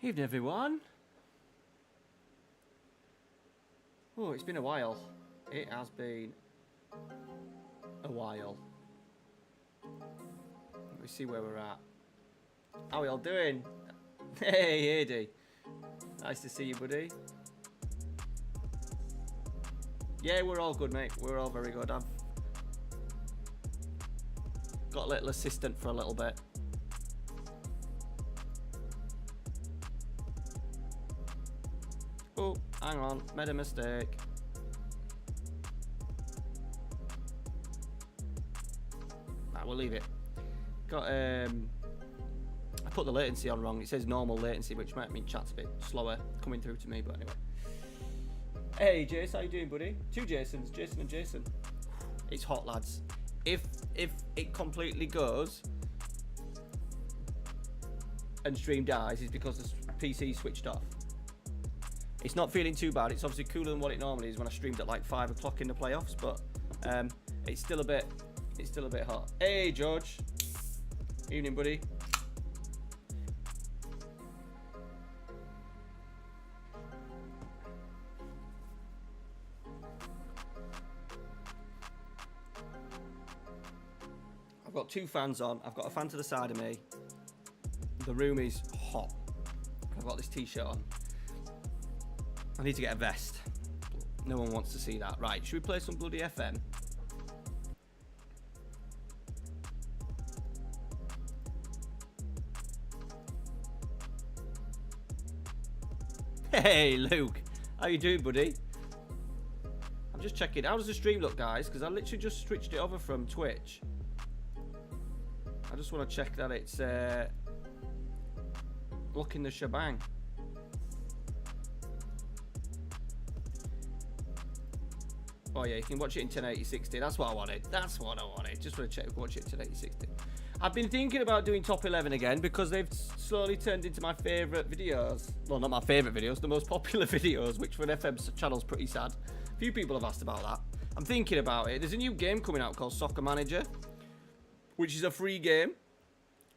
Evening, everyone. Oh, it's been a while. It has been a while. Let me see where we're at. How are we all doing? Hey, Adi. Nice to see you, buddy. Yeah, we're all good, mate. We're all very good. I've got a little assistant for a little bit. Oh, hang on. Made a mistake. Nah, we'll leave it. Got, I put the latency on wrong. It says normal latency, which might mean chat's a bit slower coming through to me, but anyway. Hey, Jason, how you doing, buddy? Two Jasons, Jason and Jason. It's hot, lads. If it completely goes and stream dies, it's because the PC switched off. It's not feeling too bad. It's obviously cooler than what it normally is when I streamed at like 5 o'clock in the playoffs, but it's still a bit hot. Hey, George. Evening, buddy. I've got two fans on. I've got a fan to the side of me. The room is hot. I've got this t-shirt on. I need to get a vest. No one wants to see that. Right, should we play some bloody FM? Hey, Luke. How you doing, buddy? I'm just checking. How does the stream look, guys? Because I literally just switched it over from Twitch. I just want to check that it's looking the shebang. Oh yeah, you can watch it in 1080-60. That's what I wanted. That's what I wanted. Just want to check we can watch it in 1080-60. I've been thinking about doing top 11 again because they've slowly turned into my favourite videos. Well, not my favourite videos, the most popular videos, which for an FM channel's pretty sad. A few people have asked about that. I'm thinking about it. There's a new game coming out called Soccer Manager, which is a free game,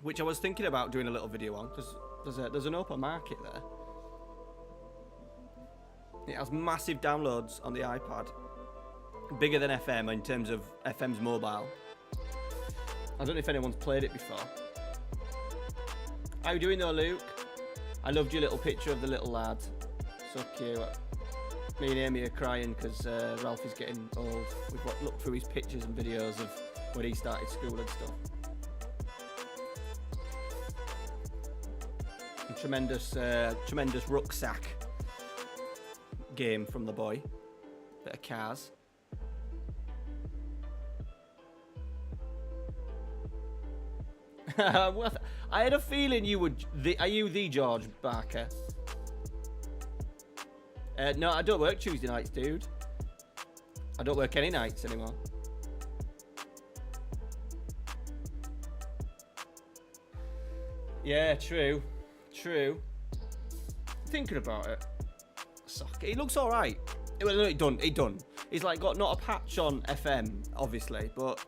which I was thinking about doing a little video on because there's an open market there. It has massive downloads on the iPad. Bigger than FM in terms of FM's mobile. I don't know if anyone's played it before. How you doing though, Luke? I loved your little picture of the little lad. So cute. Me and Amy are crying because Ralph is getting old. We've looked through his pictures and videos of when he started school and stuff. And tremendous rucksack game from the boy. Bit of cars. I had a feeling you would. Are you the George Barker? No, I don't work Tuesday nights, dude. I don't work any nights anymore. Yeah, true. Thinking about it. Soccer. It looks alright. Well, no, it done. It's like got not a patch on FM, obviously, but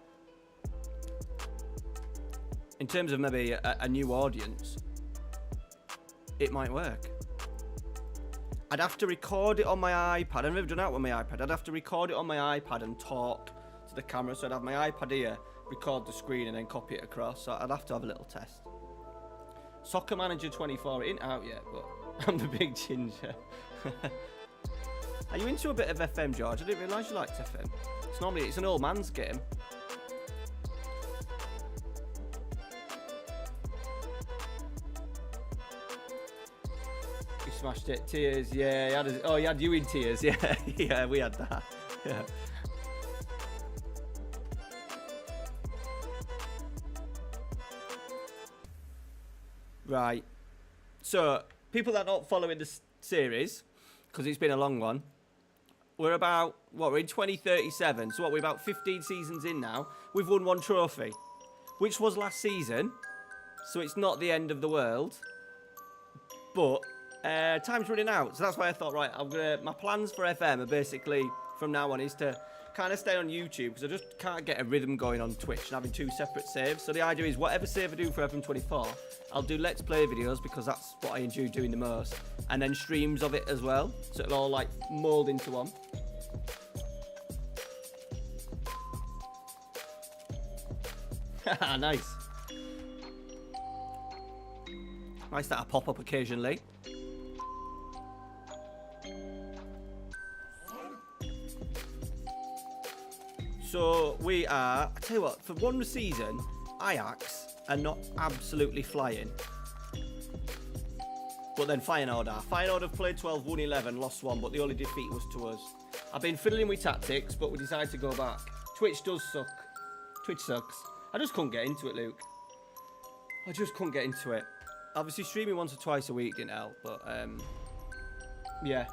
in terms of maybe a new audience, it might work. I'd have to record it on my iPad. I've never done that with my iPad. I'd have to record it on my iPad and talk to the camera. So I'd have my iPad here, record the screen, and then copy it across. So I'd have to have a little test. Soccer Manager 24, it ain't out yet, but I'm the big ginger. Are you into a bit of FM, George? I didn't realise you liked FM. It's an old man's game. You smashed it. Tears, yeah. You had you in tears, yeah. Yeah, we had that. Yeah. Right. So, people that are not following the series, because it's been a long one, we're in 2037, so we're about 15 seasons in now. We've won one trophy, which was last season, so it's not the end of the world. But time's running out, so that's why I thought, right, my plans for FM are basically, from now on, is to kind of stay on YouTube because I just can't get a rhythm going on Twitch and having 2 separate saves. So the idea is whatever save I do for FM24, I'll do Let's Play videos because that's what I enjoy doing the most. And then streams of it as well. So it'll all like mold into one. Nice. Nice that I pop up occasionally. So we are, I tell you what, for one season, Ajax are not absolutely flying. But then Feyenoord are. Feyenoord have played 12, won 11, lost 1, but the only defeat was to us. I've been fiddling with tactics, but we decided to go back. Twitch does suck. Twitch sucks. I just couldn't get into it, Luke. I just couldn't get into it. Obviously, streaming once or twice a week didn't help, but yeah.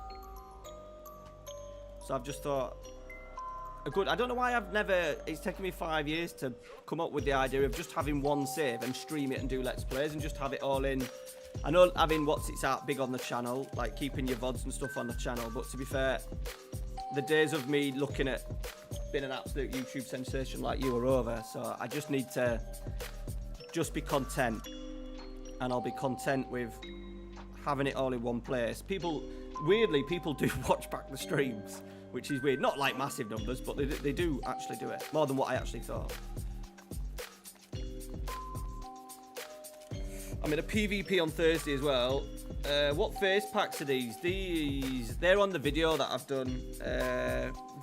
So I've just thought, I don't know why it's taken me 5 years to come up with the idea of just having one save and stream it and do Let's Plays and just have it all in. I know having What's It's At big on the channel, like keeping your VODs and stuff on the channel, but to be fair, the days of me looking at being an absolute YouTube sensation like you are over, so I just need to just be content, and I'll be content with having it all in one place. Weirdly, people do watch back the streams, which is weird. Not like massive numbers, but they do actually do it. More than what I actually thought. I'm in a PvP on Thursday as well. What face packs are these? They're on the video that I've done.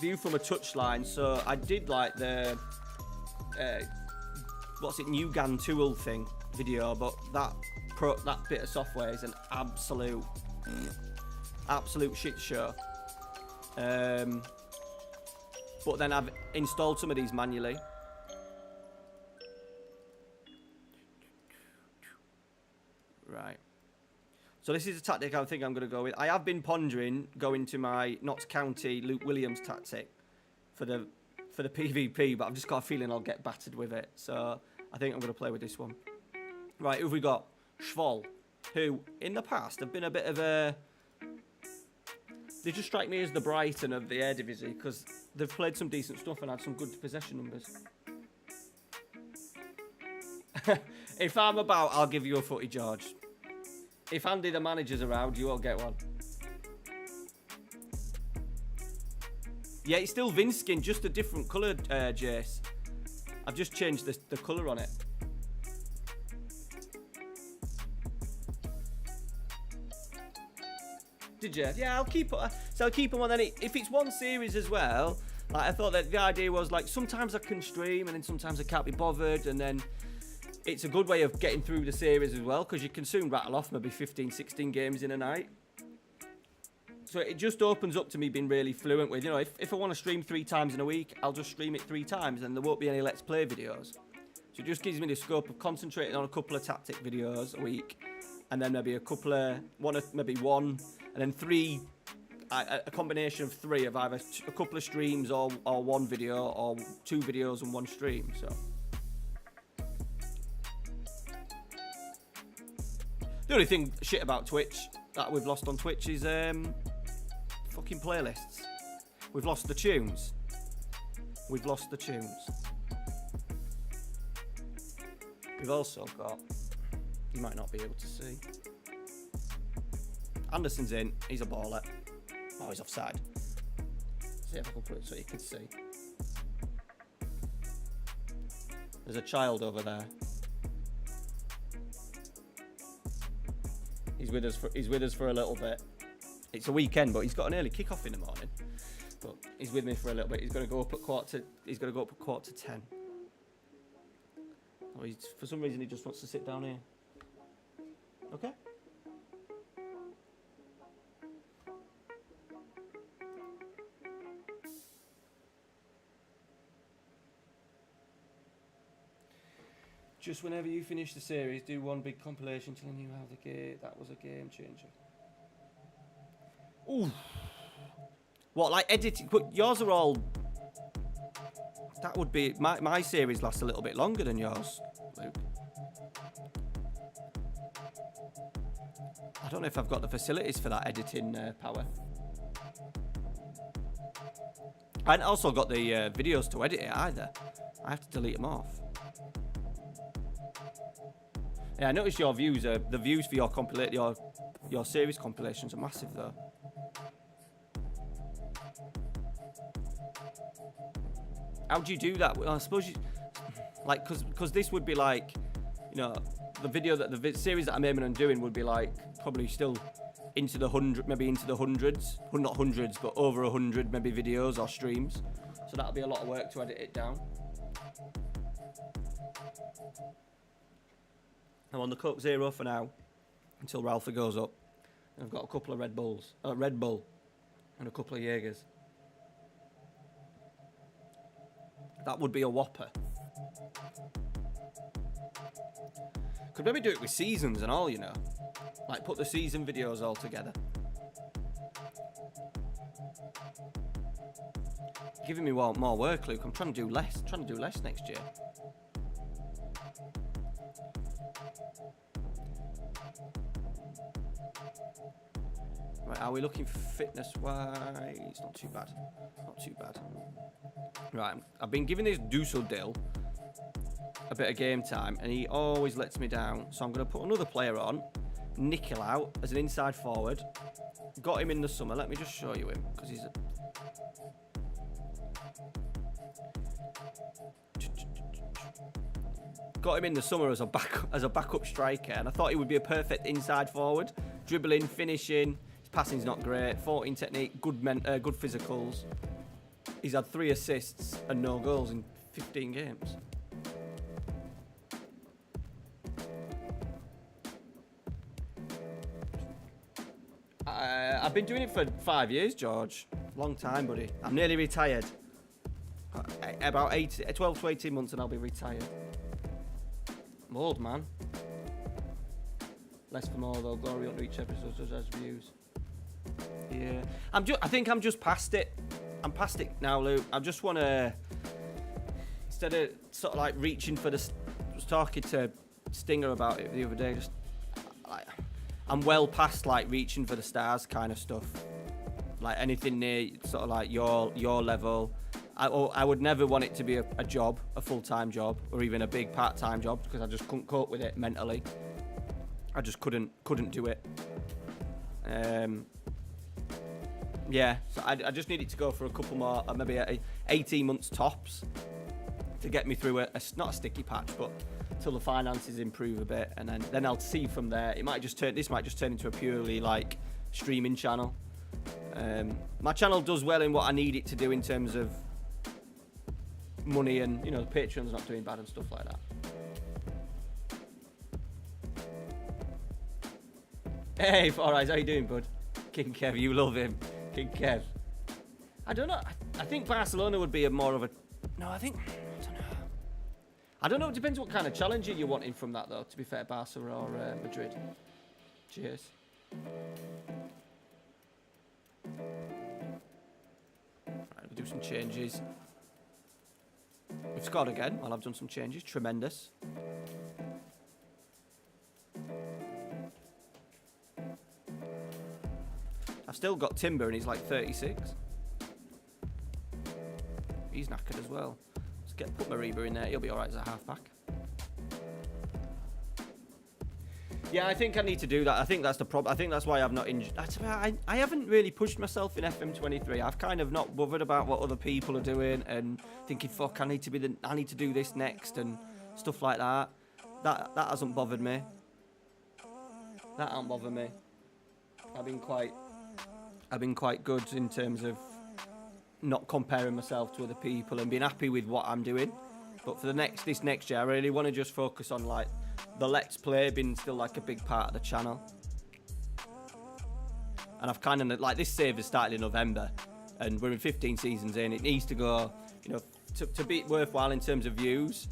View from a touchline. So I did like the New Gan tool thing video, but that bit of software is an absolute shit show. But then I've installed some of these manually. Right. So this is a tactic I think I'm going to go with. I have been pondering going to my Notts County Luke Williams tactic for the PvP, but I've just got a feeling I'll get battered with it. So I think I'm going to play with this one. Right, who have we got? Schwal, who in the past have been a bit of a... They just strike me as the Brighton of the Eredivisie because they've played some decent stuff and had some good possession numbers. If I'm about, I'll give you a footy, George. If Andy the manager's around, you won't get one. Yeah, it's still Vinskin, just a different colour, Jace. I've just changed the colour on it. Did you? Yeah, I'll keep them on. Then if it's one series as well, like I thought that the idea was like sometimes I can stream and then sometimes I can't be bothered, and then it's a good way of getting through the series as well because you can soon rattle off maybe 15, 16 games in a night. So it just opens up to me being really fluent with, you know, if I want to stream 3 times in a week, I'll just stream it 3 times and there won't be any Let's Play videos. So it just gives me the scope of concentrating on a couple of tactic videos a week, and then maybe maybe one, and then 3, a combination of 3 of either a couple of streams or 1 video or 2 videos and 1 stream. So the only thing shit about Twitch that we've lost on Twitch is fucking playlists. We've lost the tunes. We've lost the tunes. We've also got, you might not be able to see, Anderson's in, he's a baller. Oh, he's offside. See if I can put it so you can see. There's a child over there. He's with us for a little bit. It's a weekend, but he's got an early kick-off in the morning. But he's with me for a little bit. He's going to go up at quarter to 10. Oh, for some reason he just wants to sit down here. Okay. Just whenever you finish the series, do one big compilation telling you how that was a game changer. Ooh. What, like editing? But yours are all... That would be... My series lasts a little bit longer than yours, Luke. I don't know if I've got the facilities for that editing power. I haven't also got the videos to edit it either. I have to delete them off. Yeah, I noticed your views are the views for your series compilations are massive though. How do you do that? Well, I suppose you like because this would be like, you know, the series that I'm aiming on doing would be like probably still into the hundreds, well, not hundreds, but over 100 maybe videos or streams. So that'll be a lot of work to edit it down. I'm on the Coke Zero for now until Ralphie goes up. And I've got a couple of Red Bull, and a couple of Jaegers. That would be a whopper. Could maybe do it with seasons and all, you know. Like put the season videos all together. Giving me more work, Luke. I'm trying to do less. Next year. Right, are we looking fitness-wise? Not too bad. Not too bad. Right, I've been giving this Dusseldale a bit of game time, and he always lets me down. So I'm going to put another player on, Nickel out as an inside forward. Got him in the summer. Let me just show you him because he's. Got him in the summer as a backup striker, and I thought he would be a perfect inside forward, dribbling, finishing. His passing's not great. 14 technique, good physicals. He's had 3 assists and no goals in 15 games. I've been doing it for 5 years, George. Long time, buddy. I'm nearly retired. About 12 to 18 months and I'll be retired. I'm old, man. Less for more, though. Glory on each episode just as views. Yeah. I think I'm just past it. I'm past it now, Luke. I just want to... Instead of sort of like reaching for the... I was talking to Stinger about it the other day. Just... I'm well past like reaching for the stars kind of stuff. Like anything near sort of like your level. I would never want it to be a job, a full-time job, or even a big part-time job because I just couldn't cope with it mentally. I just couldn't do it. Yeah, so I just need it to go for a couple more, maybe 18 months tops to get me through not a sticky patch, but till the finances improve a bit, and then I'll see from there. This might just turn into a purely like streaming channel. My channel does well in what I need it to do in terms of money, and you know, the Patreon's not doing bad and stuff like that. Hey, Four Eyes, how you doing, bud? King Kev, you love him. King Kev. I don't know. I think Barcelona would be more of a... No, I don't know. I don't know. It depends what kind of challenger you're wanting from that, though, to be fair, Barca or Madrid. Cheers. Right, we'll do some changes. We've scored again while I've done some changes. Tremendous. I've still got Timber and he's like 36. He's knackered as well. Let's put Mariba in there. He'll be alright as a half-back. Yeah, I think I need to do that. I think that's the problem. I think that's why I've not injured. I haven't really pushed myself in FM23. I've kind of not bothered about what other people are doing and thinking, fuck, I need to do this next and stuff like that. That hasn't bothered me. That hasn't bothered me. I've been quite good in terms of not comparing myself to other people and being happy with what I'm doing. But for this next year, I really want to just focus on like the Let's Play being still like a big part of the channel. And I've kind of like this save has started in November, and we're in 15 seasons in. It needs to go, you know, to be worthwhile in terms of views.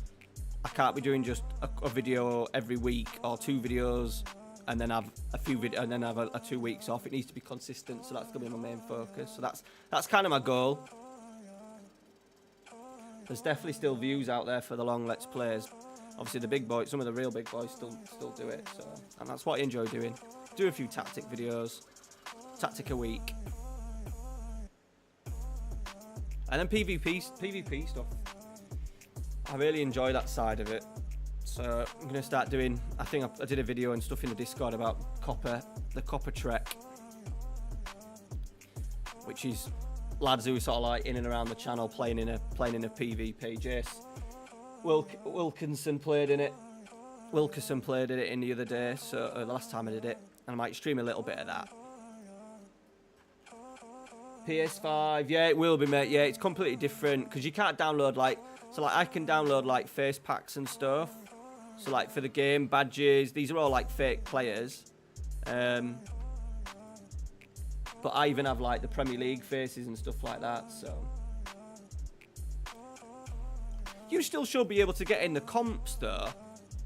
I can't be doing just a video every week or 2 videos and then have a few and then have a 2 weeks off. It needs to be consistent, so that's gonna be my main focus. So that's kind of my goal. There's definitely still views out there for the long Let's Plays. Obviously the big boys, some of the real big boys still do it. So, and that's what I enjoy doing. Do a few tactic videos, tactic a week. And then PvP stuff. I really enjoy that side of it. So I'm gonna start doing. I think I did a video and stuff in the Discord about the Copper Trek, which is lads who are sort of like in and around the channel playing in a PvP. Jace Wilkinson played in it. Wilkerson played in it in the other day, so the last time I did it, and I might stream a little bit of that. PS5, yeah, it will be, mate. Yeah, it's completely different because you can't download like I can download like face packs and stuff. So like for the game badges, these are all like fake players. But I even have like the Premier League faces and stuff like that. So you still should be able to get in the comps though.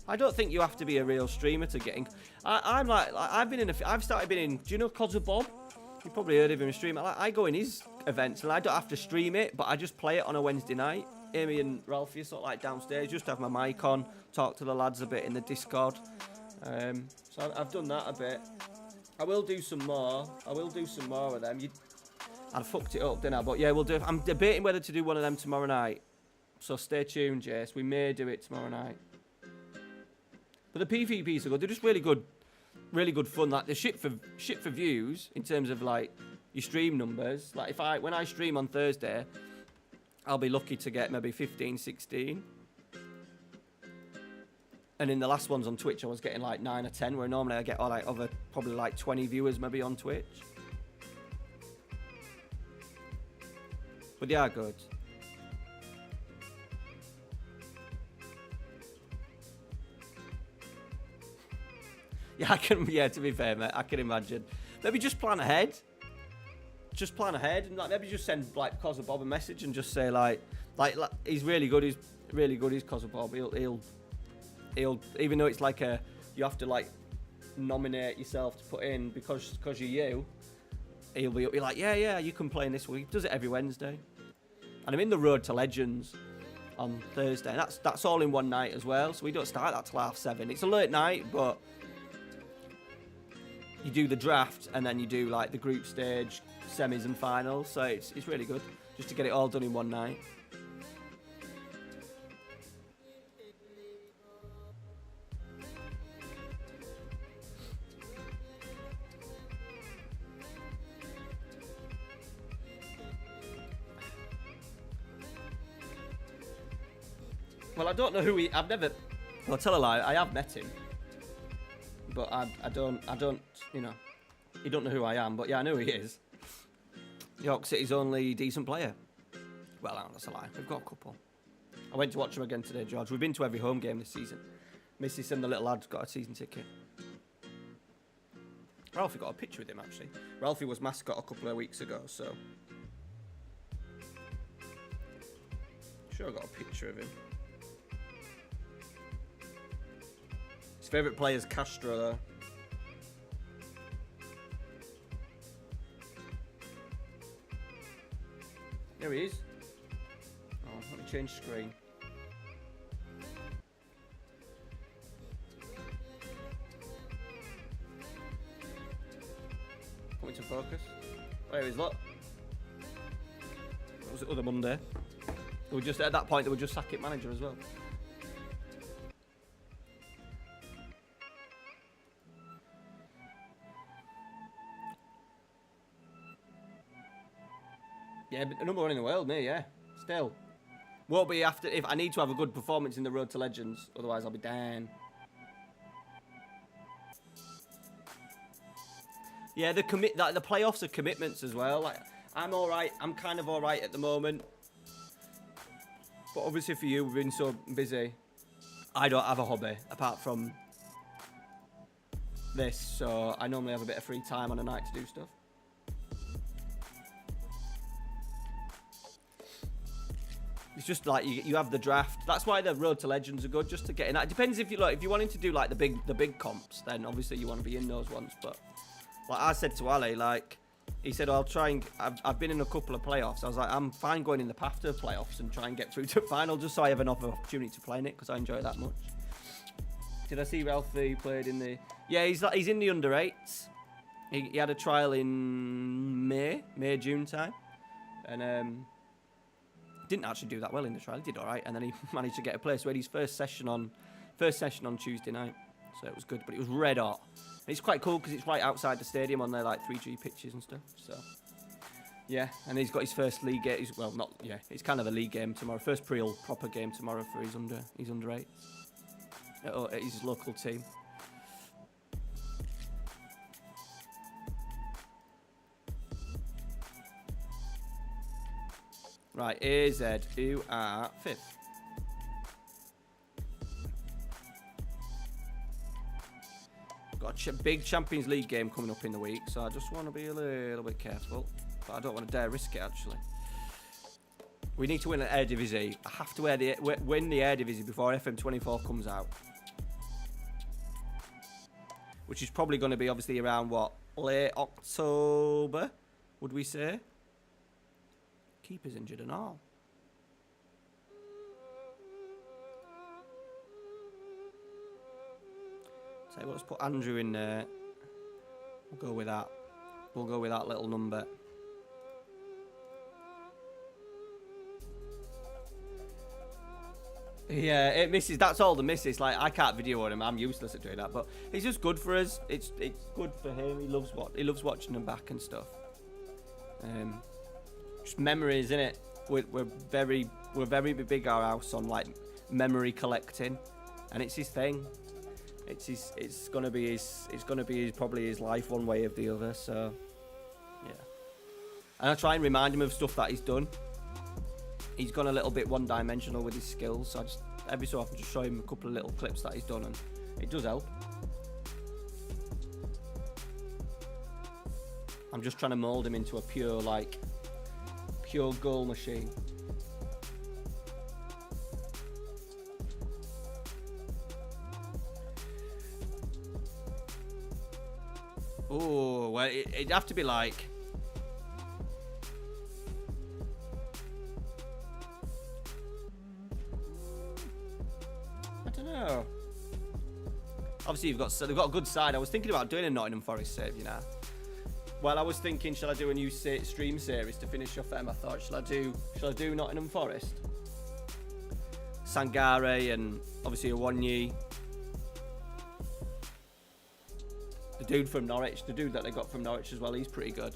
I don't think you have to be a real streamer to get in. I've started being in. Do you know Cozza Bob? You probably heard of him stream. I go in his events and I don't have to stream it, but I just play it on a Wednesday night. Amy and Ralphie are sort of like downstairs, just have my mic on, talk to the lads a bit in the Discord. So I've done that a bit. I will do some more. Of them. I fucked it up, didn't I? But yeah, we'll do it. I'm debating whether to do one of them tomorrow night. So stay tuned, Jace. We may do it tomorrow night. But the PvPs are good. They're just really good fun. Like the shit for views in terms of like your stream numbers. Like when I stream on Thursday, I'll be lucky to get maybe 15, 16. And in the last ones on Twitch, I was getting like 9 or 10, where normally I get probably like 20 viewers maybe on Twitch. But they are good. Yeah, to be fair, mate, I can imagine. Maybe just plan ahead. And like maybe just send like Cozza Bob a message and just say like he's really good. He's really good. He's Cozza Bob. He'll even though it's like you have to like nominate yourself to put in because you're you. He'll be like yeah you can play in this week. He does it every Wednesday. And I'm in the Road to Legends on Thursday. And that's all in one night as well. So we don't start that till 7:30. It's a late night, but you do the draft and then you do like the group stage, semis and finals. So it's really good just to get it all done in one night. Well, I don't know who I'll tell a lie, I have met him. But I don't, you know, you don't know who I am, but yeah, I know who he is. York City's only decent player. Well, that's a lie. We've got a couple. I went to watch him again today, George. We've been to every home game this season. Mrs. and the little lad's got a season ticket. Ralphie got a picture with him, actually. Ralphie was mascot a couple of weeks ago, so... Sure I got a picture of him. His favourite player is Castro, though. There he is. Oh, let me change screen. Put me to focus. There he is, look. That was the other Monday. They were just at that point. They were just sack it manager as well. Yeah, but number one in the world, me, yeah. Still. Won't be after if I need to have a good performance in the Road to Legends, otherwise I'll be down. Yeah, the playoffs are commitments as well. Like I'm alright, I'm kind of alright at the moment. But obviously for you, we've been so busy. I don't have a hobby apart from this, so I normally have a bit of free time on a night to do stuff. It's just like you have the draft. That's why the Road to Legends are good, just to get in. It depends if you wanting to do like the big comps, then obviously you want to be in those ones. But like I said to Ali, like he said, I'll try and I've been in a couple of playoffs. I was like, I'm fine going in the path to playoffs and try and get through to final, just so I have enough opportunity to play in it because I enjoy it that much. Did I see Ralphie played in the? Yeah, he's in the under 8s. He had a trial in May June time, and didn't actually do that well in the trial. He did all right, and then he managed to get a place. So he had his first session on Tuesday night, so it was good. But it was red hot. And it's quite cool because it's right outside the stadium on their like 3G pitches and stuff. So yeah, and he's got his first league game. Well, not yeah, it's kind of a league game tomorrow. First proper game tomorrow for his under 8 at his local team. Right, AZ, who are 5th. Got a big Champions League game coming up in the week, so I just want to be a little bit careful. But I don't want to dare risk it, actually. We need to win an Eredivisie. I have to win the Eredivisie before FM24 comes out. Which is probably going to be, obviously, around, what, late October, would we say? Keeper's injured and all. So let's put Andrew in there. We'll go with that. We'll go with that little number. Yeah, it misses. That's all the misses. Like, I can't video on him. I'm useless at doing that. But it's just good for us. It's good for him. He loves watching them back and stuff. Just memories, innit? We're very big our house on like memory collecting, and it's his thing. It's gonna be probably his life one way or the other. So yeah, and I try and remind him of stuff that he's done. He's gone a little bit one-dimensional with his skills, so I just every so often just show him a couple of little clips that he's done, and it does help. I'm just trying to mould him into a pure goal machine. Oh, well, it'd have to be like... I don't know. Obviously, they've got a good side. I was thinking about doing a Nottingham Forest save, you know. Well, I was thinking, shall I do a new stream series to finish off them? I thought, shall I do Nottingham Forest? Sangare and obviously Awonyi. The dude from Norwich, the dude that they got from Norwich as well, he's pretty good.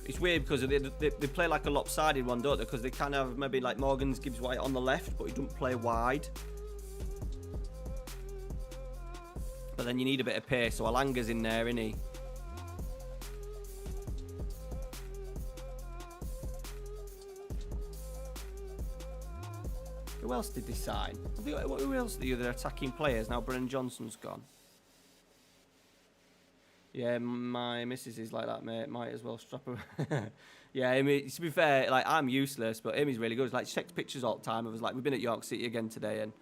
It's weird because they play like a lopsided one, don't they? Because they kind of maybe like Morgan's Gibbs White on the left, but he doesn't play wide. But then you need a bit of pace, so Alanga's in there, isn't he? Who else did they sign? Who else are the other attacking players? Now Brennan Johnson's gone. Yeah, my missus is like that, mate. Might as well strap her. Yeah, Amy, to be fair, like, I'm useless, but Amy's really good. Like, she takes pictures all the time of us. Like, we've been at York City again today, and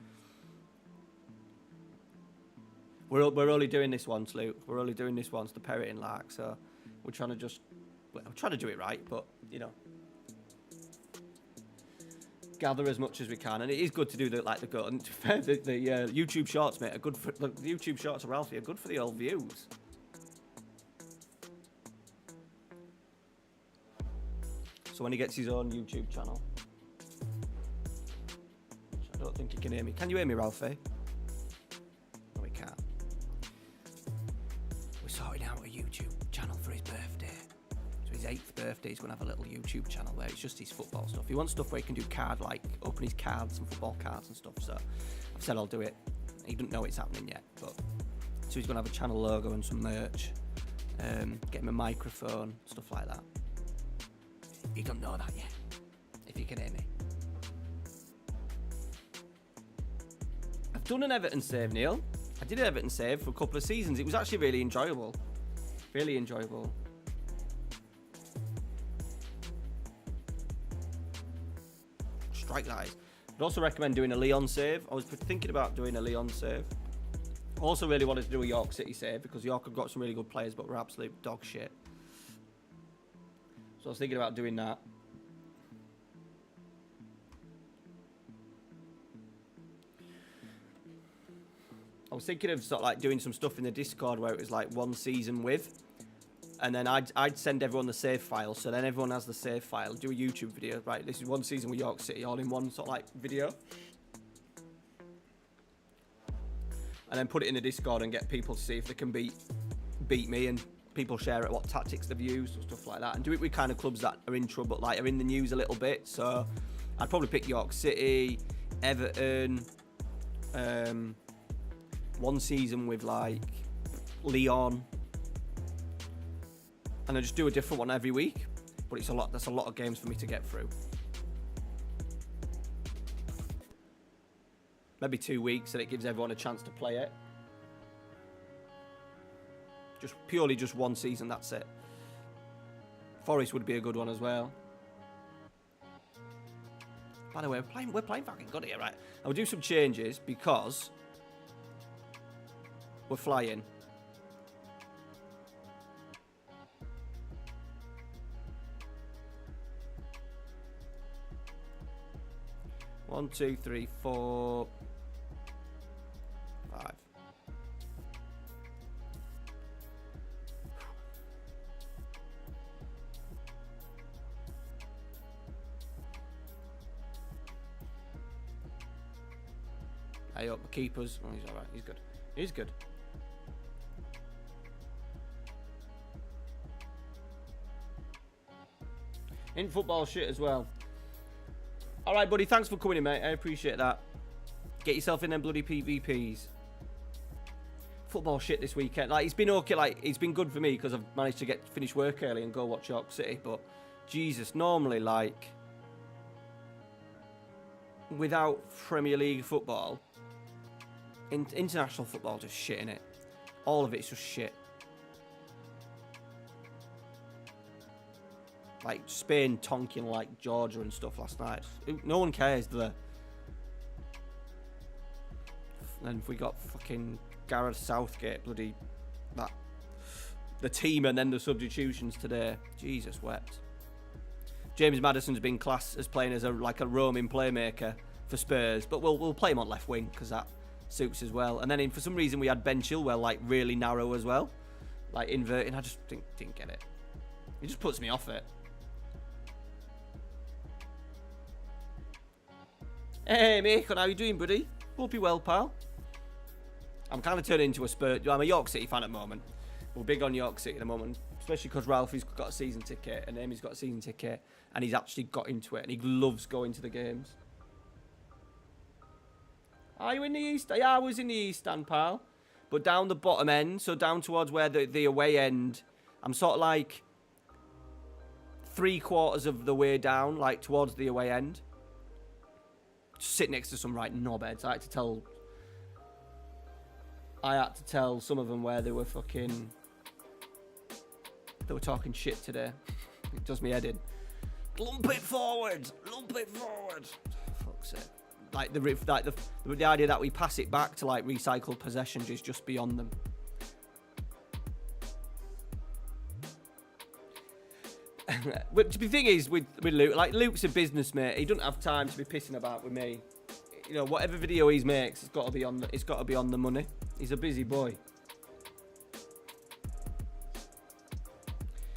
we're only doing this once, Luke. We're only doing this once, the Perrotting Lark. So we're trying to do it right, but, you know, gather as much as we can. And it is good to do the go. And to be fair, the YouTube shorts, mate, are good for the YouTube shorts of Ralphie are good for the old views. So when he gets his own YouTube channel, I don't think he can hear me. Can you hear me, Ralphie? No, he can't. We're sorting out a YouTube channel for his birthday. So his 8th birthday, he's going to have a little YouTube channel where it's just his football stuff. He wants stuff where he can do open his cards and football cards and stuff. So I've said I'll do it. He doesn't know it's happening yet, but so he's going to have a channel logo and some merch. Get him a microphone, stuff like that. You don't know that yet, if you can hear me. I've done an Everton save, Neil. I did an Everton save for a couple of seasons. It was actually really enjoyable. Really enjoyable. Strike that is. I'd also recommend doing a Leon save. I was thinking about doing a Leon save. I also really wanted to do a York City save because York have got some really good players, but we're absolute dog shit. So I was thinking about doing that. I was thinking of sort of like doing some stuff in the Discord where it was like one season with, and then I'd send everyone the save file, so then everyone has the save file. Do a YouTube video, right? This is one season with York City, all in one sort of like video, and then put it in the Discord and get people to see if they can beat me, and people share it, what tactics they've used and stuff like that, and do it with kind of clubs that are in trouble, like are in the news a little bit. So I'd probably pick York City, Everton, one season with like Leon, and I just do a different one every week. But it's a lot. That's a lot of games for me to get through. Maybe 2 weeks, and it gives everyone a chance to play it. Just purely just one season. That's it. Forest would be a good one as well. By the way, we're playing fucking good here, right? I will do some changes because we're flying. One, two, three, four, five. Hey up, the keepers. Oh, he's alright. He's good. He's good. In football shit as well. Alright, buddy. Thanks for coming in, mate. I appreciate that. Get yourself in them bloody PvPs. Football shit this weekend. Like, it's been okay. Like, it's been good for me because I've managed to finish work early and go watch York City. But, Jesus, normally, like, without Premier League football, international football just shit, innit? All of it's just shit. Like Spain tonking like Georgia and stuff last night. No one cares, do they? And if we got fucking Gareth Southgate, bloody the team and then the substitutions today. Jesus wept. James Maddison's been classed as playing as a roaming playmaker for Spurs, but we'll play him on left wing because that suits as well. And then for some reason we had Ben Chilwell like really narrow as well, like inverting. I just didn't get it. It just puts me off it. Hey, Macon, how you doing, buddy? Hope you're well, pal. I'm kind of turning into a Spurs. I'm a York City fan at the moment. We're big on York City at the moment, especially because Ralphie's got a season ticket and Amy's got a season ticket, and he's actually got into it, and he loves going to the games. Are you in the East? Yeah, I was in the East Stand, pal. But down the bottom end, so down towards where the away end, I'm sort of like 3/4 of the way down, like towards the away end. Sit next to some right knobheads. I had to tell some of them where they were talking shit today. It does me head in. Lump it forward. Fuck's sake. Like the idea that we pass it back to like recycled possessions is just beyond them. But the thing is with Luke, like Luke's a business mate. He doesn't have time to be pissing about with me. You know, whatever video he makes, it's got to be on the money. He's a busy boy.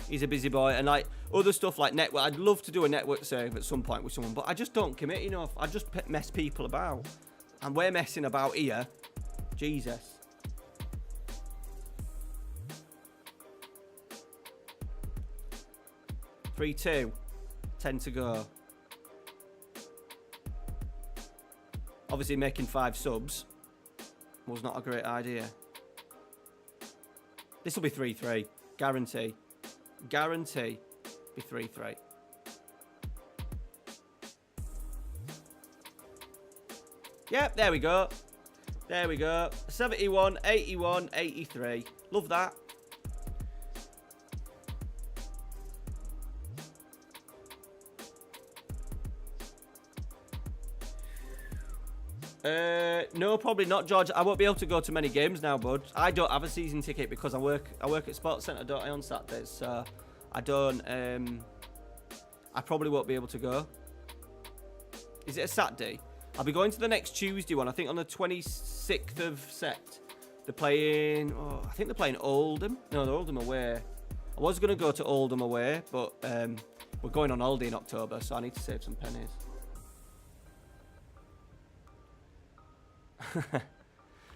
He's a busy boy, and like other stuff like network. I'd love to do a network save at some point with someone, but I just don't commit enough. I just mess people about, and we're messing about here. Jesus. Three, 2, 10 to go. Obviously, making 5 subs was not a great idea. This will be 3-3, guarantee. Guarantee, be 3-3. Yep, there we go. There we go. 71, 81, 83. Love that. No, probably not, George. I won't be able to go to many games now, bud. I don't have a season ticket because I work at Sports Centre, don't I, on Saturdays, so I don't, I probably won't be able to go. Is it a Saturday? I'll be going to the next Tuesday one. I think on the 26th of Sept. They're playing. Oh, I think they're playing Oldham. No, they're Oldham away. I was going to go to Oldham away, but we're going on holiday in October, so I need to save some pennies.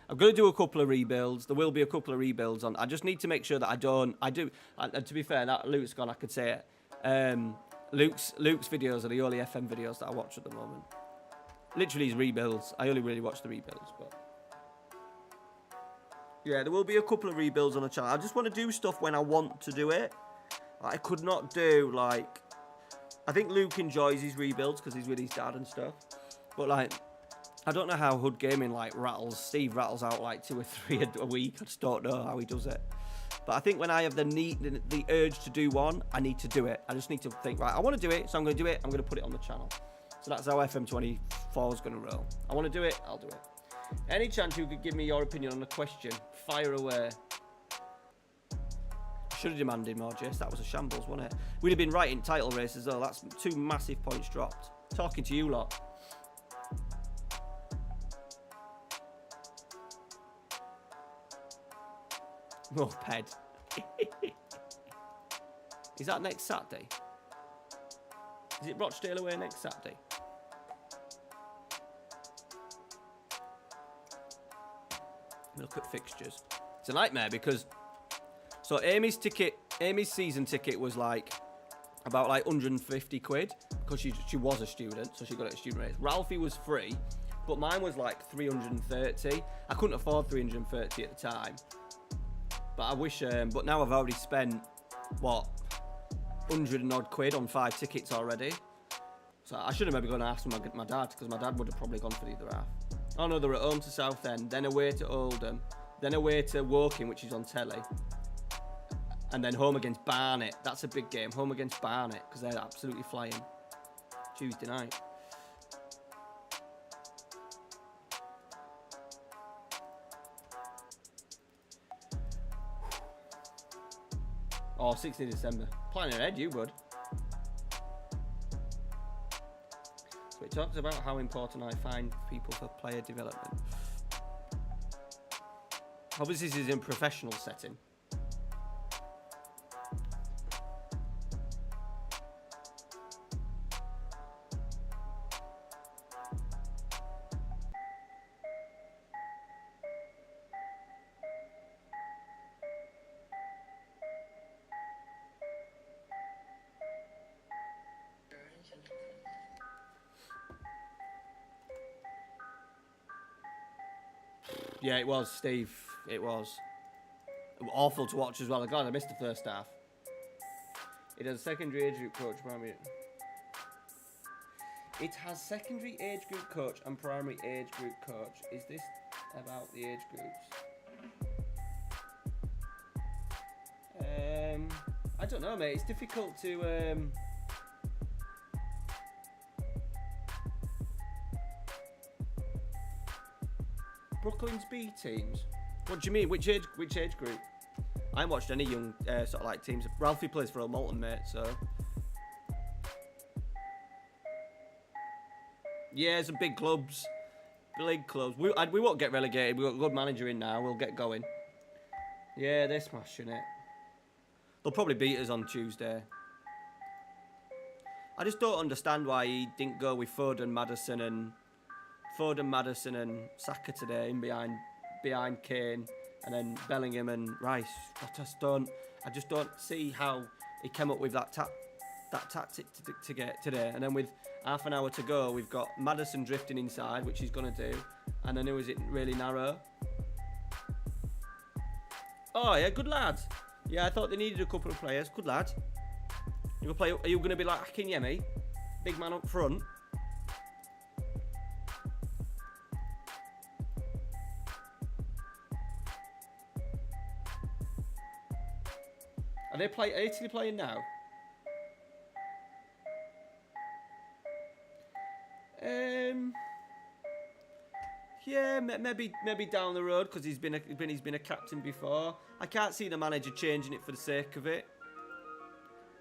I'm going to do a couple of rebuilds. There will be a couple of rebuilds on. I just need to make sure that I do. And to be fair, that Luke's gone. I could say it. Luke's videos are the only FM videos that I watch at the moment. Literally his rebuilds. I only really watch the rebuilds, but yeah, there will be a couple of rebuilds on the channel. I just want to do stuff when I want to do it. I could not do like. I think Luke enjoys his rebuilds because he's with his dad and stuff. But like, I don't know how Hood Gaming like rattles. Steve rattles out like 2 or 3 a week. I just don't know how he does it. But I think when I have the urge to do one, I need to do it. I just need to think, right, I want to do it, so I'm going to do it. I'm going to put it on the channel. So that's how FM24 is going to roll. I want to do it, I'll do it. Any chance you could give me your opinion on a question? Fire away. Should have demanded more, Jess. That was a shambles, wasn't it? We'd have been right in title races, though. That's 2 massive points dropped. Talking to you lot. Moped. Is that next Saturday? Is it Rochdale away next Saturday? Look at fixtures. It's a nightmare because so Amy's season ticket was like about like 150 quid because she was a student, so she got it at student rates. Ralphie was free, but mine was like 330. I couldn't afford 330 at the time. But I wish, but now I've already spent, what, 100 and odd quid on 5 tickets already. So I should have maybe gone and asked my dad, because my dad would have probably gone for the other half. Oh no, they're at home to Southend, then away to Oldham, then away to Woking, which is on telly. And then home against Barnet. That's a big game, home against Barnet, because they're absolutely flying. Tuesday night. Oh, 16th December. Planning ahead, you bud. So it talks about how important I find people for player development. Obviously, this is in a professional setting. Yeah, it was, Steve. It was awful to watch as well. God, I missed the first half. It has secondary age group coach, primary. It has secondary age group coach and primary age group coach. Is this about the age groups? I don't know, mate. It's difficult to. Brooklyn's B teams. What do you mean? Which age group? I haven't watched any young sort of like teams. Ralphie plays for Old Malton, mate. So yeah, some big clubs. Big clubs. We won't get relegated. We've got a good manager in now. We'll get going. Yeah, they're smashing it. They'll probably beat us on Tuesday. I just don't understand why he didn't go with Foden, Madison and Saka today in behind Kane, and then Bellingham and Rice. I just don't see how he came up with that tactic to get today. And then with half an hour to go, we've got Madison drifting inside, which he's going to do, and then who is it really narrow? Oh yeah, good lads. Yeah, I thought they needed a couple of players. Good lads. Are you going to be like Akinyemi, big man up front? Are Italy playing now? Yeah, maybe down the road because he's been a captain before. I can't see the manager changing it for the sake of it.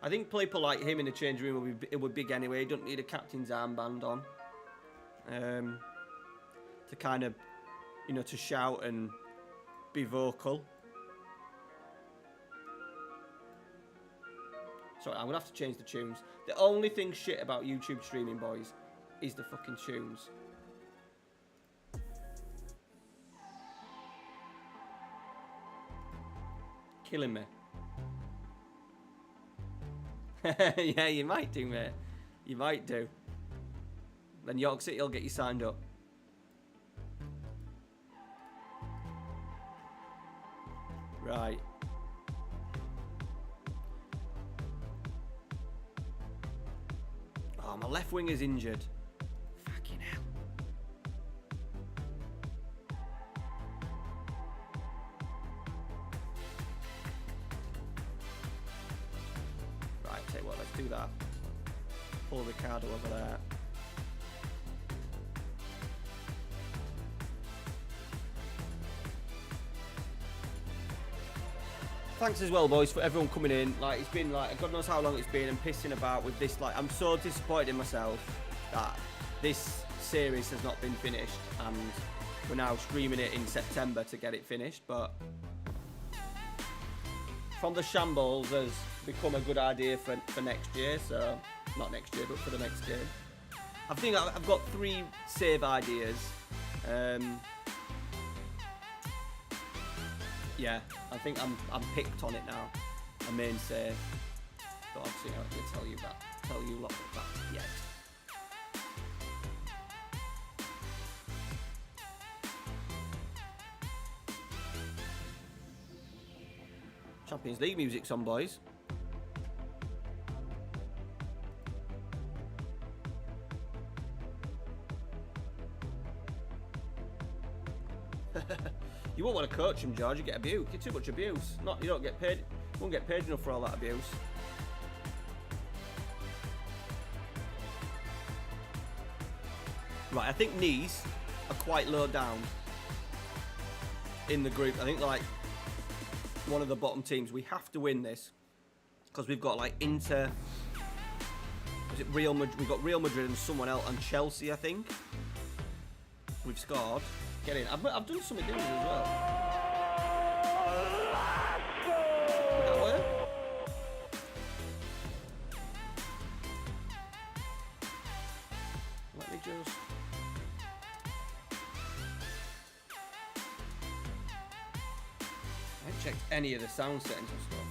I think people like him in the changing room would be big anyway. He don't need a captain's armband on. to kind of, you know, to shout and be vocal. Sorry, I'm gonna have to change the tunes. The only thing shit about YouTube streaming, boys, is the fucking tunes. Killing me. Yeah, you might do, mate. You might do. Then York City will get you signed up. Right. Oh, my left wing is injured. Fucking hell. Right, tell you what, let's do that. Pull Ricardo over there. Thanks as well, boys, for everyone coming in. Like, it's been like, God knows how long it's been, and pissing about with this. Like, I'm so disappointed in myself that this series has not been finished, and we're now streaming it in September to get it finished. But From the Shambles has become a good idea for next year. So, not next year, but for the next game. I think I've got 3 save ideas. Yeah, I think I'm picked on it now. A main save. But obviously I'm not going to tell you a lot of that yet. Champions League music's on, boys. You won't want to coach him, George. You get abuse. You get too much abuse. You don't get paid. You won't get paid enough for all that abuse. Right, I think knees are quite low down in the group. I think like one of the bottom teams. We have to win this because we've got like Inter. Is it Real Madrid? We've got Real Madrid and someone else, and Chelsea, I think. We've scored. Get in. I've done something different as well. Would that work? Let me just. I haven't checked any of the sound settings and stuff.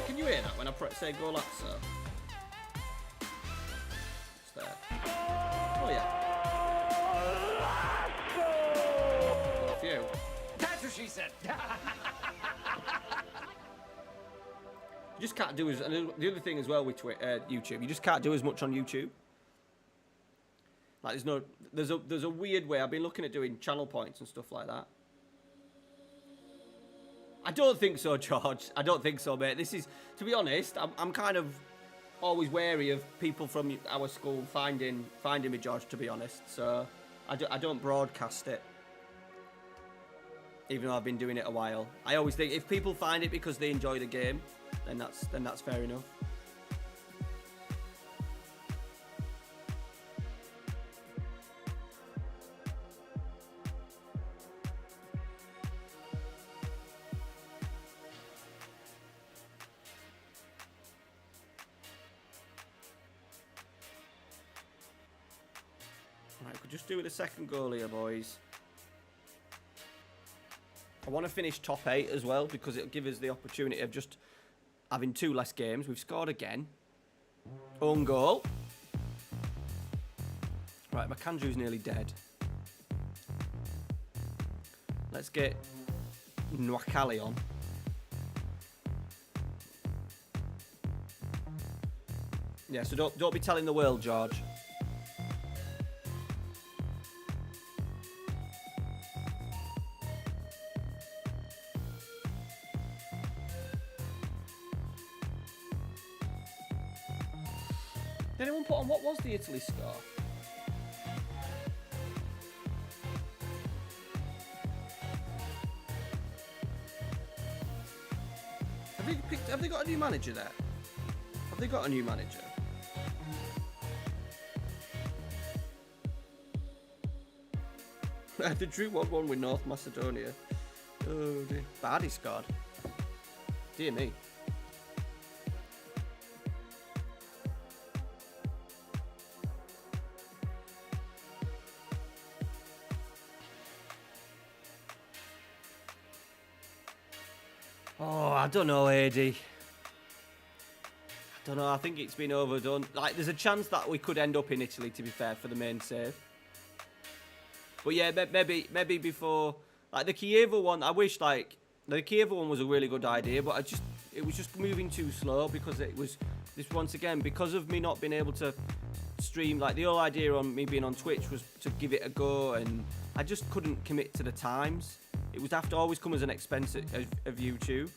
Can you hear that when I say go Lazio? There. Oh yeah. Got a few. That's what she said. You just can't do as. And the other thing as well with YouTube, you just can't do as much on YouTube. Like there's a weird way. I've been looking at doing channel points and stuff like that. I don't think so, George. I don't think so, mate. This is, to be honest, I'm kind of always wary of people from our school finding me, George, to be honest. So I don't broadcast it, even though I've been doing it a while. I always think if people find it because they enjoy the game, then that's fair enough. Right, we'll just do with the second goal here, boys. I want to finish top 8 as well because it'll give us the opportunity of just having 2 less games. We've scored again. Own goal. Right, McAndrew's nearly dead. Let's get Nwakali on. Yeah, so don't be telling the world, George. Did anyone put on what was the Italy score? Have they got a new manager there? Have they got a new manager? They drew 1-1 with North Macedonia. Oh dear. Bardi scored. Dear me. Oh, I don't know, AD. I don't know. I think it's been overdone. Like, there's a chance that we could end up in Italy, to be fair, for the main save. But yeah, maybe before, like the Chievo one. I wish like the Chievo one was a really good idea, but it was just moving too slow because it was this once again because of me not being able to stream. Like the whole idea on me being on Twitch was to give it a go, and I just couldn't commit to the times. It would have to always come as an expense of YouTube.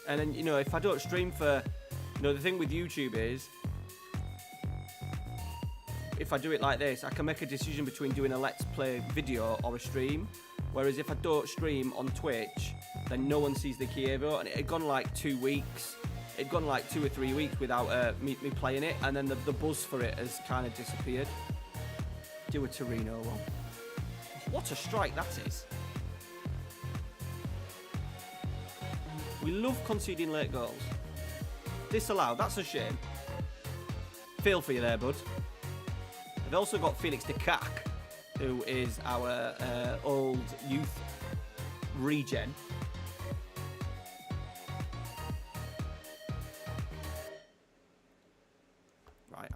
And then, you know, if I don't stream for, you know, the thing with YouTube is, if I do it like this, I can make a decision between doing a Let's Play video or a stream. Whereas if I don't stream on Twitch, then no one sees the Chievo. And it had gone like 2 weeks. It'd gone like 2 or 3 weeks without me playing it. And then the buzz for it has kind of disappeared. Do a Torino one. What a strike that is. We love conceding late goals. Disallowed, that's a shame. Feel for you there, bud. We've also got Felix de Cac, who is our old youth regen. Right.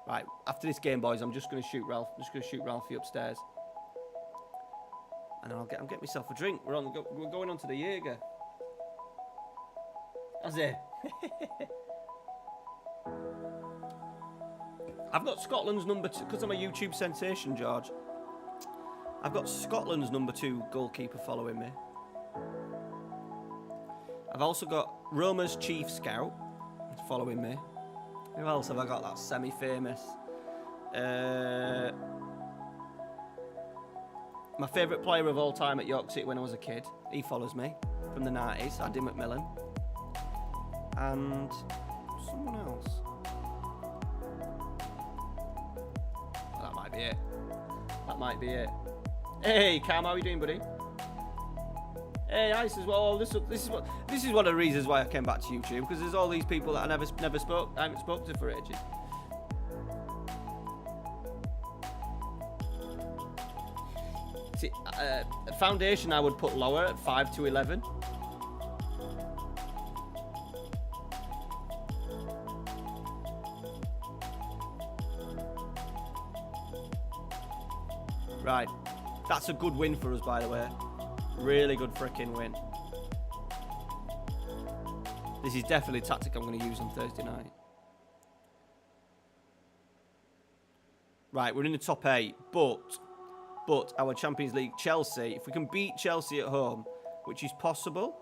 Right, after this game, boys, I'm just going to shoot Ralph. I'm just going to shoot Ralphie upstairs. And I'll get myself a drink. We're going on to the Jaeger. That's it. I've got Scotland's number 2 because I'm a YouTube sensation, George. I've got Scotland's number 2 goalkeeper following me. I've also got Roma's chief scout following me. Who else have I got that's semi-famous? My favourite player of all time at York City when I was a kid. He follows me from the 90s, Andy McMillan. And someone else. That might be it. That might be it. Hey, Cam, how are you doing, buddy? Hey, Ice as well. This is one of the reasons why I came back to YouTube, because there's all these people that I haven't spoke to for ages. Foundation I would put lower at 5 to 11. Right, that's a good win for us, by the way. Really good freaking win. This is definitely a tactic I'm going to use on Thursday night. Right, we're in the top 8, but our Champions League, Chelsea, if we can beat Chelsea at home, which is possible,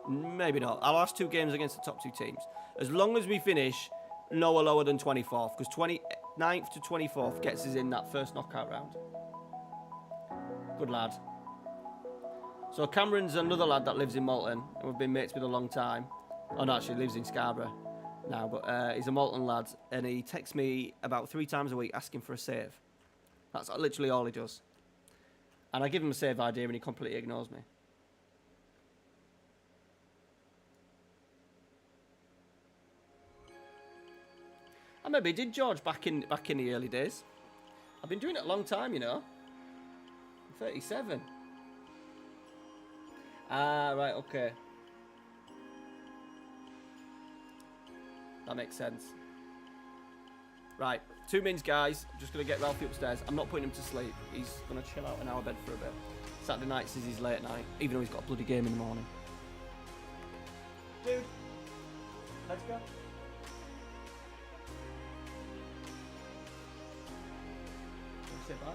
maybe not. Our last 2 games against the top 2 teams. As long as we finish lower than 24th, because 29th to 24th gets us in that first knockout round. Good lad. So Cameron's another lad that lives in Malton, and we've been mates with a long time. Oh no, actually lives in Scarborough now, but he's a Malton lad, and he texts me about 3 times a week asking for a save. That's literally all he does. And I give him a save idea and he completely ignores me. I maybe did George back in the early days. I've been doing it a long time, you know. I'm 37. Ah, right, okay. That makes sense. Right, 2 minutes, guys. I'm just going to get Ralphie upstairs. I'm not putting him to sleep. He's going to chill out in our bed for a bit. Saturday nights is his late night, even though he's got a bloody game in the morning. Dude, let's go. Say bye.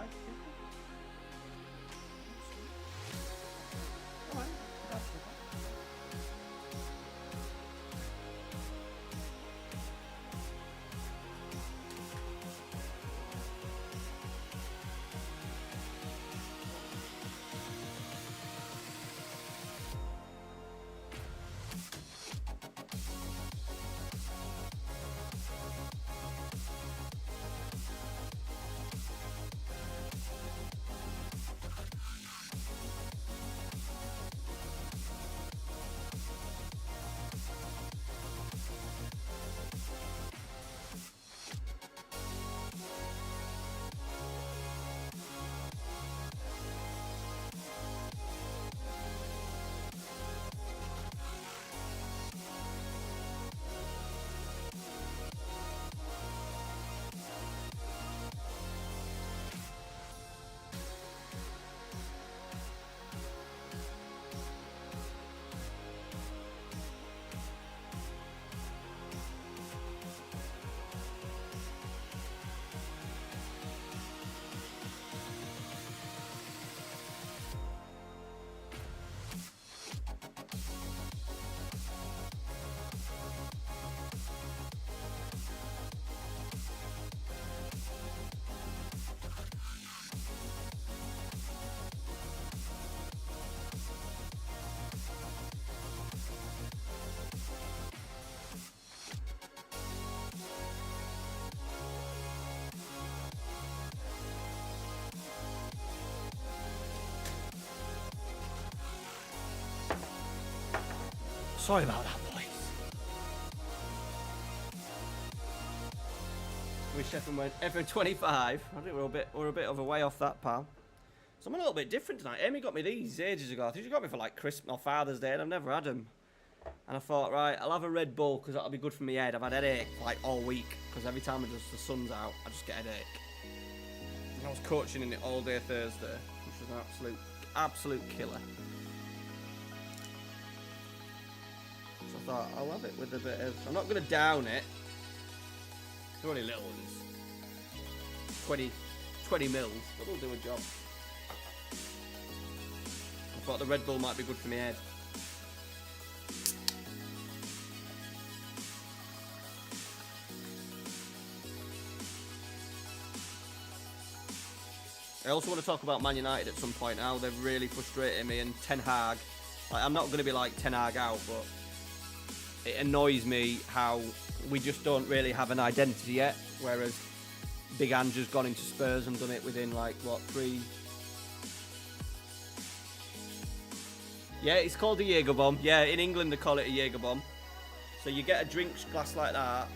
All right, that's it. Sorry about that, boys. We Sheffield went FM23. I think we're a bit of a way off that, pal. So I'm a little bit different tonight. Amy got me these ages ago. I think she got me for like Christmas or Father's Day, and I've never had them. And I thought, right, I'll have a Red Bull because that'll be good for my head. I've had headache like all week because every time the sun's out, I just get headache. And I was coaching in it all day Thursday, which was an absolute killer. So I thought, I'll have it with a bit of... I'm not going to down it. They're only little ones. 20 mils, but they'll do a job. I thought the Red Bull might be good for my head. I also want to talk about Man United at some point now. They've really frustrated me, and Ten Hag. Like, I'm not going to be like Ten Hag out, but it annoys me how we just don't really have an identity yet. Whereas Big Andrew's gone into Spurs and done it within like, what, 3... Yeah, it's called a Jaeger bomb. Yeah, in England they call it a Jaeger bomb. So you get a drink glass like that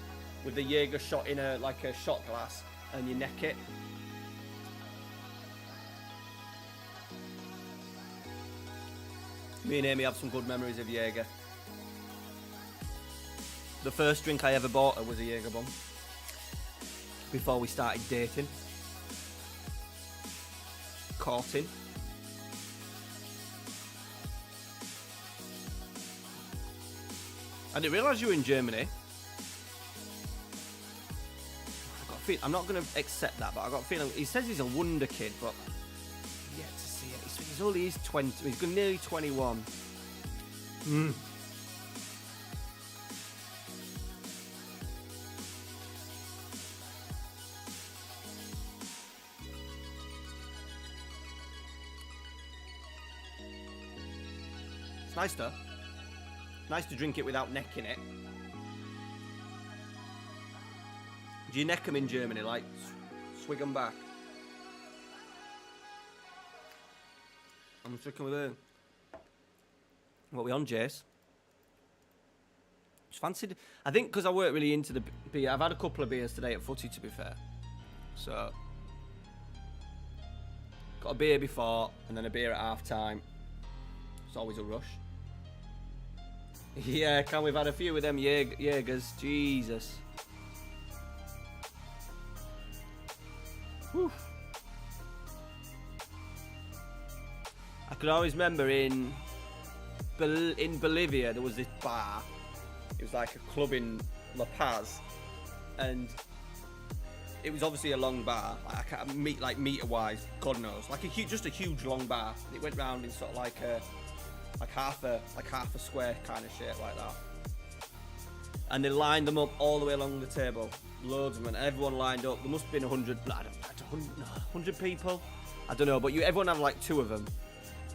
with the Jaeger shot in a shot glass, and you neck it. Me and Amy have some good memories of Jaeger. The first drink I ever bought her was a Jaeger bomb. Before we started dating. Courting. I didn't realise you were in Germany. I'm not going to accept that, but I got a feeling... He says he's a wonder kid, but... I've yet to see it. He's 20. He's nearly 21. It's nice though. Nice to drink it without necking it. Do you neck them in Germany, like swig them back? I'm sticking with it. What are we on, Jace? Just fancied. I think because I weren't really into the beer. I've had a couple of beers today at footy, to be fair. So got a beer before and then a beer at half time. It's always a rush. Yeah, we've had a few of them Jaegers. Jesus. Whew. I could always remember in Bolivia there was this bar. It was like a club in La Paz, and it was obviously a long bar. I can't meter-wise, God knows, just a huge long bar. It went round in sort of like half a square kind of shape like that. And they lined them up all the way along the table, loads of them, and everyone lined up. There must have been 100 people. I don't know, but everyone had like 2 of them.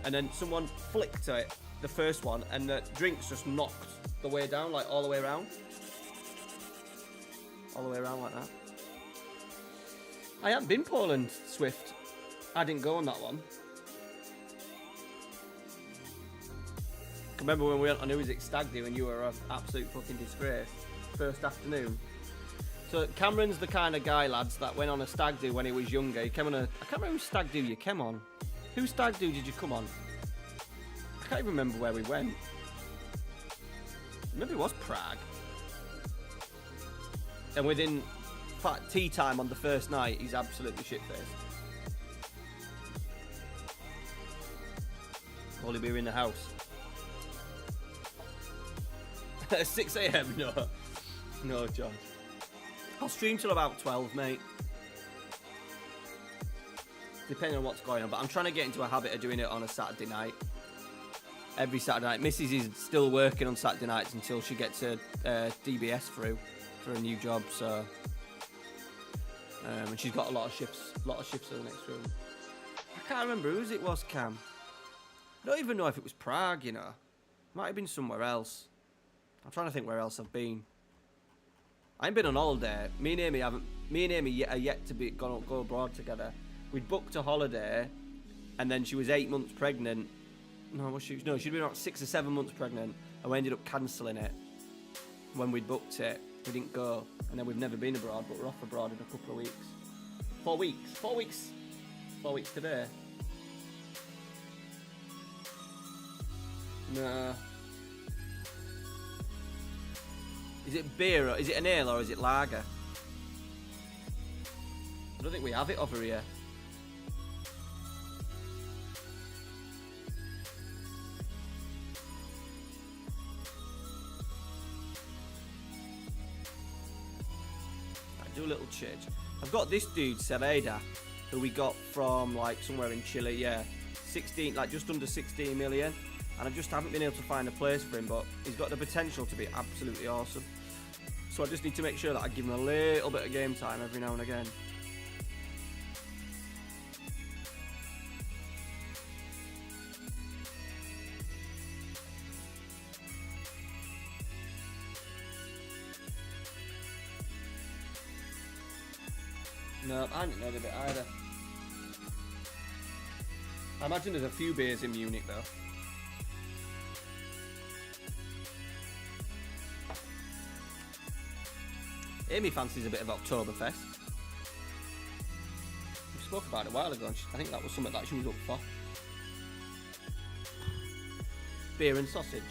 And then someone flicked it, the first one, and the drinks just knocked the way down, like all the way around. All the way around like that. I haven't been Poland, Swift. I didn't go on that one. I remember when we went on Who Is It Stag Do and you were an absolute fucking disgrace. First afternoon. So Cameron's the kind of guy, lads, that went on a stag do when he was younger. He came on I can't remember whose stag do you came on. Whose stag do did you come on? I can't even remember where we went. Maybe it was Prague. And within tea time on the first night, he's absolutely shit-faced. Will he be in the house? 6 AM? No, John. I'll stream till about 12, mate. Depending on what's going on, but I'm trying to get into a habit of doing it on a Saturday night. Every Saturday night. Mrs. is still working on Saturday nights until she gets her DBS through for a new job, so... and she's got a lot of shifts for the next room. I can't remember whose it was, Cam. I don't even know if it was Prague, you know. Might have been somewhere else. I'm trying to think where else I've been. I ain't been on holiday. Me and Amy are yet to go abroad together. We'd booked a holiday, and then she was 8 months pregnant. No, was she? No, she'd been about 6 or 7 months pregnant, and we ended up cancelling it. When we booked it, we didn't go, and then we've never been abroad, but we're off abroad in a couple of weeks. 4 weeks. 4 weeks. 4 weeks today. No. Is it beer, or is it an ale, or is it lager? I don't think we have it over here. I do a little change. I've got this dude, Sereda, who we got from like somewhere in Chile, yeah. 16, like just under 16 million. And I just haven't been able to find a place for him, but he's got the potential to be absolutely awesome. So I just need to make sure that I give him a little bit of game time every now and again. No, I didn't know the bit either. I imagine there's a few beers in Munich though. Amy fancies a bit of Oktoberfest. We spoke about it a while ago, and I think that was something that she was up for. Beer and sausage.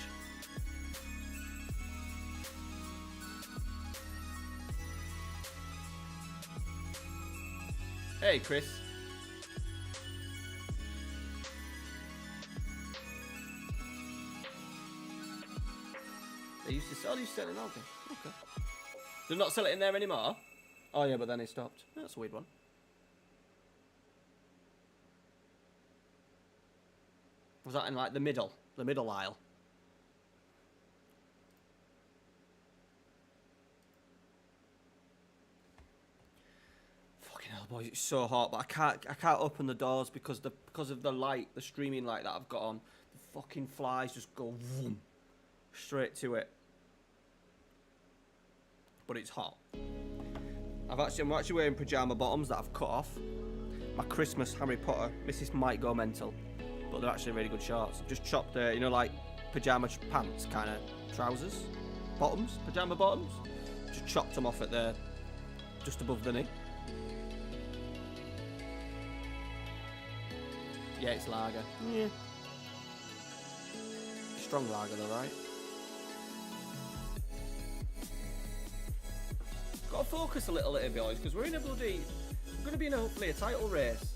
Hey, Chris. They used to sell, in Aldi. Okay. They're not selling it in there anymore? Oh yeah, but then it stopped. That's a weird one. Was that in like the middle aisle? Fucking hell, boys, it's so hot, but I can't open the doors because of the light, the streaming light that I've got on. The fucking flies just go vroom, straight to it. But it's hot. I'm actually wearing pajama bottoms that I've cut off. My Christmas Harry Potter. Mrs. might go mental, but they're actually really good shorts. I've just chopped the, like pajama pants kind of trousers, bottoms, pajama bottoms. Just chopped them off at just above the knee. Yeah, it's lager. Yeah. Strong lager though, right? Got to focus a little bit, boys, because we're going to be in hopefully a title race.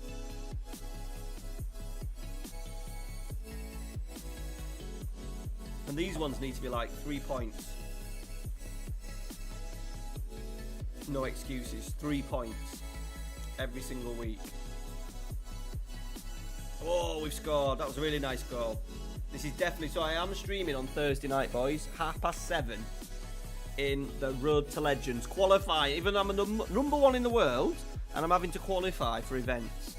And these ones need to be like 3 points. No excuses, 3 points every single week. Oh, we've scored. That was a really nice goal. This is definitely, so I am streaming on Thursday night, boys, 7:30. In the Road to Legends qualify, even though I'm number one in the world and I'm having to qualify for events.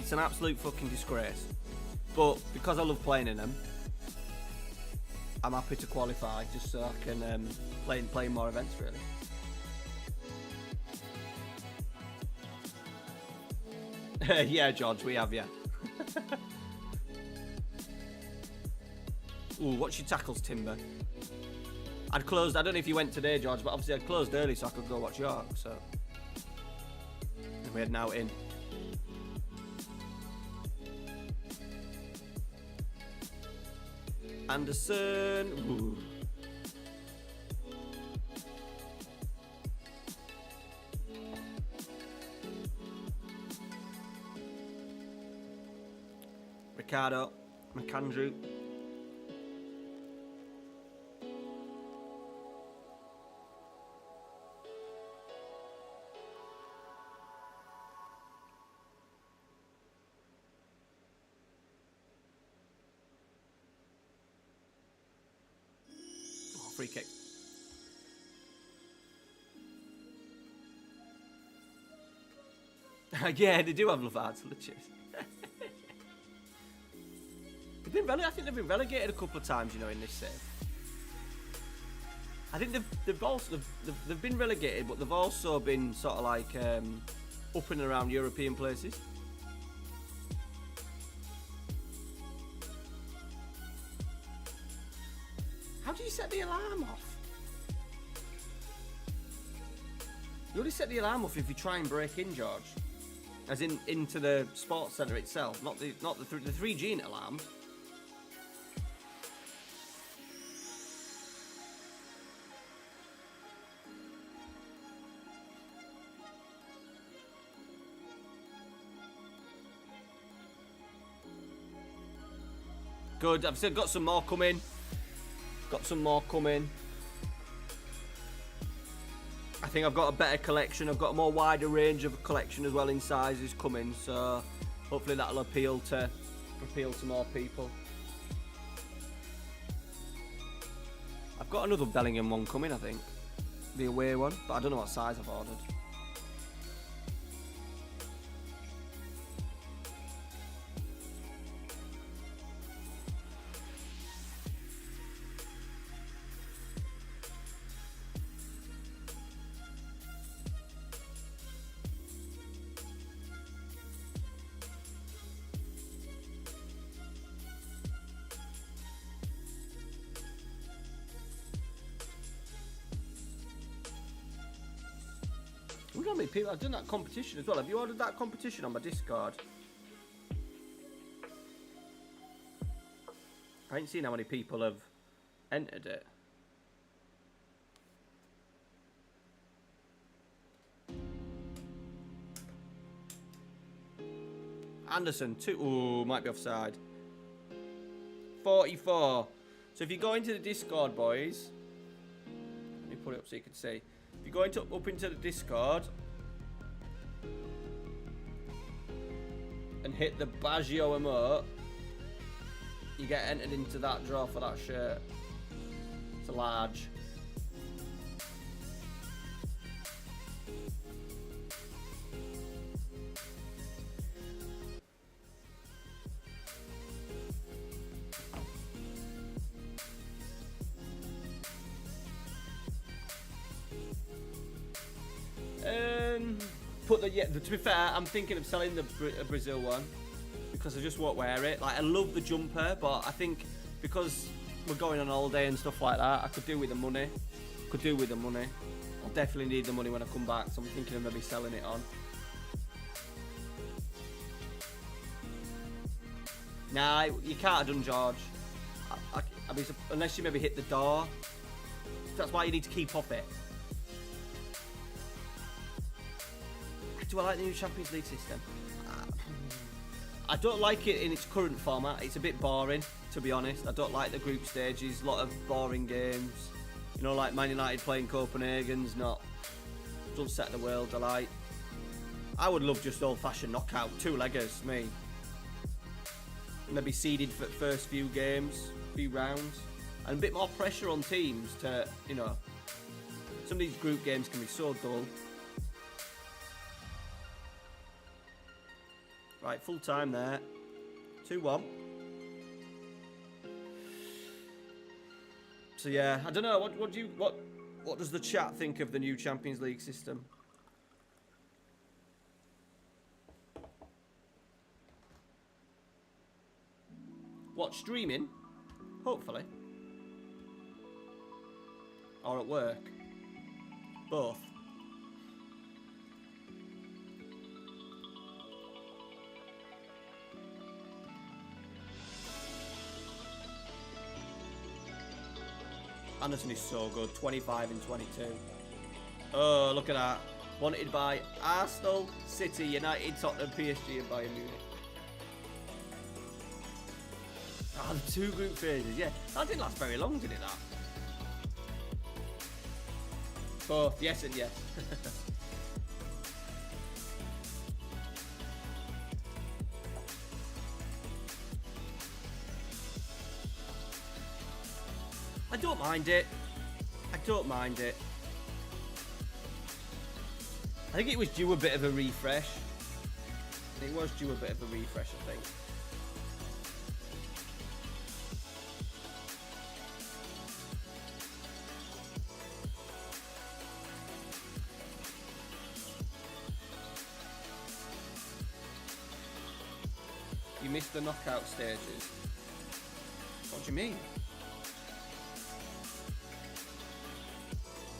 It's an absolute fucking disgrace, but because I love playing in them, I'm happy to qualify just so I can play more events really. Yeah, George, we have, yeah. Ooh, what's your tackles, Timber? I'd closed, I don't know if you went today, George, but obviously I'd closed early so I could go watch York, so. And we had now in. Anderson. Ooh. Ricardo. McAndrew. Free kick. Yeah, they do have love hearts for the chips. I think they've been relegated a couple of times, in this save. I think they've been relegated, but they've also been sort of like up and around European places. How do you set the alarm off? You only set the alarm off if you try and break in, George. As in into the sports centre itself, not the 3G alarm. Good. I've still got some more coming. Got some more coming. I think I've got a better collection. I've got a more wider range of collection as well in sizes coming. So hopefully that'll appeal to more people. I've got another Bellingham one coming, I think. The away one, but I don't know what size I've ordered. I wonder how many people. I've done that competition as well. Have you ordered that competition on my Discord? I ain't seen how many people have entered it. Anderson, 2. Ooh, might be offside. 44. So if you go into the Discord, boys. Let me put it up so you can see. If you go up into the Discord and hit the Baggio emote, you get entered into that draw for that shirt. It's a large. To be fair, I'm thinking of selling the Brazil one because I just won't wear it. Like, I love the jumper, but I think because we're going on holiday and stuff like that, I could do with the money. I'll definitely need the money when I come back, so I'm thinking of maybe selling it on. Nah, you can't have done, George. I mean, unless you maybe hit the door. That's why you need to keep off it. Do I like the new Champions League system? I don't like it in its current format. It's a bit boring, to be honest. I don't like the group stages. A lot of boring games. You know, like Man United playing Copenhagen's doesn't set the world alight. I would love just old-fashioned knockout, 2-leggers, me. Maybe seeded for first few games, few rounds, and a bit more pressure on teams to, you know. Some of these group games can be so dull. Right, full time there. 2-1. So yeah, I don't know. What does the chat think of the new Champions League system? What, streaming? Hopefully. Or at work? Both. Anderson is so good, 25 and 22. Oh, look at that. Wanted by Arsenal, City, United, Tottenham, PSG and Bayern Munich. Oh, the 2 group phases, yeah. That didn't last very long, did it, that? Both, yes and yes. I don't mind it. I think it was due a bit of a refresh. I think. You missed the knockout stages. What do you mean?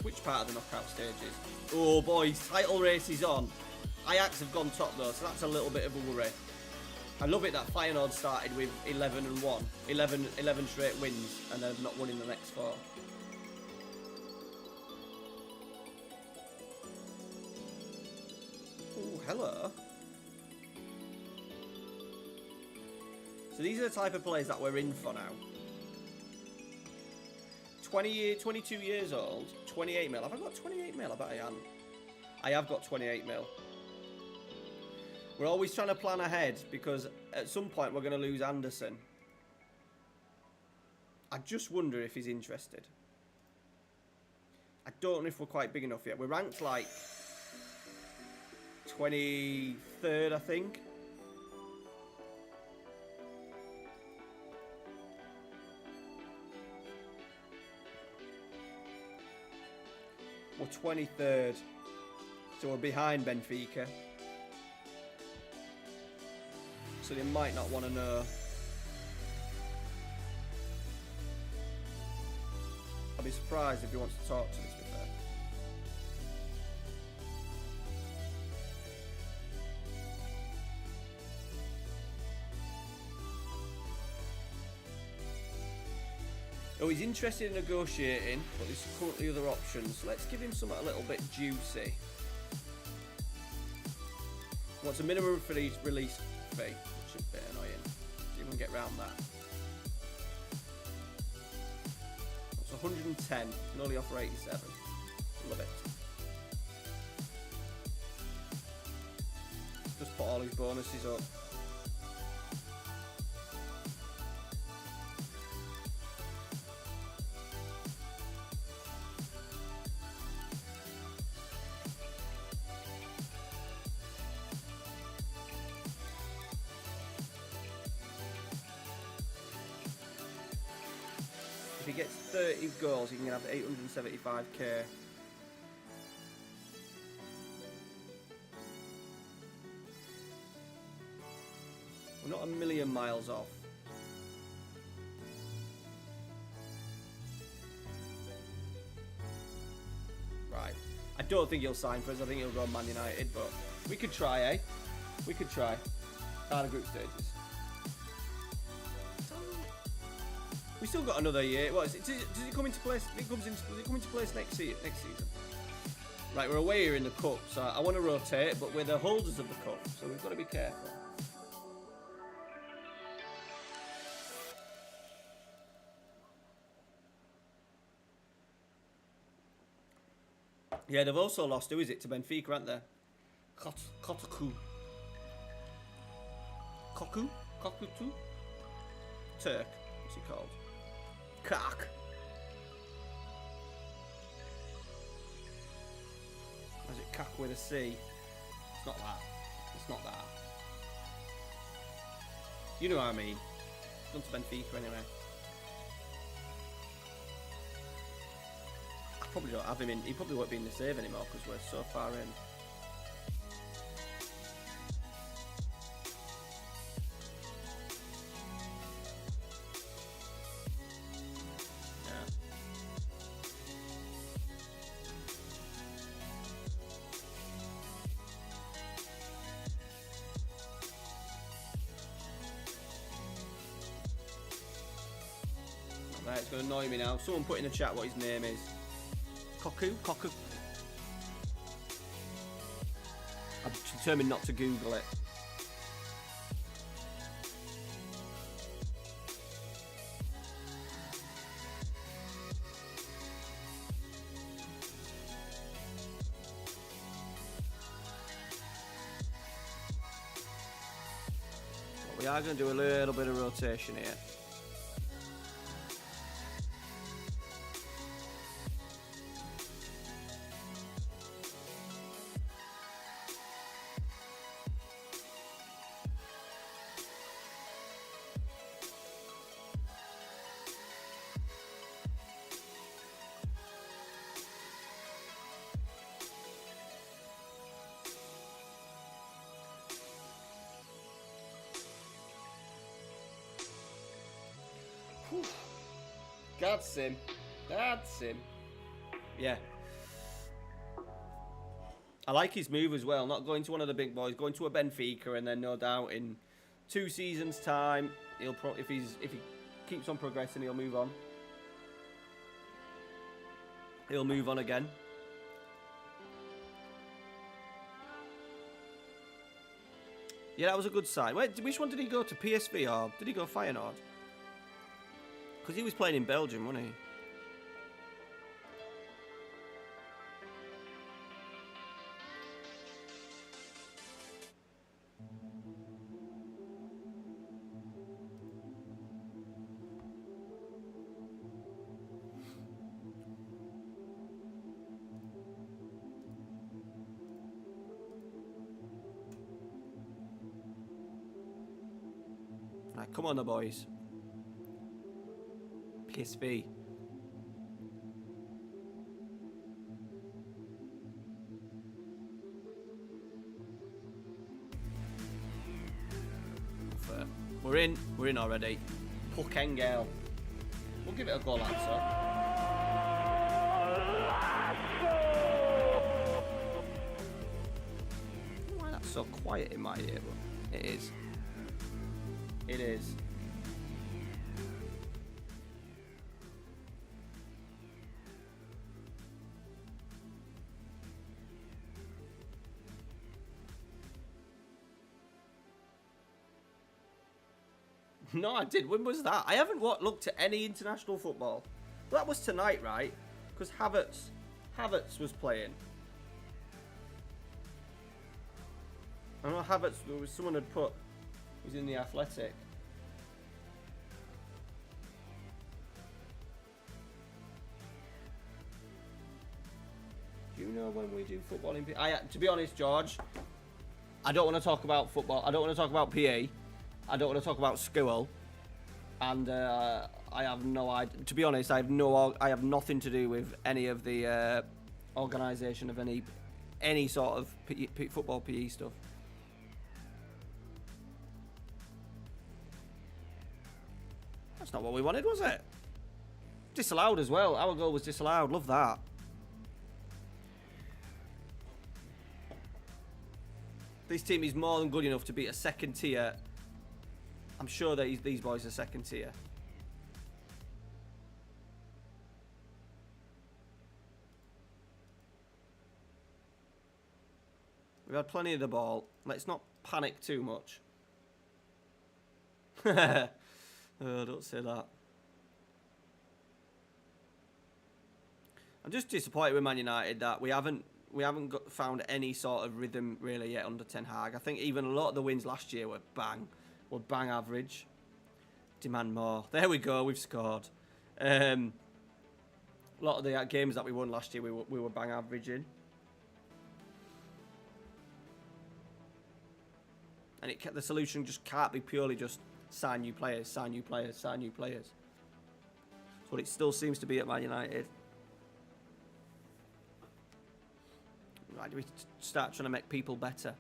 Which part of the knockout stages? Oh, boys, title race is on. Ajax have gone top, though, so that's a little bit of a worry. I love it that Feyenoord started with 11-1. 11 straight wins, and they've not won in the next 4. Oh, hello. So these are the type of players that we're in for now. 22 years old, 28 mil. Have I got 28 mil? I bet I am. I have got 28 mil. We're always trying to plan ahead because at some point we're going to lose Anderson. I just wonder if he's interested. I don't know if we're quite big enough yet. We're ranked like 23rd, I think. We're 23rd. So we're behind Benfica. So they might not want to know. I'll be surprised if he wants to talk to me, to be fair. Oh, he's interested in negotiating, but there's currently other options. So let's give him something a little bit juicy. What's a minimum for his release fee? Which is a bit annoying. See if we can get around that. It's 110. Can only offer 87. Love it. Just put all his bonuses up. If he gets 30 goals, he can have 875k. We're not a million miles off. Right. I don't think he'll sign for us. I think he'll go Man United, but we could try, eh? We could try. Final group stages. We still got another year. What is it? Does it come into place? Does it come into place next season? Right, we're away here in the cup, so I want to rotate, but we're the holders of the cup, so we've got to be careful. Yeah, they've also lost. Who is it to Benfica, aren't they? Kotaku. Koku? Kokutu? Turk. What's he called? Cock. Is it cock with a C? It's not that. It's not that. You know what I mean. Gone to Benfica anyway. I probably don't have him in. He probably won't be in the save anymore because we're so far in. Right, it's going to annoy me now. Someone put in the chat what his name is. Koku? Koku? I'm determined not to Google it. But we are going to do a little bit of rotation here. That's him. That's him. Yeah. I like his move as well. Not going to one of the big boys, going to a Benfica, and then no doubt in 2 seasons' time, he'll if he keeps on progressing, he'll move on. He'll move on again. Yeah, that was a good sign. Wait, which one did he go to? PSV or did he go Feyenoord? Because he was playing in Belgium, wasn't he? Right, come on, the boys. PSV. We're in. We're in already. Puck Engel. We'll give it a go, lads, why that's so quiet in my ear, but it is. It is. No, I did. When was that? I haven't looked at any international football. Well, that was tonight, right? Because Havertz was playing. I know Havertz. Someone had put. He's in the Athletic. Do you know when we do football in PE? To be honest, George, I don't want to talk about football. I don't want to talk about PE. I don't want to talk about school. And I have no idea. To be honest, I have nothing to do with any of the organisation of any sort of football PE stuff. That's not what we wanted, was it? Disallowed as well. Our goal was disallowed. Love that. This team is more than good enough to beat a second tier. I'm sure that these boys are second tier. We've had plenty of the ball. Let's not panic too much. Oh, don't say that. I'm just disappointed with Man United that we haven't found any sort of rhythm really yet under Ten Hag. I think even a lot of the wins last year were bang average. Demand more. There we go. We've scored. A lot of the games that we won last year, we were bang average in. And the solution just can't be purely just sign new players, sign new players, sign new players. That's what it still seems to be at Man United. Right, do we start trying to make people better?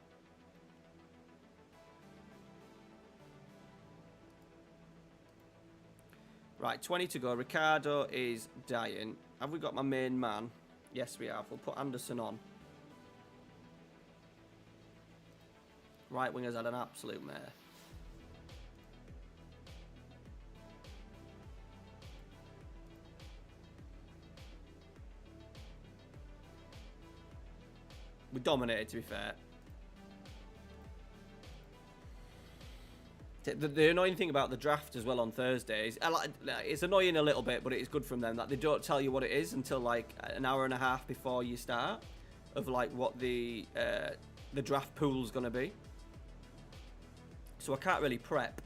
Right, 20 to go. Ricardo is dying. Have we got my main man? Yes, we have. We'll put Anderson on. Right winger's had an absolute mare. We dominated, to be fair. The annoying thing about the draft as well on Thursdays, it's annoying a little bit, but it is good from them that they don't tell you what it is until like an hour and a half before you start, of like what the draft pool's gonna be. So I can't really prep.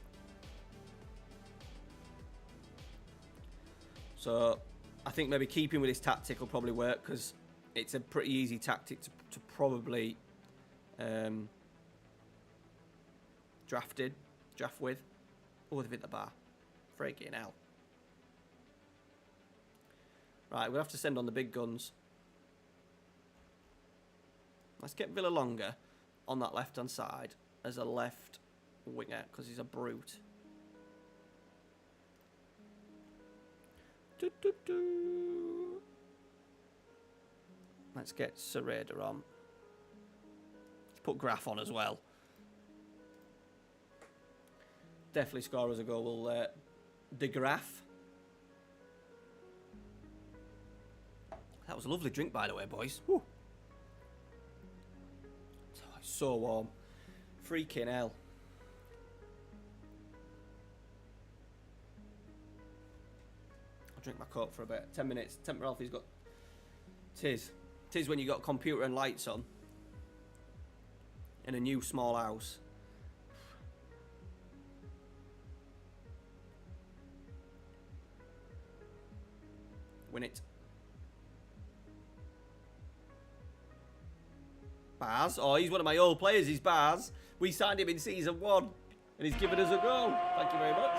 So I think maybe keeping with this tactic will probably work because it's a pretty easy tactic to probably draft with. Oh, they've hit the bar. Freaking hell. Right, we'll have to send on the big guns. Let's get Villalonga on that left-hand side as a left winger because he's a brute. Let's get Sereda on. Put Graf on as well. Definitely score us a goal. We'll De Graf. That was a lovely drink, by the way, boys. Woo. Oh, it's so warm. Freaking hell. I'll drink my Coke for a bit. 10 minutes. Temper Alfie's got... Tis when you got computer and lights on. In a new small house. Win it. Baz. Oh, he's one of my old players. He's Baz. We signed him in season 1. And he's given us a goal. Thank you very much.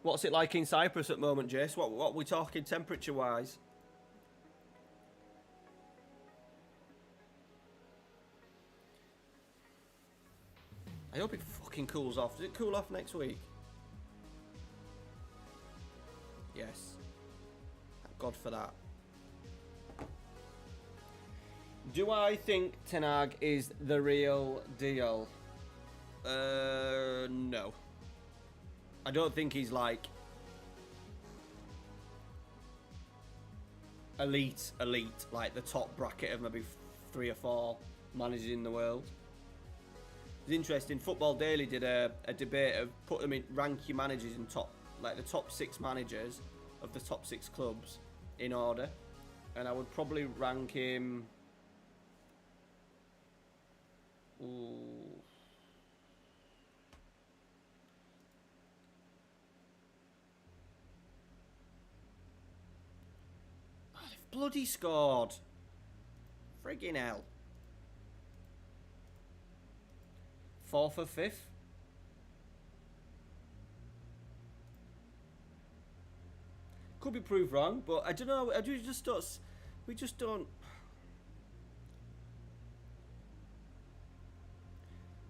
What's it like in Cyprus at the moment, Jace? What are we talking temperature-wise? I hope it fucking cools off. Does it cool off next week? Yes. Thank God for that. Do I think Ten Hag is the real deal? No. I don't think he's like elite, like the top bracket of maybe 3 or 4 managers in the world. It's interesting. Football Daily did a debate of put them in, rank your managers in top, like the top 6 managers of the top 6 clubs in order, and I would probably rank him. Ooh. Oh, they've bloody scored. Friggin' hell. 4th or 5th? Could be proved wrong, but I don't know. We just don't.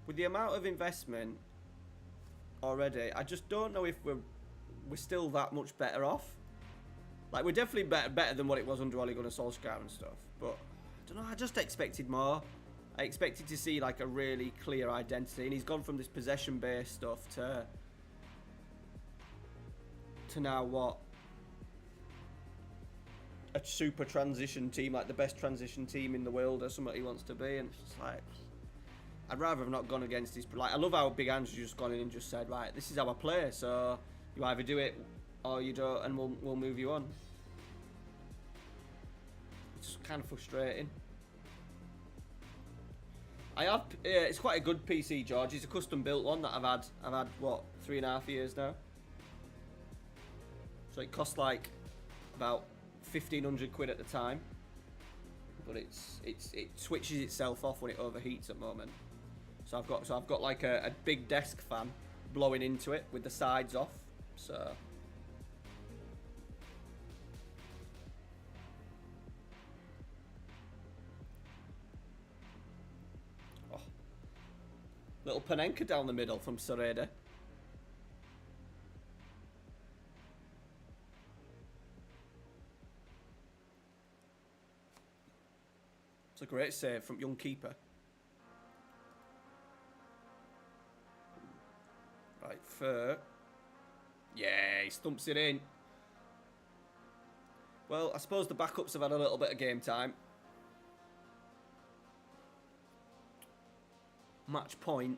With the amount of investment already, I just don't know if we're still that much better off. Like, we're definitely better than what it was under Ole Gunnar Solskjaer and stuff. But I don't know. I just expected more. I expected to see like a really clear identity, and he's gone from this possession-based stuff to now what? A super transition team, like the best transition team in the world, or something he wants to be, and it's just like, I'd rather have not gone against his. Like, I love how Big Ange's just gone in and just said, right, this is how I play, so you either do it or you don't, and we'll move you on. It's kind of frustrating. I have. It's quite a good PC, George. It's a custom-built one that I've had what, 3.5 years now. So it cost like about 1,500 quid at the time, but it switches itself off when it overheats at the moment. So I've got like a big desk fan blowing into it with the sides off. So. Little Panenka down the middle from Sereda. It's a great save from young keeper. Right, Fur. Yeah, he stumps it in. Well, I suppose the backups have had a little bit of game time. Match point.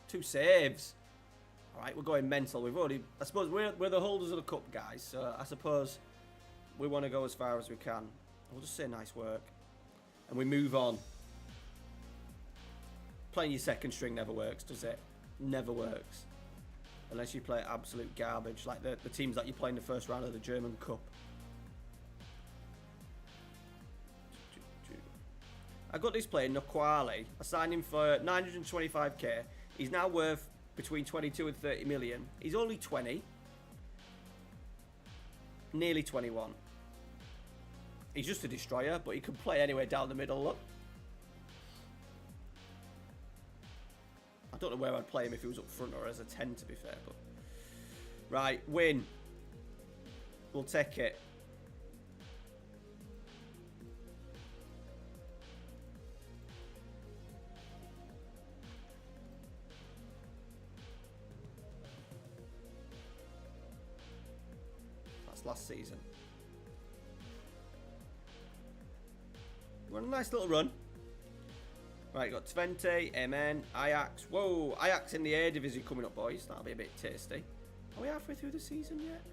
Two saves. All right, we're going mental. We've already. I suppose we're the holders of the cup, guys. So I suppose we want to go as far as we can. We'll just say nice work, and we move on. Playing your second string never works, does it? Never works, unless you play absolute garbage, like the teams that you play in the first round of the German Cup. I got this player, Nokwali. I signed him for 925k. He's now worth between 22 and 30 million. He's only 20. Nearly 21. He's just a destroyer, but he can play anywhere down the middle, look. I don't know where I'd play him if he was up front or as a 10, to be fair. But right, win. We'll take it. That's last season. We're on a nice little run. Right, got Twente, MN, Ajax. Whoa, Ajax in the Eredivisie coming up, boys. That'll be a bit tasty. Are we halfway through the season yet?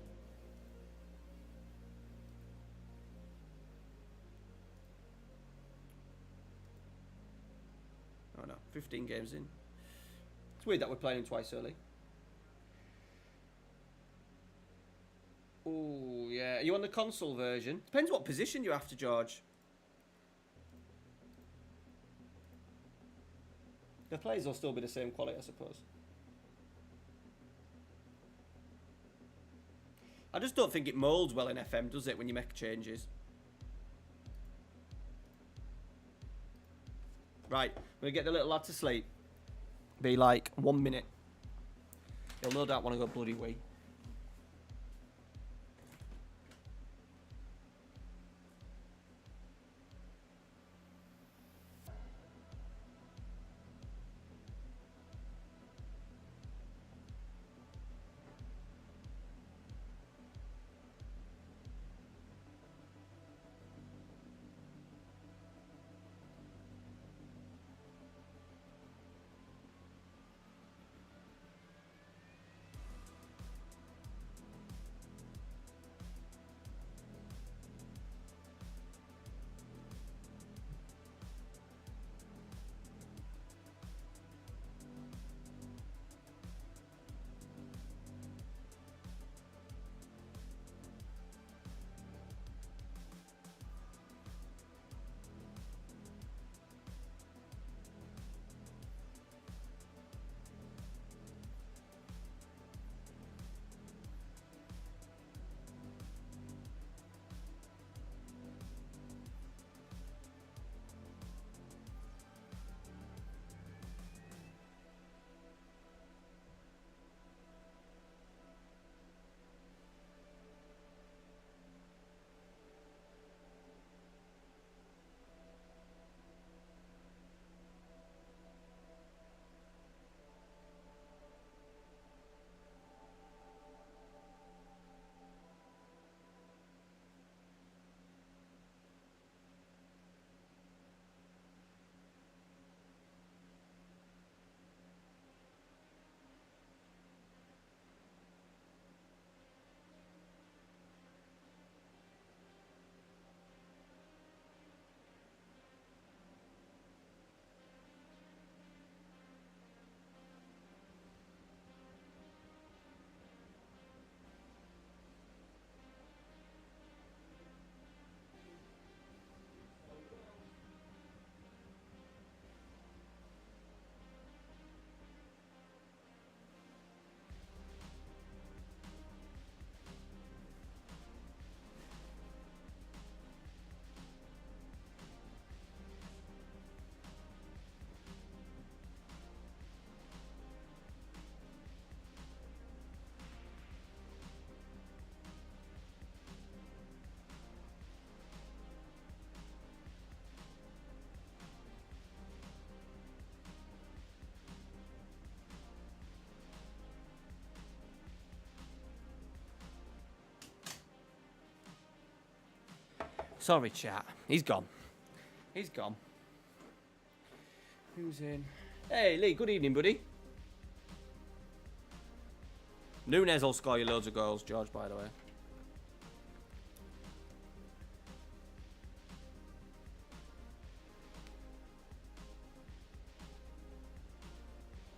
Oh no, 15 games in. It's weird that we're playing twice early. Oh, yeah. Are you on the console version? Depends what position you're after, George. The players will still be the same quality, I suppose. I just don't think it molds well in FM, does it, when you make changes? Right, I'm going to get the little lad to sleep. Be like 1 minute. He'll no doubt want to go bloody wee. Sorry, chat. He's gone. He's gone. Who's in? Hey, Lee. Good evening, buddy. Nunez will score you loads of goals, George, by the way.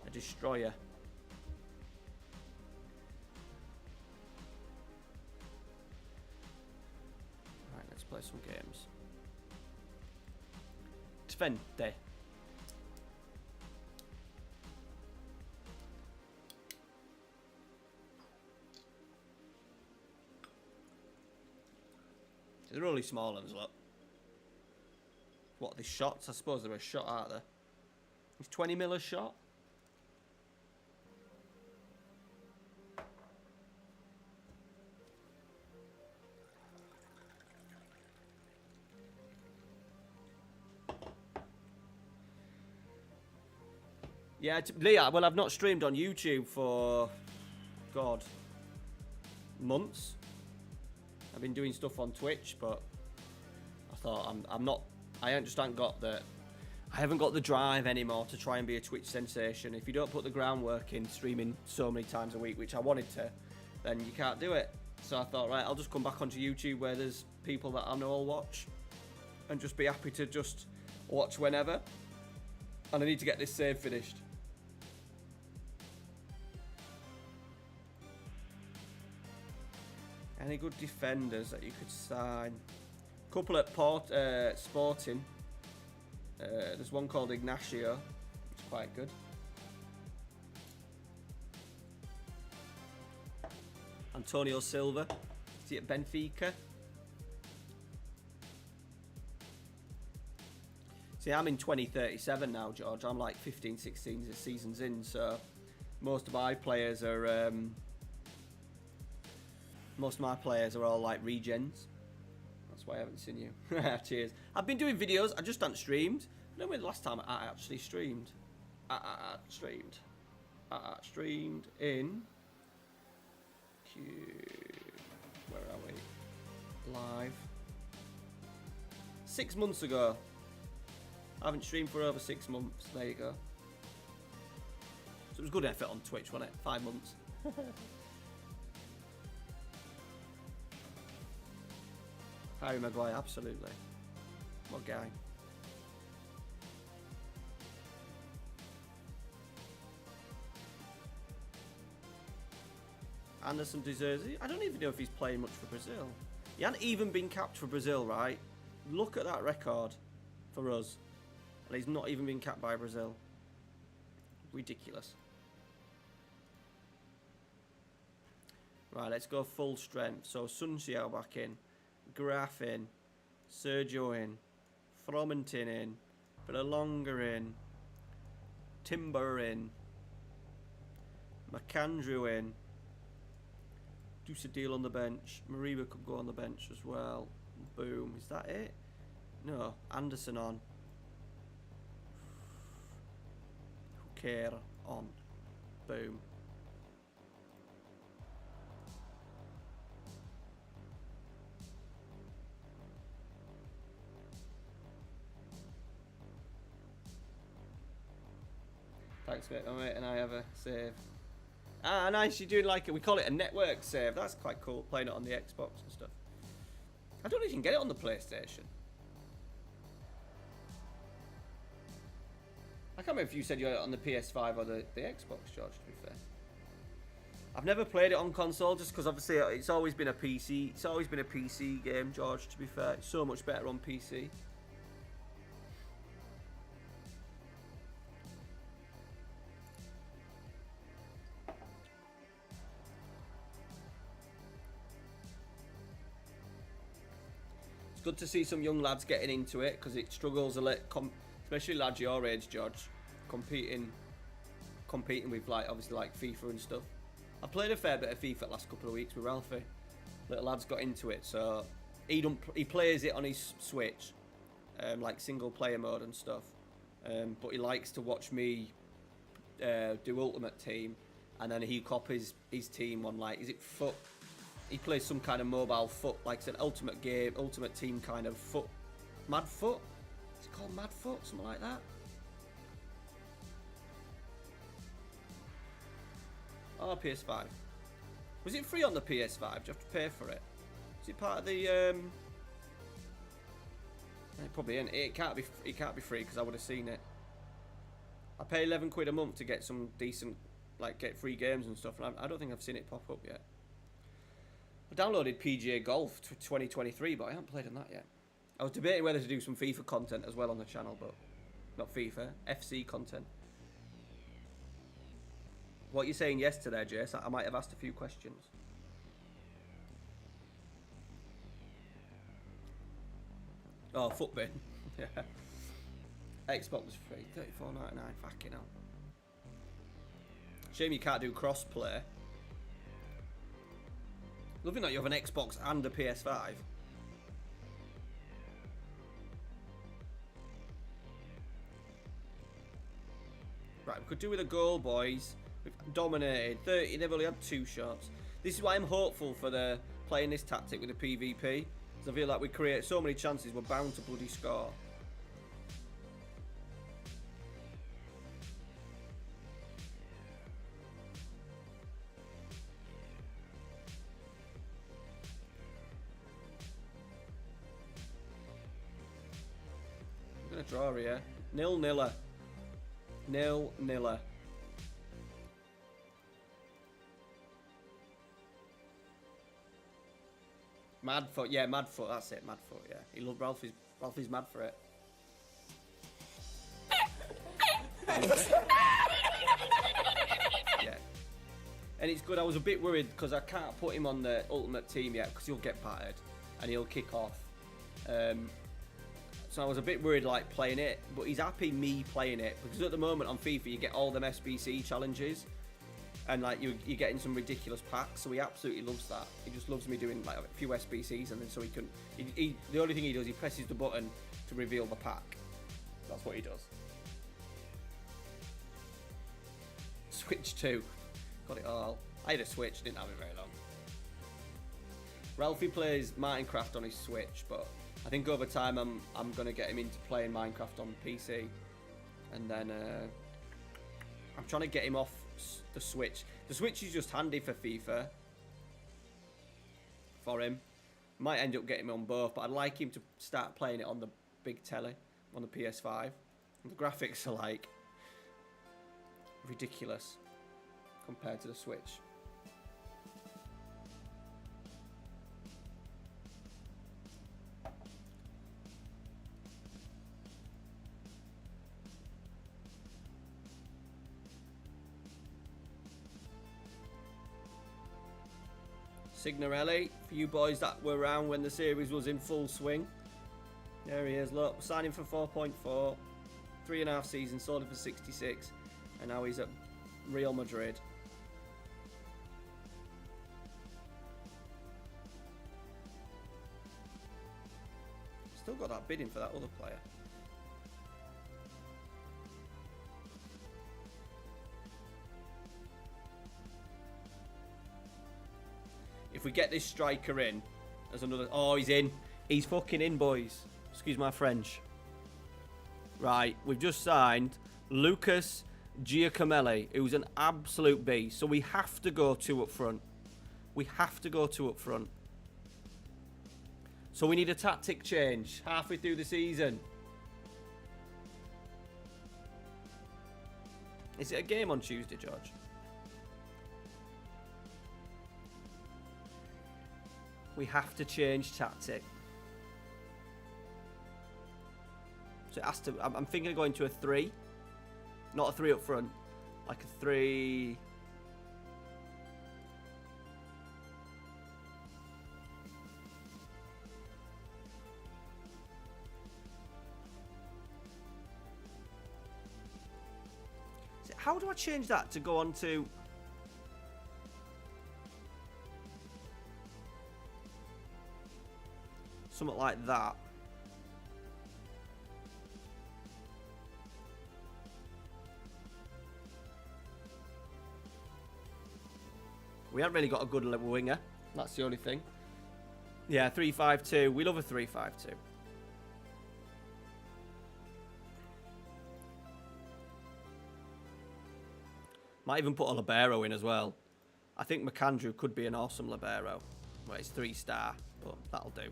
A destroyer. Play some games. Twente. They're really small ones, look. What are these shots? I suppose they're a shot, aren't they? Is 20 mil a shot? Yeah, Leah, well, I've not streamed on YouTube for, God, months. I've been doing stuff on Twitch, but I thought I haven't got the drive anymore to try and be a Twitch sensation. If you don't put the groundwork in streaming so many times a week, which I wanted to, then you can't do it. So I thought, right, I'll just come back onto YouTube where there's people that I know will watch and just be happy to just watch whenever. And I need to get this save finished. Any good defenders that you could sign? Couple at Sporting. There's one called Ignacio, which is quite good. Antonio Silva. Is he at Benfica? See, I'm in 2037 now, George. I'm like 15, 16 seasons in, so most of my players are all like regens. That's why I haven't seen you. Cheers. I've been doing videos. I just haven't streamed. I don't know when the last time I actually streamed. Streamed in where are we? Live. 6 months ago. I haven't streamed for over 6 months. There you go. So it was good effort on Twitch, wasn't it? 5 months. Harry Maguire, absolutely. What guy? Anderson deserves it. I don't even know if he's playing much for Brazil. He hadn't even been capped for Brazil, right? Look at that record for us. And he's not even been capped by Brazil. Ridiculous. Right, let's go full strength. So Sun Xiao back in. Graf in. Sergio in. Fromentin in. Belonga in. Timber in. McAndrew in. Dusadil on the bench. Mariba could go on the bench as well. Boom. Is that it? No. Anderson on. Care on. Boom. Thanks, mate. My mate and I have a save. Ah, nice. You're doing like we call it a network save. That's quite cool. Playing it on the Xbox and stuff. I don't know if you can get it on the PlayStation. I can't remember if you said you had it on the PS5 or the Xbox, George, to be fair. I've never played it on console just because obviously it's always been a PC. It's always been a PC game, George, to be fair. It's so much better on PC. It's good to see some young lads getting into it because it struggles a little, especially lads your age, George, competing with like obviously like FIFA and stuff. I played a fair bit of FIFA the last couple of weeks with Ralphie. Little lads got into it, so he plays it on his Switch, like single player mode and stuff. But he likes to watch me do Ultimate Team, and then he copies his team on like, is it foot? He plays some kind of mobile foot, like it's an ultimate game, ultimate team kind of foot. Mad Foot? Is it called Mad Foot? Something like that? Oh, PS5. Was it free on the PS5? Do you have to pay for it? Is it part of the? It probably ain't. It can't be free because I would have seen it. I pay 11 quid a month to get some decent, like get free games and stuff, and I don't think I've seen it pop up yet. I downloaded PGA Golf 2023, but I haven't played on that yet. I was debating whether to do some FIFA content as well on the channel, but not FIFA, FC content. What you're saying yesterday, Jace, I might have asked a few questions. Oh, Footbin. Yeah. Xbox free, $34.99. Fucking hell. Shame you can't do cross-play. Loving that you have an Xbox and a PS5. Right, we could do with a goal, boys. We've dominated. 30, they've only had 2 shots. This is why I'm hopeful for the playing this tactic with the PvP. Because I feel like we create so many chances, we're bound to bloody score. I'm going to draw here. 0-0. 0-0. Madfoot, yeah, Madfoot, that's it, Madfoot, yeah. He loved Ralphie's mad for it. Yeah. And it's good, I was a bit worried because I can't put him on the ultimate team yet because he'll get patted and he'll kick off. So I was a bit worried like playing it, but he's happy me playing it because at the moment on FIFA you get all them SBC challenges. And like you're getting some ridiculous packs, so he absolutely loves that. He just loves me doing like a few SBCs, and then so he can. The only thing he does, he presses the button to reveal the pack. That's what he does. Switch 2, got it all. I had a Switch, didn't have it very long. Ralphie plays Minecraft on his Switch, but I think over time I'm gonna get him into playing Minecraft on PC, and then I'm trying to get him off the Switch. The Switch is just handy for FIFA for him. Might end up getting him on both, but I'd like him to start playing it on the big telly, on the PS5. And the graphics are like ridiculous compared to the Switch. Signorelli, for you boys that were around when the series was in full swing. There he is, look, signing for 4.4, 3.5 seasons, sold him for 66, and now he's at Real Madrid. Still got that bidding for that other player. If we get this striker in, there's another. Oh, he's in. He's fucking in, boys. Excuse my French. Right, we've just signed Lucas Giacomelli, who's an absolute beast. So we have to go 2 up front. We have to go 2 up front. So we need a tactic change halfway through the season. Is it a game on Tuesday, George? We have to change tactic. So it has to. I'm thinking of going to a 3, not a 3 up front, like a 3. So how do I change that to go on to? Something like that. We haven't really got a good level winger. That's the only thing. Yeah, 3-5-2. We love a 3-5-2. Might even put a libero in as well. I think McAndrew could be an awesome libero. Well, it's 3-star, but that'll do.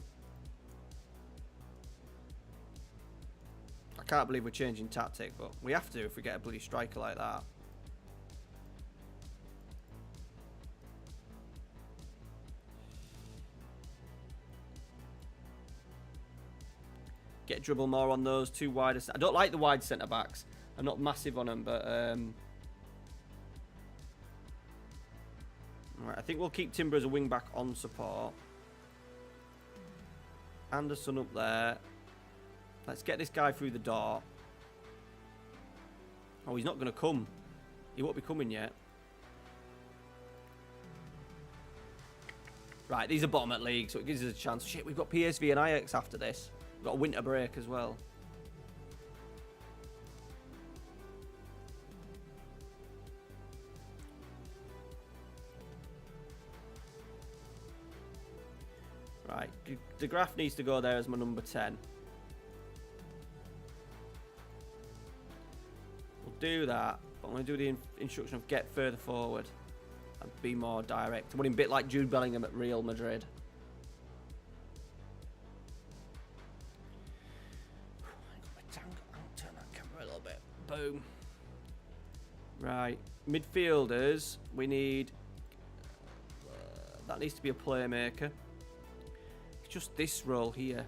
I can't believe we're changing tactic, but we have to if we get a bloody striker like that. Get dribble more on those 2 wider. I don't like the wide centre backs. I'm not massive on them, but alright, I think we'll keep Timber as a wing back on support. Anderson up there. Let's get this guy through the door. Oh, he's not going to come. He won't be coming yet. Right, these are bottom at league, so it gives us a chance. Shit, we've got PSV and Ajax after this. We've got a winter break as well. De Graaf needs to go there as my number 10. We'll do that, but I'm going to do the instruction of get further forward and be more direct. I want him a bit like Jude Bellingham at Real Madrid. I'll turn that camera a little bit. Boom. Right, midfielders, we need... that needs to be a playmaker. It's just this role here.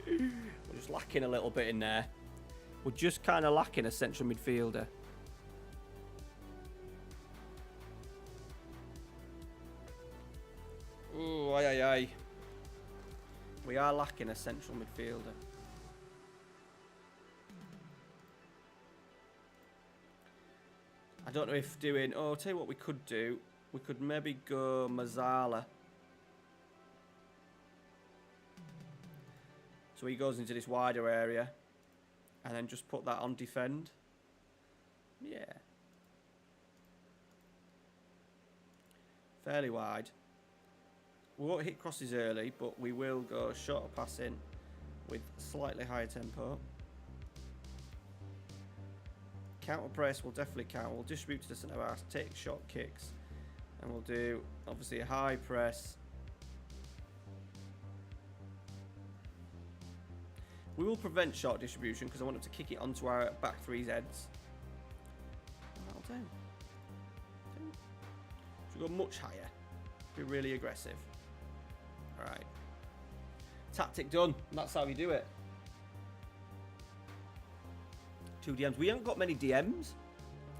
We're just lacking a little bit in there. We're just kind of lacking a central midfielder. Ooh, aye, aye, aye. We are lacking a central midfielder. I don't know if doing... Oh, I'll tell you what we could do. We could maybe go Mazzala. So he goes into this wider area. And then just put that on defend. Yeah. Fairly wide. We won't hit crosses early, but we will go shorter passing with slightly higher tempo. Counter press will definitely count. We'll distribute to the centre back, take short kicks, and we'll do obviously a high press. We will prevent short distribution because I want them to kick it onto our back three's heads. And that'll do. Should we go much higher? Be really aggressive. Alright. Tactic done. And that's how we do it. 2 DMs. We haven't got many DMs.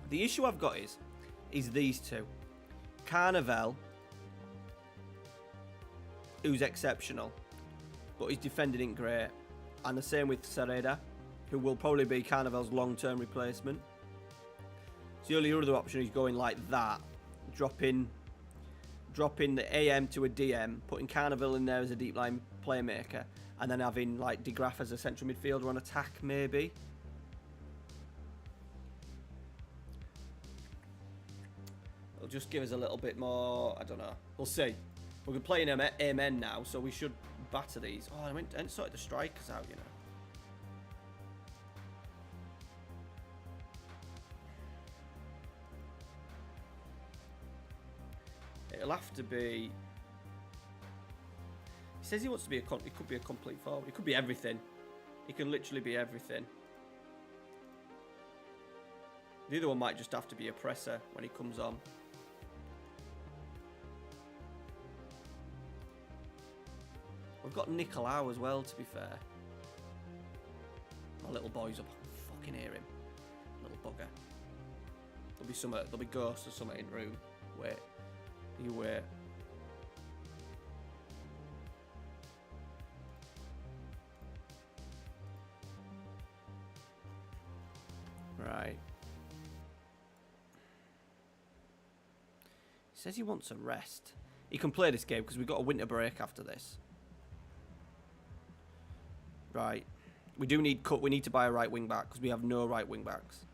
The issue I've got is these two. Carnival, who's exceptional, but he's defending it great. And the same with Sereda, who will probably be Carnival's long-term replacement. So the only other option is going like that, dropping the AM to a DM, putting Carnival in there as a deep line playmaker, and then having like De Graaf as a central midfielder on attack, maybe. It'll just give us a little bit more. I don't know. We'll see. We're playing Amen now, so we should batter these. Oh, I went and sorted the strikers out, you know. It'll have to be... He says he wants to be it could be a complete forward. It could be everything. It can literally be everything. The other one might just have to be a presser when he comes on. We've got Nicolau as well, to be fair. My little boy's up. I can fucking hear him. Little bugger. There'll be ghosts or something in the room. Wait. You wait. Right. He says he wants a rest. He can play this game because we've got a winter break after this. Right. We need to buy a right wing back because we have no right wing backs.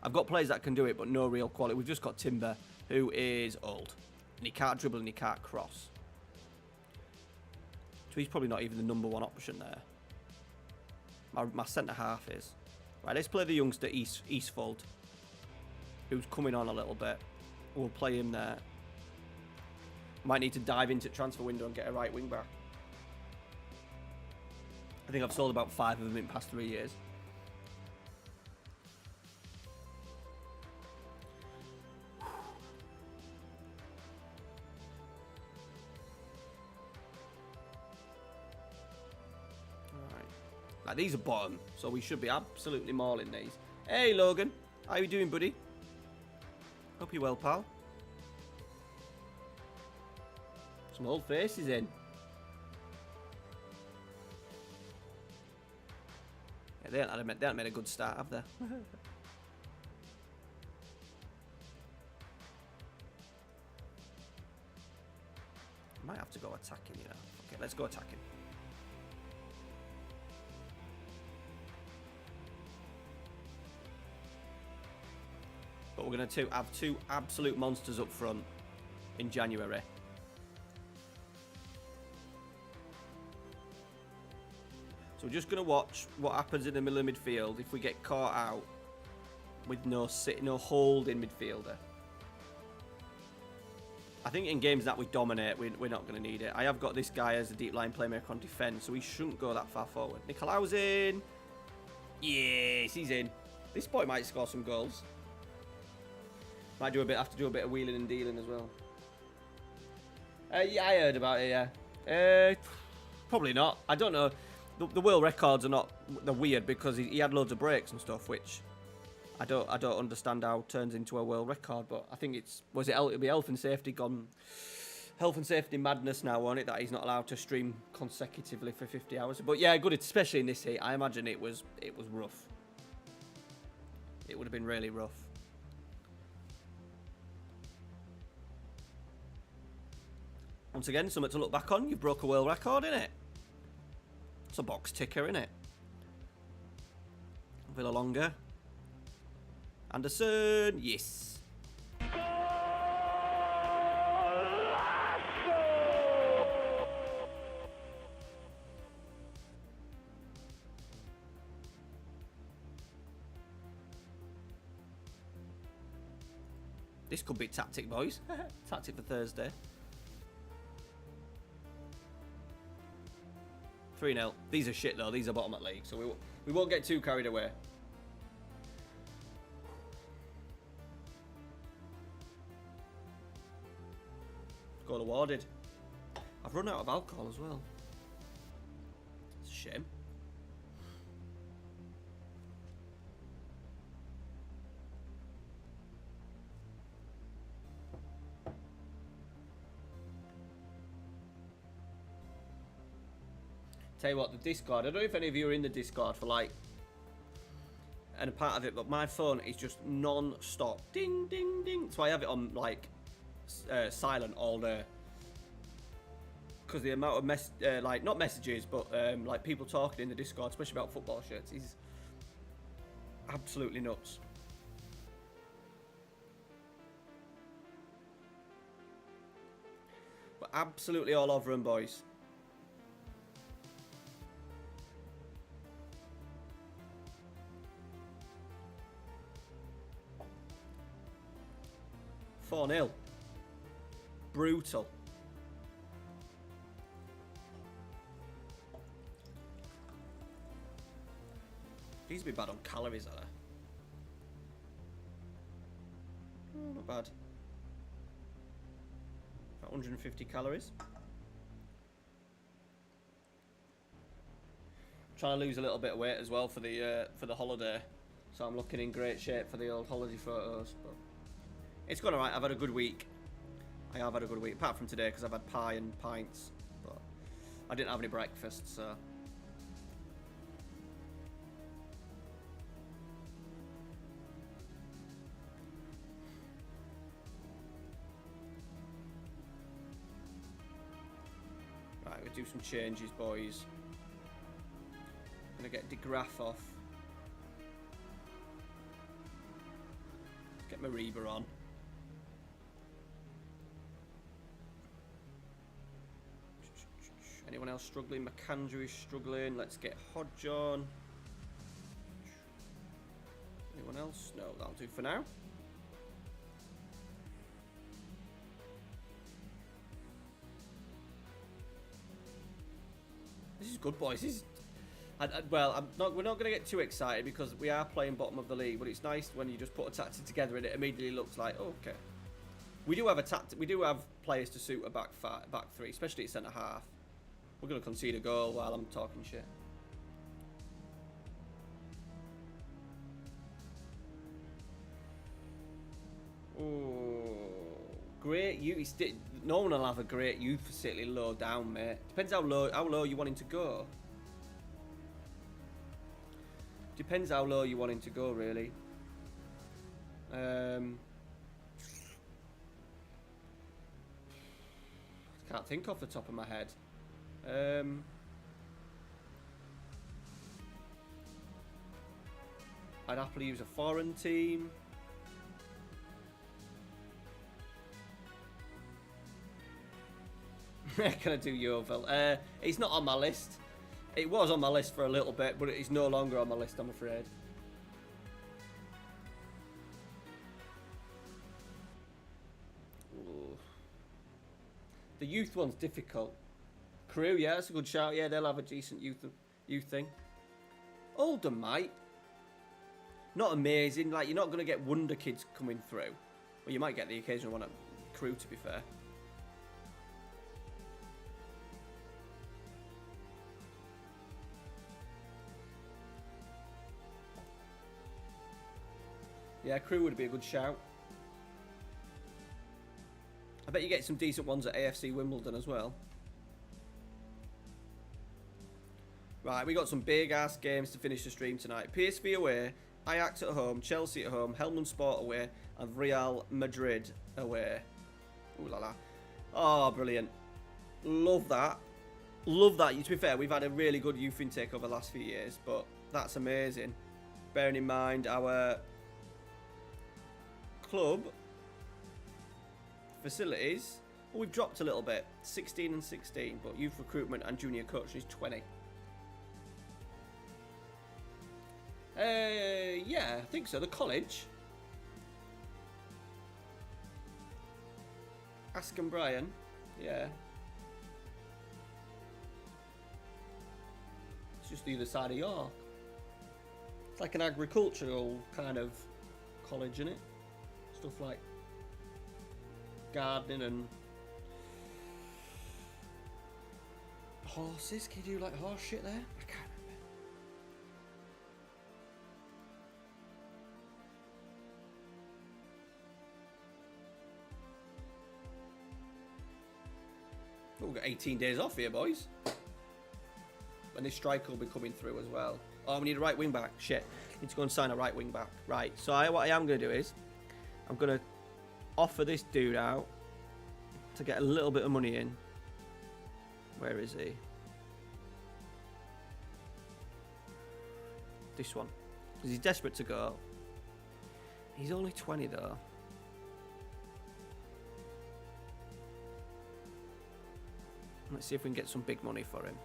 I've got players that can do it, but no real quality. We've just got Timber, who is old. And he can't dribble and he can't cross. So he's probably not even the number 1 option there. My centre half is. Right, let's play the youngster Eastfold, who's coming on a little bit. We'll play him there. Might need to dive into transfer window and get a right wing back. I think I've sold about 5 of them in the past 3 years. Like, these are bottom, so we should be absolutely mauling these. Hey, Logan. How you doing, buddy? Hope you're well, pal. Some old faces in. Yeah, they haven't made a good start, have they? Might have to go attacking, you know. Okay, let's go attacking. but we're going to have two absolute monsters up front in January. So we're just going to watch what happens in the middle of midfield if we get caught out with no hold in midfielder. I think in games that we dominate, we're not going to need it. I have got this guy as a deep line playmaker on defence, so he shouldn't go that far forward. Nicolaou's in. Yes, he's in. This boy might score some goals. Might have to do a bit of wheeling and dealing as well. Yeah, I heard about it, yeah. Probably not. I don't know. The world records are not... They're weird because he had loads of breaks and stuff, which... I don't understand how it turns into a world record, but I think it'll be health and safety gone... Health and safety madness now, won't it? That he's not allowed to stream consecutively for 50 hours. But yeah, good, especially in this heat. I imagine it was rough. It would have been really rough. Once again, something to look back on. You broke a world record, innit? It's a box ticker, innit? Villalonga. Anderson, yes. This could be tactic, boys. Tactic for Thursday. 3-0. These are shit, though. These are bottom at league, so we won't get too carried away. Goal awarded. I've run out of alcohol as well. It's a shame. Tell you what, the Discord, I don't know if any of you are in the Discord for like, and a part of it, but my phone is just non-stop. Ding, ding, ding. So I have it on like silent all day. Because the amount of like, not messages, but like people talking in the Discord, especially about football shirts, is absolutely nuts. But absolutely all over them, boys. $4-0. Brutal. These would be bad on calories, are they? Oh, not bad. About 150 calories. Trying to lose a little bit of weight as well for the holiday, so I'm looking in great shape for the old holiday photos. But it's gone alright. I've had a good week. I have had a good week, apart from today because I've had pie and pints, but I didn't have any breakfast, so. Right, we'll do some changes, boys. Gonna get De Graaf off. Get Mariba on. Anyone else struggling? McAndrew is struggling. Let's get Hodge on. Anyone else? No, that'll do for now. This is good, boys. This is, well, we're not going to get too excited because we are playing bottom of the league, but it's nice when you just put a tactic together and it immediately looks like, oh, okay. We do have a tactic. We do have players to suit a back three, especially at centre half. We're going to concede a goal while I'm talking shit. Oh, great youth. No one will have a great youth facility low down, mate. Depends how low you want him to go. Depends how low you want him to go, really. Can't think off the top of my head. I'd happily use a foreign team. Can I do Yeovil? It's not on my list. It was on my list for a little bit, but it is no longer on my list, I'm afraid. Ooh. The youth one's difficult. Crew, yeah, that's a good shout. Yeah, they'll have a decent youth thing. Oldham, mate. Not amazing. Like, you're not going to get wonder kids coming through. Well, you might get the occasional one at Crew, to be fair. Yeah, Crew would be a good shout. I bet you get some decent ones at AFC Wimbledon as well. Right, we got some big-ass games to finish the stream tonight. PSV away, Ajax at home, Chelsea at home, Helmand Sport away, and Real Madrid away. Ooh la la. Oh, brilliant. Love that. Love that. To be fair, we've had a really good youth intake over the last few years, but that's amazing. Bearing in mind our club facilities, well, we've dropped a little bit, 16 and 16, but youth recruitment and junior coaching is 20. Yeah, I think so. The college. Ask him, Brian. Yeah. It's just the other side of York. It's like an agricultural kind of college, isn't it? Stuff like gardening and horses. Can you do like horse shit there? I can't remember. Oh, we've got 18 days off here, boys. And this striker will be coming through as well. Oh, we need a right wing back. Shit. Need to go and sign a right wing back. Right. So what I am going to do is I'm going to offer this dude out to get a little bit of money in. Where is he? This one. Because he's desperate to go. He's only 20 though. Let's see if we can get some big money for him.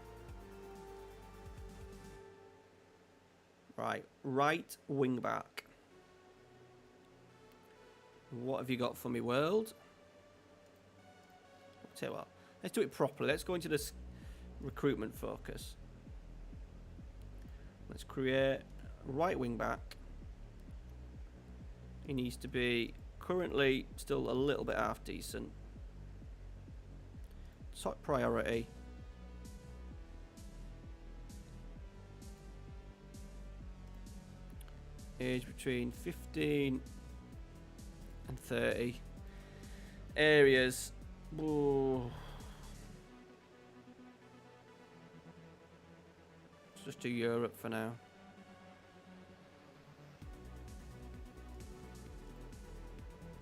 Right wing back. What have you got for me, world? I'll tell you what. Let's do it properly. Let's go into this recruitment focus. Let's create right wing back. He needs to be currently still a little bit half decent. Top priority. Age between 15 and 30. Areas. Ooh. Let's just do Europe for now.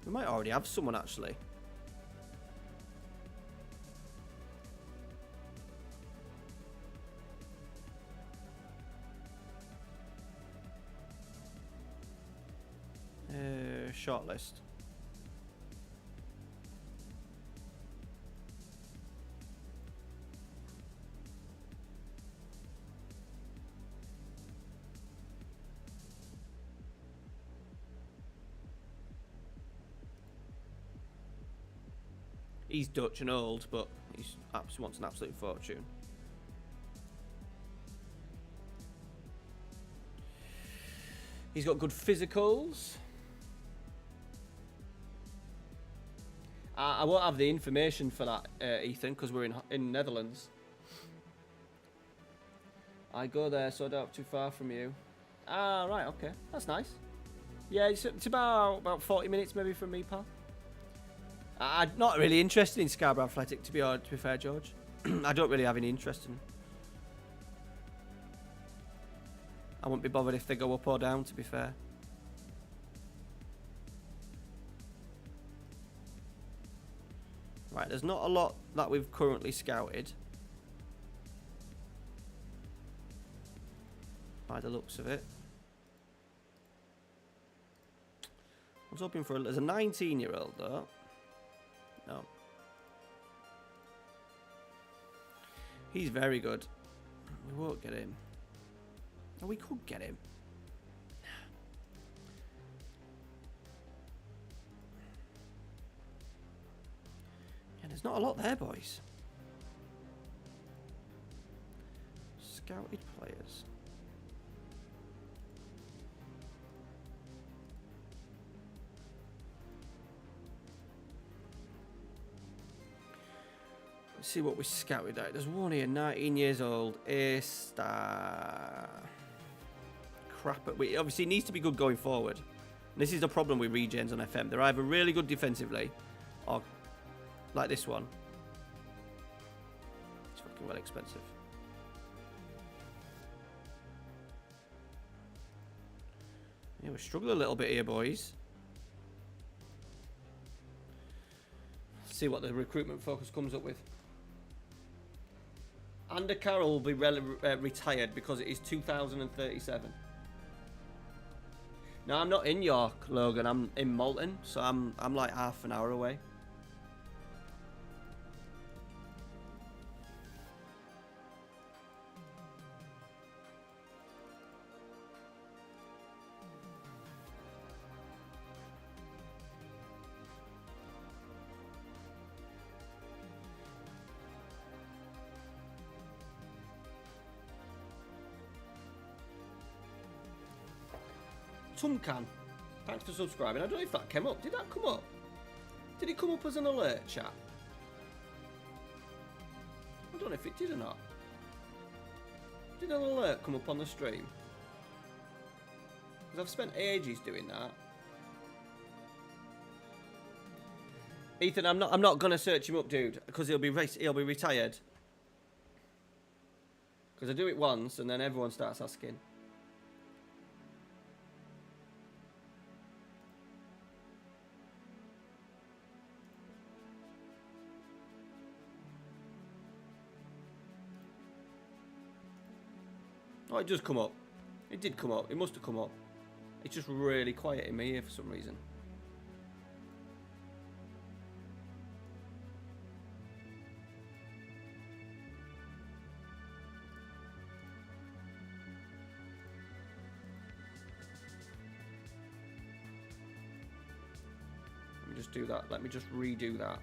We might already have someone actually. Shortlist. He's Dutch and old, but he wants an absolute fortune. He's got good physicals. I won't have the information for that, Ethan, because we're in Netherlands. I go there, so I don't have too far from you. Ah, right, okay. That's nice. Yeah, it's about 40 minutes maybe from me, pal. I'm not really interested in Scarborough Athletic, to be fair, George. I don't really have any interest in. I wouldn't be bothered if they go up or down, to be fair. Right, there's not a lot that we've currently scouted. By the looks of it. I was hoping for there's a 19-year-old though. No. He's very good. We won't get him. Oh, we could get him. Yeah, there's not a lot there, boys. Scouted players. Let's see what we scouted out. There's one here, 19 years old. A-star. Crap. Obviously, it needs to be good going forward. And this is the problem with regens on FM. They're either really good defensively or like this one. It's fucking well expensive. Yeah, we're struggling a little bit here, boys. Let's see what the recruitment focus comes up with. Ander Carroll will be retired because it is 2037. Now, I'm not in York, Logan. I'm in Malton, so I'm like half an hour away. Tumcan, thanks for subscribing. I don't know if that came up. Did that come up? Did it come up as an alert, chat? I don't know if it did or not. Did an alert come up on the stream? Because I've spent ages doing that. Ethan, I'm not gonna search him up, dude, because he'll be retired. Because I do it once and then everyone starts asking. Oh, it does come up. It did come up. It must have come up. It's just really quiet in my ear for some reason. Let me just do that. Let me just redo that.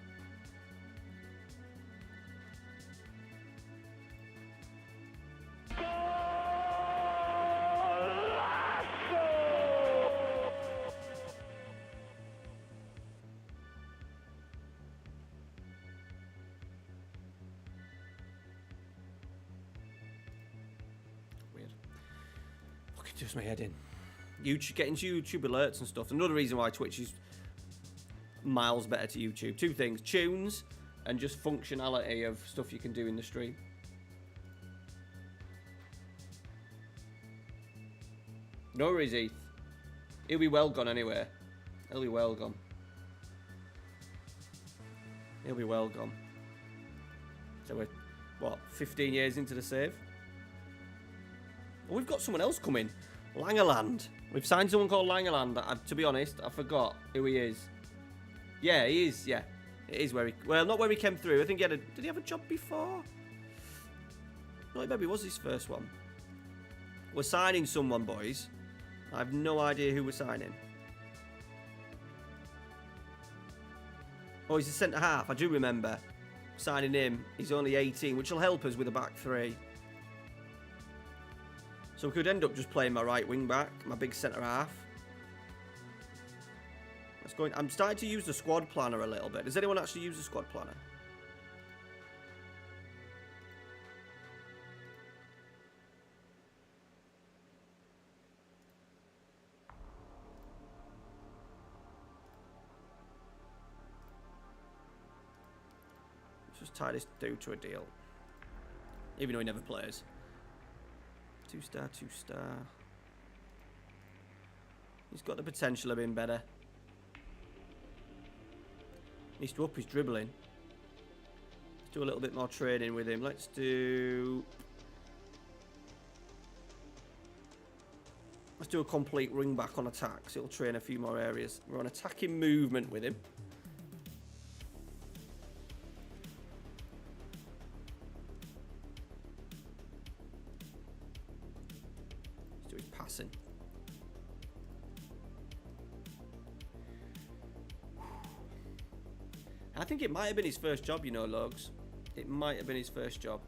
Just my head in. YouTube, getting YouTube alerts and stuff. Another reason why Twitch is miles better to YouTube. Two things: tunes and just functionality of stuff you can do in the stream. No worries, Heath. He'll be well gone anyway. He'll be well gone. He'll be well gone. So we're what, 15 years into the save? Oh, we've got someone else coming. Langerland. We've signed someone called Langerland. To be honest, I forgot who he is. Yeah, he is. Yeah, it is where he. Well, not where he came through. I think he had a. Did he have a job before? No, maybe it was his first one. We're signing someone, boys. I have no idea who we're signing. Oh, he's a centre half. I do remember signing him. He's only 18, which will help us with the back three. So we could end up just playing my right wing back, my big centre half. Let's go. I'm starting to use the squad planner a little bit. Does anyone actually use the squad planner? Let's just tie this dude to a deal. Even though he never plays. 2-star, 2-star. He's got the potential of being better. Needs to up his dribbling. Let's do a little bit more training with him. Let's do a complete ring back on attack, so he'll train a few more areas. We're on attacking movement with him. I think it might have been his first job, you know, Logs. It might have been his first job.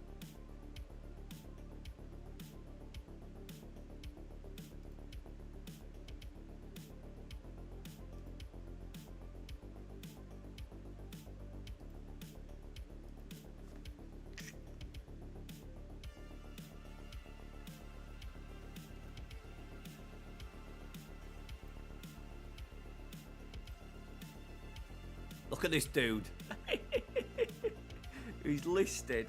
Look at this dude. He's listed.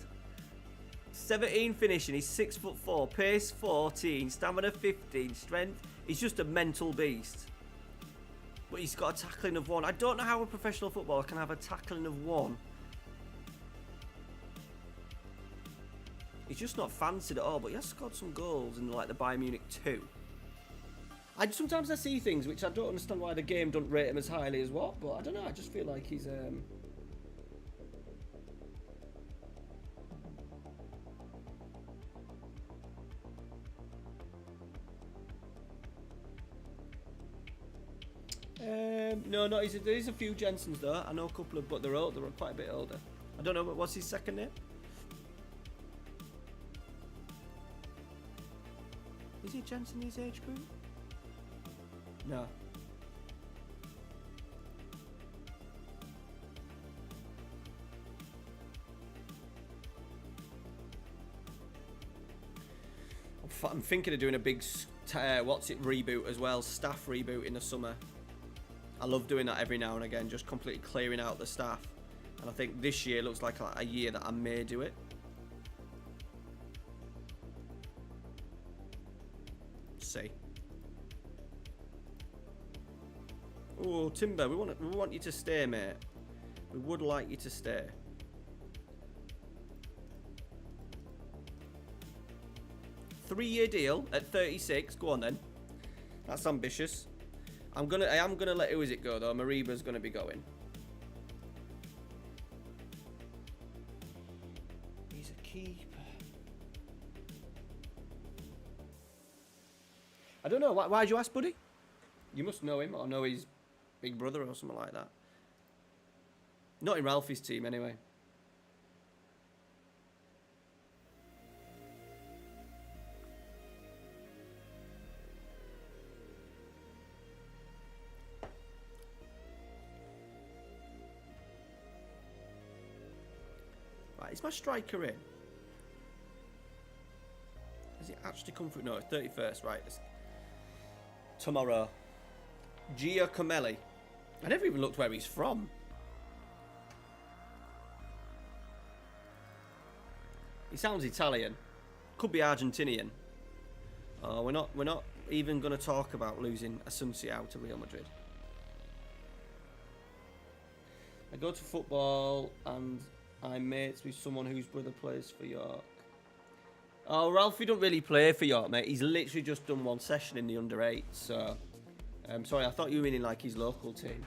17 finishing, he's 6'4", pace 14, stamina 15, strength. He's just a mental beast. But he's got a tackling of 1. I don't know how a professional footballer can have a tackling of 1. He's just not fancied at all, but he has scored some goals in like the Bayern Munich 2. Sometimes I see things which I don't understand why the game don't rate him as highly as what, but I don't know, I just feel like he's no, there's a few Jensens though. I know a couple of, but they're old. They're quite a bit older. I don't know, what's his second name? Is he Jensen his age group? No. I'm thinking of doing a big reboot as well, staff reboot in the summer. I love doing that every now and again, just completely clearing out the staff. And I think this year looks like a year that I may do it. See. Oh, Timber, we want you to stay, mate. We would like you to stay. Three-year deal at 36. Go on then. That's ambitious. I am gonna let who is it go though? Mariba's gonna be going. He's a keeper. I don't know. Why'd you ask, buddy? You must know him or know his big brother or something like that. Not in Ralphie's team anyway. Right, is my striker in? Has it actually come through? No, it's 31st, right. Tomorrow. Giacomelli. I never even looked where he's from. He sounds Italian. Could be Argentinian. Oh, we're not even going to talk about losing Asunciao to Real Madrid. I go to football and I'm mates with someone whose brother plays for York. Oh, Ralphie don't really play for York, mate. He's literally just done one session in the under-8, so... sorry, I thought you were meaning like his local team.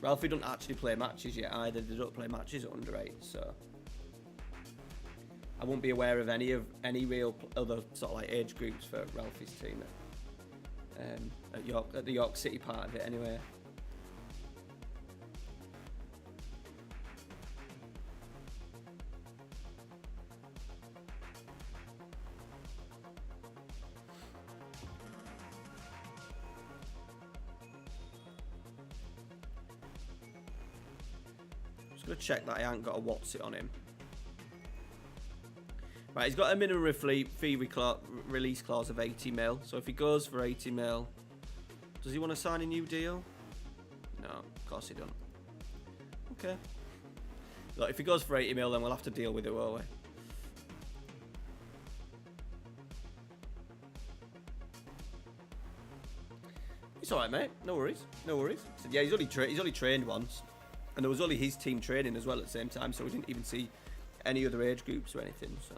Ralphie don't actually play matches yet either. They don't play matches at under-8, so... I won't be aware of any real other sort of like age groups for Ralphie's team at the York City part of it anyway. Just gonna check that I ain't got a what's it on him. Right, he's got a minimum fee release clause of 80 mil. So if he goes for 80 mil, does he want to sign a new deal? No, of course he don't. Okay. Look, if he goes for 80 mil, then we'll have to deal with it, won't we? It's alright, mate. No worries. No worries. So, yeah, he's only trained once. And there was only his team training as well at the same time, so we didn't even see any other age groups or anything, so...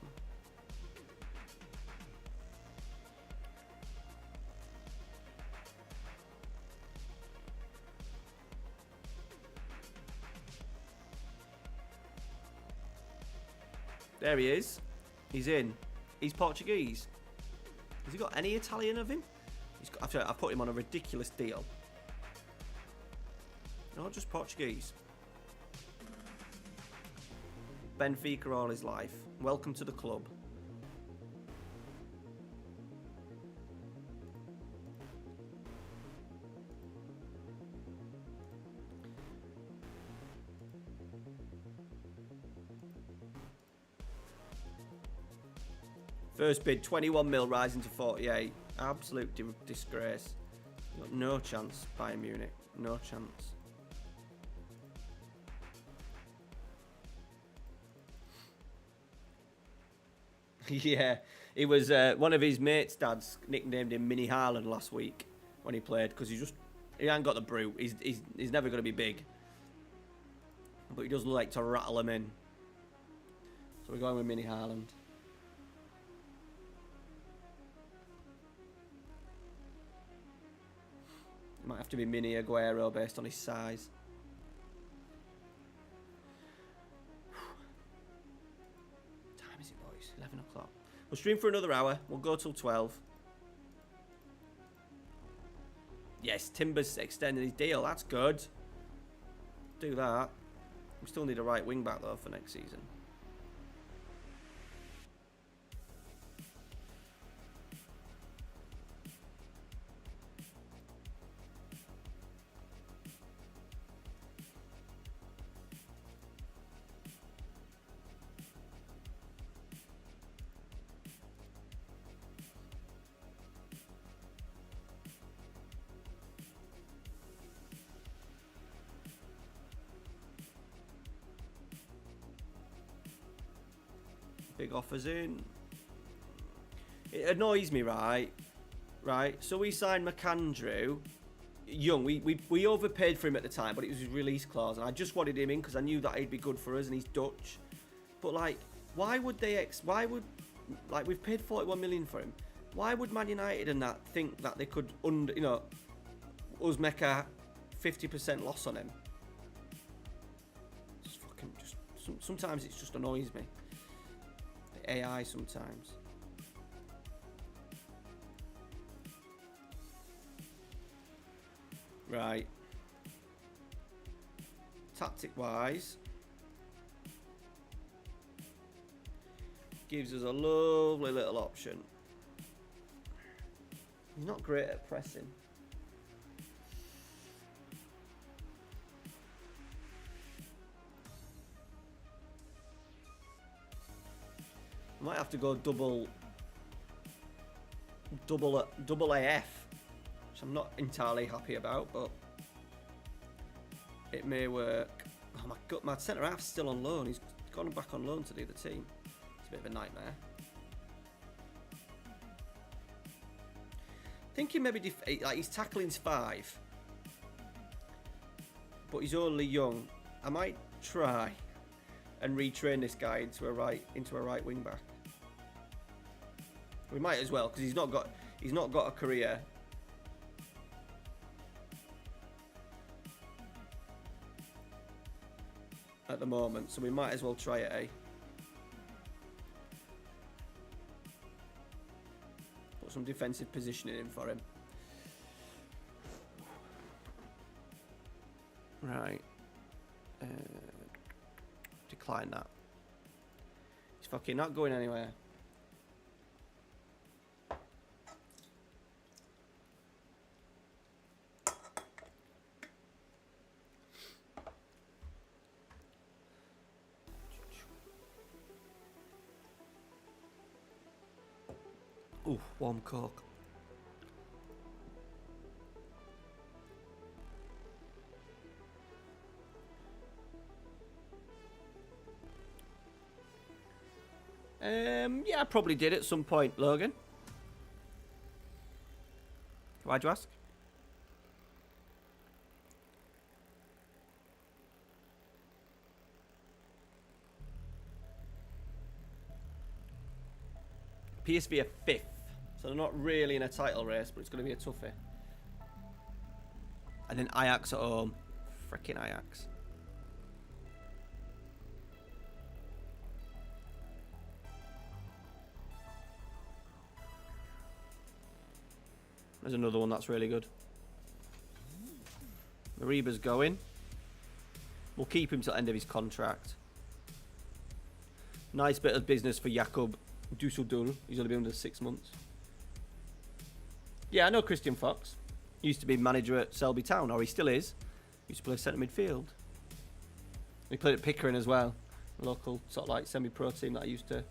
There he is. He's in. He's Portuguese. Has he got any Italian of him? I've put him on a ridiculous deal. Not just Portuguese. Benfica all his life. Welcome to the club. First bid, 21 mil, rising to 48. Absolute disgrace. Got no chance, Bayern Munich. No chance. Yeah, it was one of his mates' dads nicknamed him Mini Haaland last week when he played because he ain't got the brute. He's never going to be big, but he does like to rattle him in. So we're going with Mini Haaland. Might have to be Mini Aguero based on his size. Time is it, boys? 11 o'clock. We'll stream for another hour. We'll go till 12. Yes, Timber's extended his deal. That's good. Do that. We still need a right wing back though for next season. Big offers in. It annoys me, right? So we signed McAndrew. Young. We overpaid for him at the time, but it was his release clause, and I just wanted him in because I knew that he'd be good for us, and he's Dutch. But like, why would we've paid 41 million for him? Why would Man United and that think that they could us make a 50% loss on him? Sometimes it just annoys me. AI sometimes. Right. Tactic wise, gives us a lovely little option. He's not great at pressing. Might have to go double AF, which I'm not entirely happy about, but it may work. Oh my god, my centre half's still on loan. He's gone back on loan to the other team. It's a bit of a nightmare. Thinking maybe like his tackling's 5, but he's only young. I might try and retrain this guy into a right wing back. We might as well because he's not got a career. At the moment, so we might as well try it, eh? Put some defensive positioning in for him. Right. Decline that. He's fucking not going anywhere. Ooh, warm coke. Yeah, I probably did at some point, Logan. Why'd you ask? PSV are 5th, so they're not really in a title race, but it's going to be a toughie. And then Ajax at home. Freaking Ajax. There's another one that's really good. Mariba's going. We'll keep him till the end of his contract. Nice bit of business for Jakob Dusseldul. He's only been under 6 months. Yeah, I know Christian Fox. Used to be manager at Selby Town, or he still is. Used to play centre midfield. He played at Pickering as well. A local sort of like semi-pro team that I used to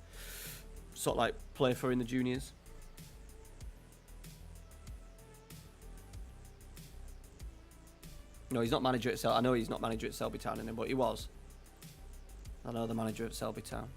sort of like play for in the juniors. No, he's not manager at Selby. I know he's not manager at Selby Town anymore, but he was. I know the manager at Selby Town.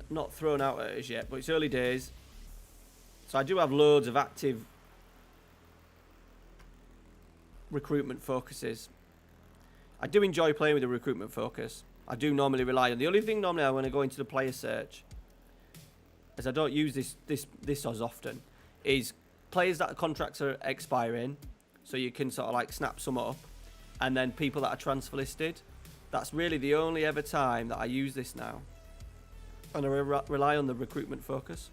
Not thrown out at us yet, but it's early days. So I do have loads of active recruitment focuses. I do enjoy playing with a recruitment focus. I do normally rely on the only thing normally when I go into the player search, as I don't use this as often, is players that contracts are expiring, so you can sort of like snap some up, and then people that are transfer listed. That's really the only ever time that I use this now. And I rely on the recruitment focus.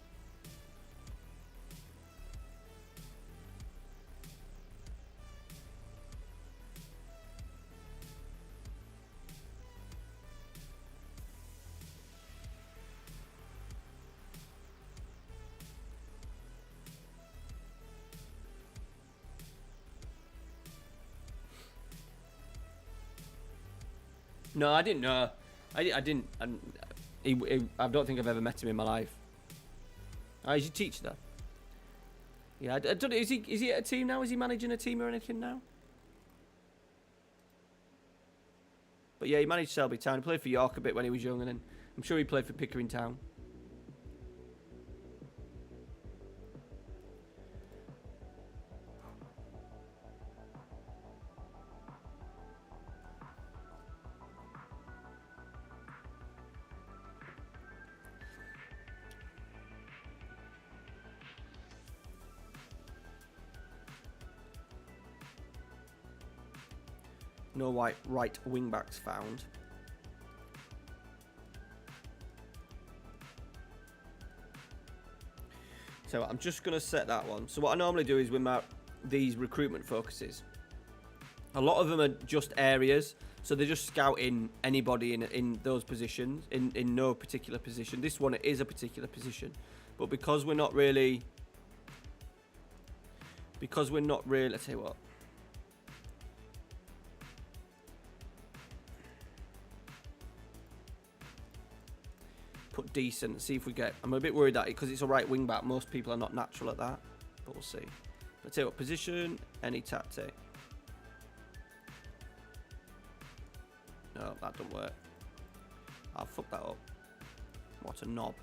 No, I didn't know. I didn't. I don't think I've ever met him in my life. He's your teacher, though. Yeah, I don't know. Is he at a team now? Is he managing a team or anything now? But yeah, he managed Selby Town. He played for York a bit when he was young, and then I'm sure he played for Pickering Town. No right wing backs found. So I'm just going to set that one. So what I normally do is with these recruitment focuses, a lot of them are just areas. So they're just scouting anybody in those positions, in no particular position. This one is a particular position. But because we're not really, let's say what. Put decent, see if we get. I'm a bit worried that because it's a right wing back, most people are not natural at that, but we'll see. Let's say what position, any tactic. No, that don't work. I'll fuck that up. What a knob.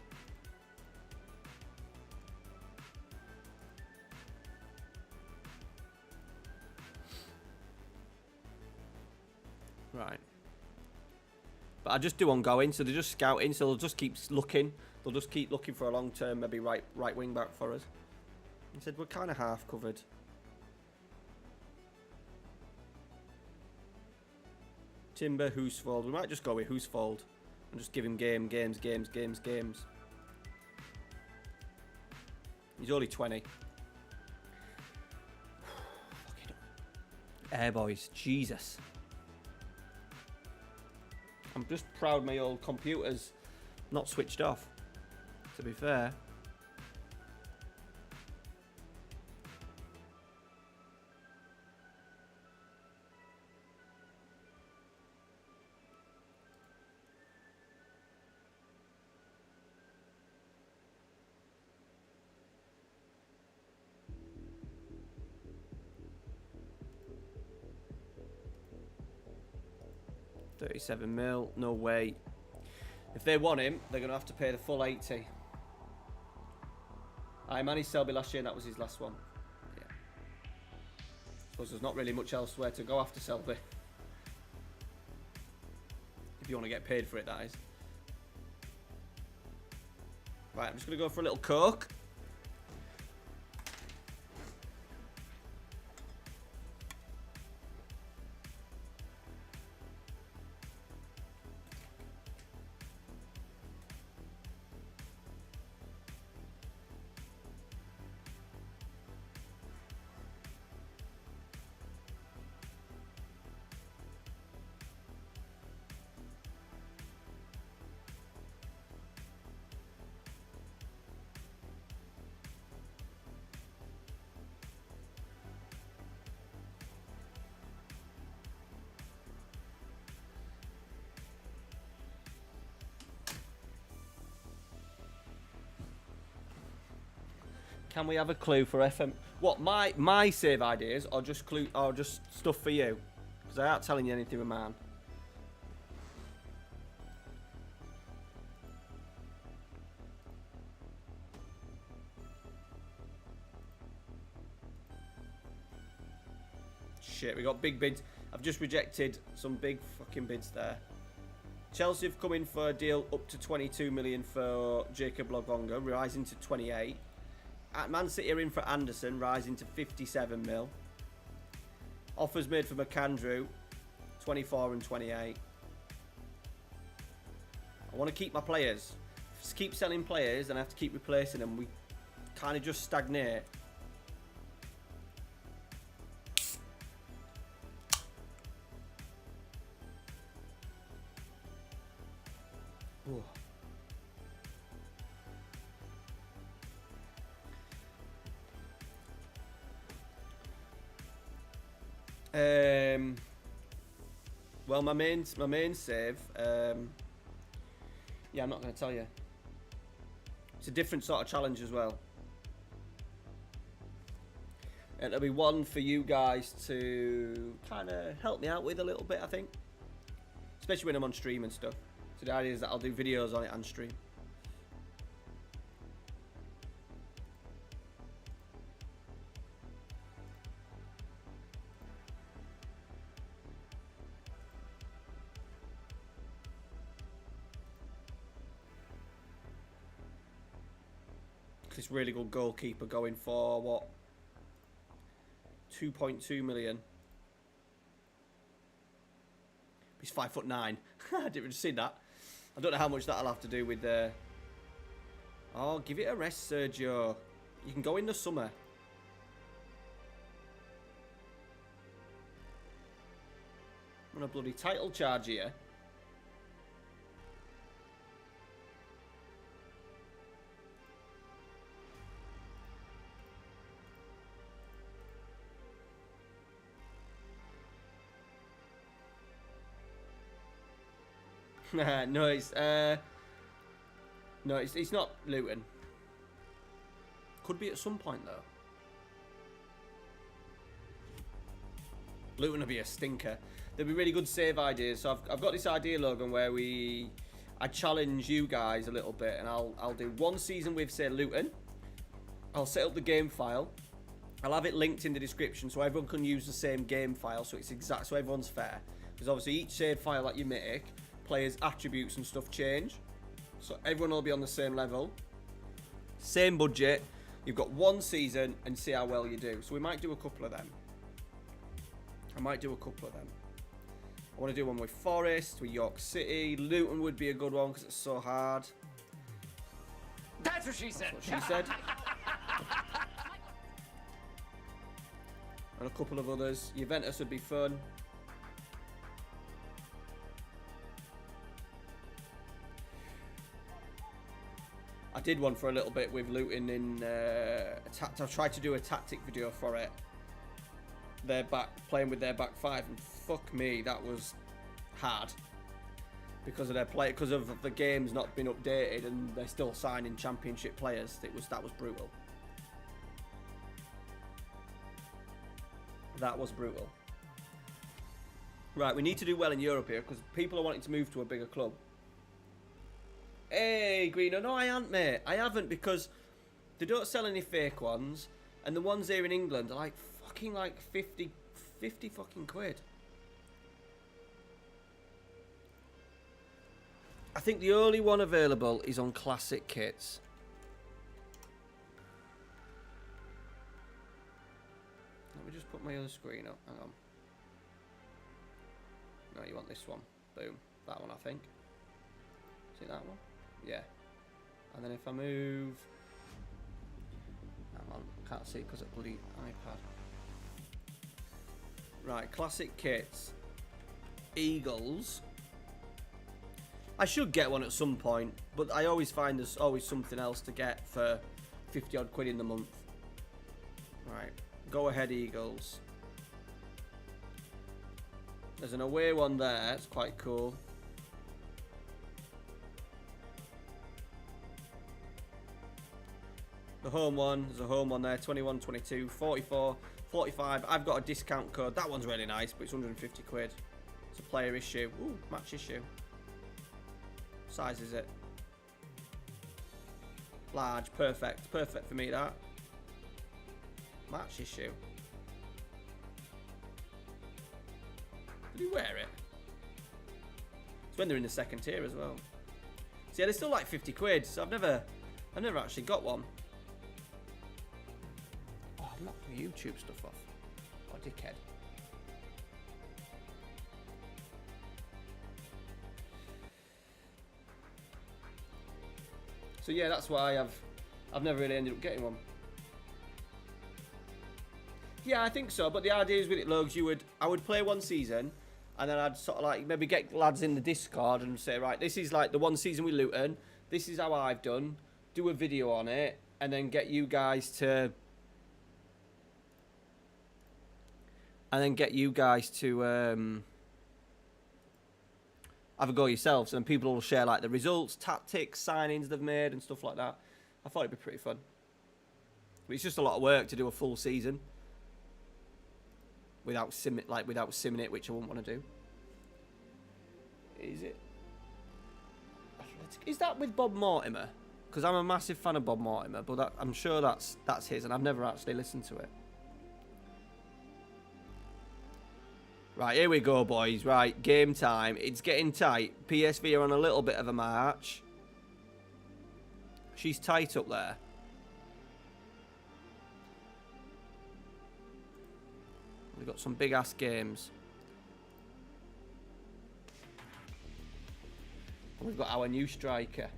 Right. But I just do ongoing, so they're just scouting, so they'll just keep looking. They'll just keep looking for a long term, maybe right wing back for us. He said we're kind of half covered. Timber, Hoosfold. We might just go with Hoosfold and just give him games. He's only 20. Air boys, Jesus. I'm just proud my old computer's not switched off, to be fair. $37 mil, no way. If they want him, they're going to have to pay the full 80. I managed Selby last year and that was his last one. Yeah. Suppose there's not really much elsewhere to go after Selby. If you want to get paid for it, that is. Right, I'm just going to go for a little Coke. Can we have a clue for FM? What, my save ideas, or just clue, or just stuff for you? Because I aren't telling you anything with mine. Shit, we got big bids. I've just rejected some big fucking bids there. Chelsea have come in for a deal up to 22 million for Jacob Logonga, rising to 28. Man City are in for Anderson, rising to 57 mil. Offers made for McAndrew, 24 and 28. I want to keep my players. If I keep selling players, and I have to keep replacing them. We kind of just stagnate. Ooh. Well, my main save. Yeah, I'm not going to tell you. It's a different sort of challenge as well. And it'll be one for you guys to kind of help me out with a little bit, I think. Especially when I'm on stream and stuff. So the idea is that I'll do videos on it and stream. This really good goalkeeper going for what? 2.2 million. He's 5'9". I didn't even see that. I don't know how much that'll have to do with Oh, give it a rest, Sergio. You can go in the summer. I'm on a bloody title charge here. No, it's not Luton. Could be at some point though. Luton will be a stinker. There'll be really good save ideas. So I've got this idea, Logan, where I challenge you guys a little bit, and I'll do one season with, say, Luton. I'll set up the game file. I'll have it linked in the description so everyone can use the same game file, so it's exact, so everyone's fair. Because obviously each save file that you make, players' attributes and stuff change, so everyone will be on the same level, same budget. You've got one season and see how well you do. So we might do a couple of them. I want to do one with Forest, with York City. Luton would be a good one because it's so hard. That's what she said. That's what she said. And a couple of others. Juventus would be fun. I did one for a little bit with Luton in I tried to do a tactic video for it. They're playing with their back five, and fuck me, that was hard because of because of the game's not been updated and they're still signing championship players. That was brutal. That was brutal. Right, we need to do well in Europe here because people are wanting to move to a bigger club. Hey, Greeno. No, I haven't, mate. I haven't, because they don't sell any fake ones, and the ones here in England are like fucking like 50 fucking quid. I think the only one available is on classic kits. Let me just put my other screen up. Hang on. No, you want this one. Boom. That one, I think. See that one? Yeah. And then if I move... Hang on, can't see because of bloody iPad. Right, classic kits. Eagles. I should get one at some point, but I always find there's always something else to get for 50 odd quid in the month. Right, go ahead Eagles. There's an away one there, it's quite cool. The home one, there's a home one there, 21, 22, 44, 45. I've got a discount code. That one's really nice, but it's 150 quid. It's a player issue. Ooh, match issue. What size is it? Large, perfect. Perfect for me, that. Match issue. Did he wear it? It's when they're in the second tier as well. So yeah, they're still like 50 quid, so I've never actually got one. Oh, I've knocked the YouTube stuff off. What a dickhead. So yeah, that's why I've never really ended up getting one. Yeah, I think so. But the idea is with it, Logs, I would play one season, and then I'd sort of like maybe get lads in the Discord and say, right, this is like the one season with Luton. This is how I've done. Do a video on it, and then get you guys to, have a go yourselves, and people will share like the results, tactics, signings they've made, and stuff like that. I thought it'd be pretty fun. But it's just a lot of work to do a full season without simming it, which I wouldn't want to do. Is it? Is that with Bob Mortimer? Because I'm a massive fan of Bob Mortimer, but I'm sure that's his, and I've never actually listened to it. Right, here we go, boys. Right, game time. It's getting tight. PSV are on a little bit of a march. She's tight up there. We've got some big-ass games. We've got our new striker.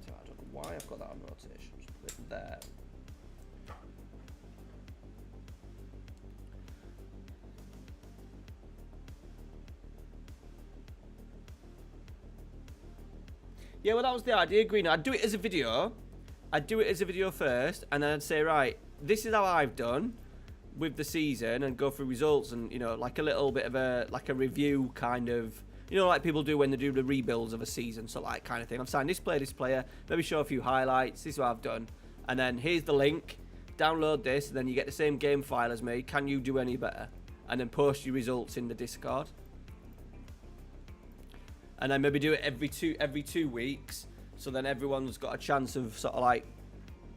So I don't know why I've got that on rotation. Just put it there. Yeah, well, that was the idea, Green. I'd do it as a video. I'd do it as a video first, and then I'd say, right, this is how I've done with the season, and go through results, and, you know, like a little bit of a review kind of, you know, like people do when they do the rebuilds of a season, so like kind of thing. I've signed this player, maybe show a few highlights. This is what I've done, and then here's the link. Download this, and then you get the same game file as me. Can you do any better? And then post your results in the Discord. And then maybe do it every 2 weeks, so then everyone's got a chance of sort of like,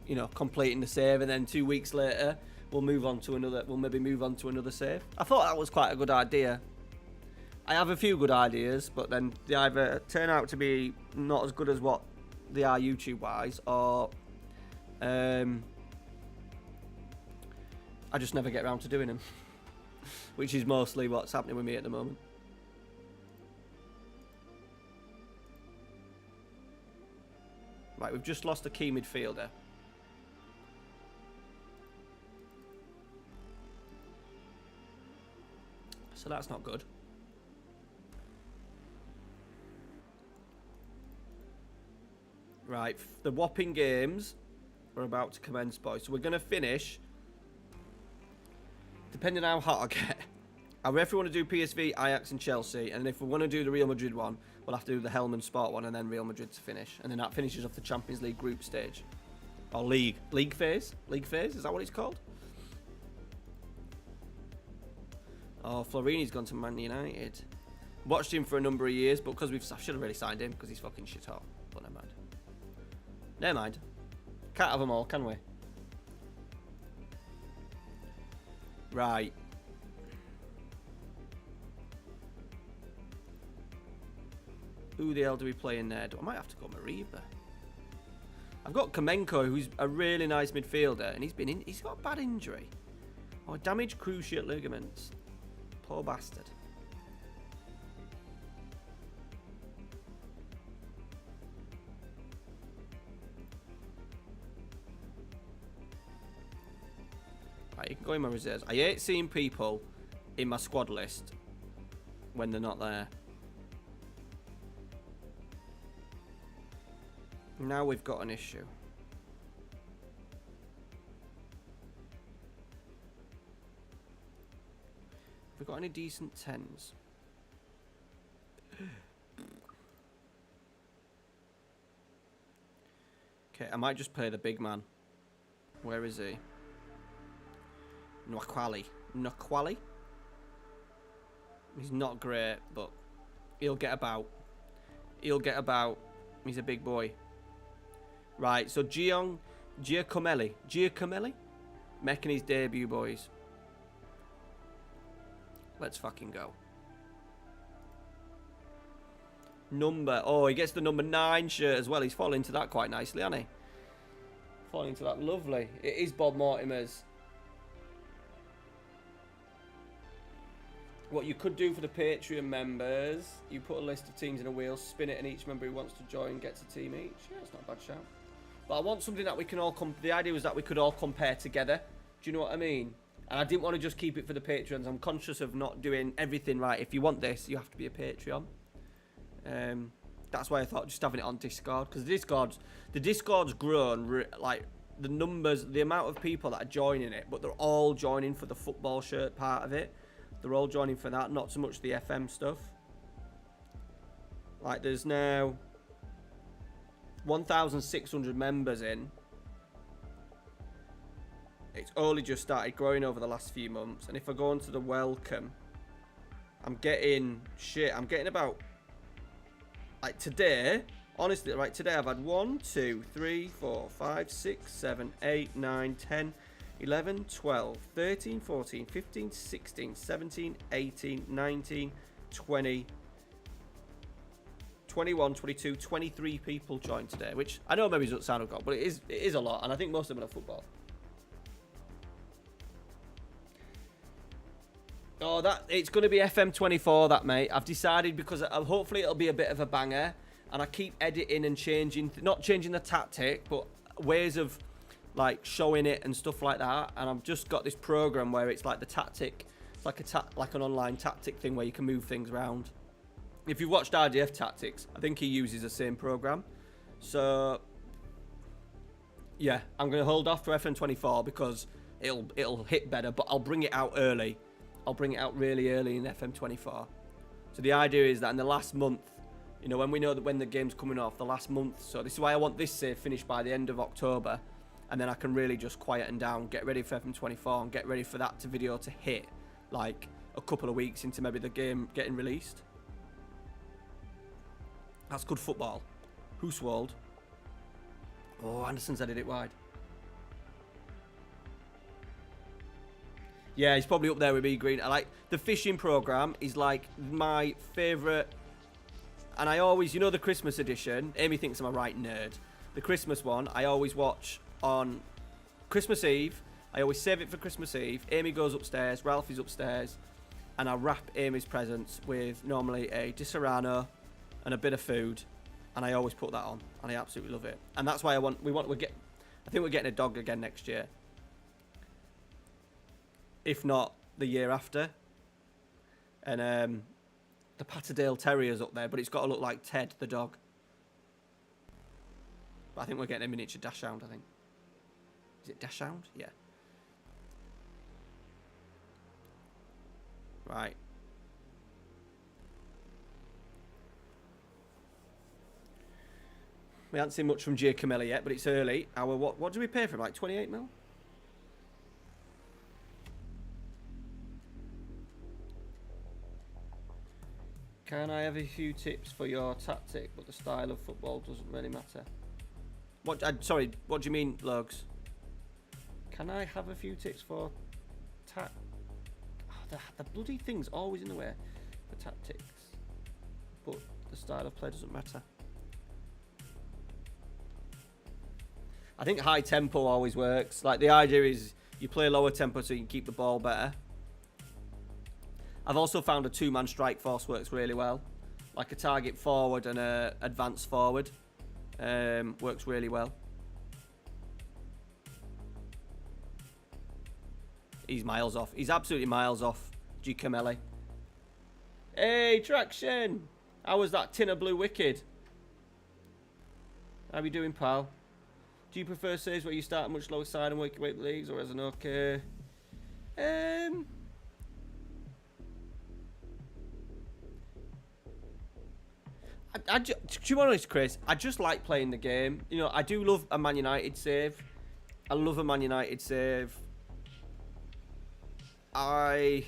you know, completing the save, and then 2 weeks later we'll move on to another. We'll maybe move on to another save. I thought that was quite a good idea. I have a few good ideas, but then they either turn out to be not as good as what they are YouTube-wise, or I just never get around to doing them, which is mostly what's happening with me at the moment. Right, we've just lost a key midfielder. So that's not good. Right, the whopping games are about to commence, boys. So we're going to finish, depending on how hot I get. I reckon we want to do PSV, Ajax and Chelsea, and if we want to do the Real Madrid one, we'll have to do the Helmand Sport one, and then Real Madrid to finish. And then that finishes off the Champions League group stage. Or league phase? League phase, is that what it's called? Oh, Florini's gone to Man United. Watched him for a number of years, but because I should have really signed him, because he's fucking shit hot. But never mind. Never mind. Can't have them all, can we? Right. Who the hell do we play in there? I might have to go Mariba. I've got Kamenko, who's a really nice midfielder, and he's got a bad injury. Oh, damaged cruciate ligaments. Poor bastard. Right, you can go in my reserves. I hate seeing people in my squad list when they're not there. Now we've got an issue. Have we got any decent 10s? Okay, I might just play the big man. Where is he? Nwakwali. Nwakwali? He's not great, but he'll get about. He'll get about. He's a big boy. Right, so Giacomelli making his debut, boys. Let's fucking go. Oh, he gets the number 9 shirt as well. He's fallen into that quite nicely, hasn't he? Falling into that lovely. It is Bob Mortimer's. What you could do for the Patreon members, you put a list of teams in a wheel, spin it, and each member who wants to join gets a team each. Yeah, it's not a bad shout. But I want something that we can all the idea was that we could all compare together. Do you know what I mean? And I didn't want to just keep it for the Patreons. I'm conscious of not doing everything right. If you want this, you have to be a Patreon. That's why I thought just having it on Discord, because the Discord's grown, like the numbers, the amount of people that are joining it, but they're all joining for the football shirt part of it. They're all joining for that, not so much the FM stuff. Like there's now 1,600 members in. It's only just started growing over the last few months, and if I go into the welcome, I'm getting about, like today, honestly, right, today I've had 1, 2, 3, 4, 5, 6, 7, 8, 9, 10, 11, 12, 13, 14, 15, 16, 17, 18, 19, 20, 21, 22, 23 people joined today, which I know maybe doesn't sound a lot, but it is a lot, and I think most of them are football. Oh, it's going to be FM24, that, mate. I've decided, because hopefully it'll be a bit of a banger, and I keep editing and changing, not changing the tactic, but ways of like showing it and stuff like that. And I've just got this program where it's like the tactic, it's like an online tactic thing where you can move things around. If you've watched RDF Tactics, I think he uses the same program. So yeah, I'm going to hold off for FM24 because it'll hit better, but I'll bring it out early. I'll bring it out really early in FM24. So the idea is that in the last month, you know, when we know that when the game's coming off, the last month. So this is why I want this save finished by the end of October, and then I can really just quieten down, get ready for FM24, and get ready for that video to hit like a couple of weeks into maybe the game getting released. That's good football. Huswald. Oh, Anderson's headed it wide. Yeah, he's probably up there with me, Green. I like the fishing program is like my favourite. And I always, you know, the Christmas edition. Amy thinks I'm a right nerd. The Christmas one, I always watch on Christmas Eve. I always save it for Christmas Eve. Amy goes upstairs, Ralph is upstairs, and I wrap Amy's presents with normally a Di Serrano and a bit of food, and I always put that on, and I absolutely love it. And that's why I think we're getting a dog again next year. If not the year after. And the Patterdale Terrier's up there, but it's got to look like Ted the dog. But I think we're getting a miniature Dachshund, I think. Is it Dachshund? Yeah. Right. We haven't seen much from Giacomelli yet, but it's early. What do we pay for him? Like 28 mil? Can I have a few tips for your tactic, but the style of football doesn't really matter? Sorry, what do you mean, Logs? Can I have a few tips for the bloody thing's always in the way for tactics, but the style of play doesn't matter. I think high tempo always works. Like the idea is you play lower tempo so you can keep the ball better. I've also found a two-man strike force works really well. Like a target forward and a advance forward. Works really well. He's miles off. He's absolutely miles off, Giacomelli. Hey, Traction! How was that tin of blue wicked? How are you doing, pal? Do you prefer saves where you start much lower side and work your way up the leagues, or as an okay? To be honest, Chris, I just like playing the game. You know, I do love a Man United save. I love a Man United save. I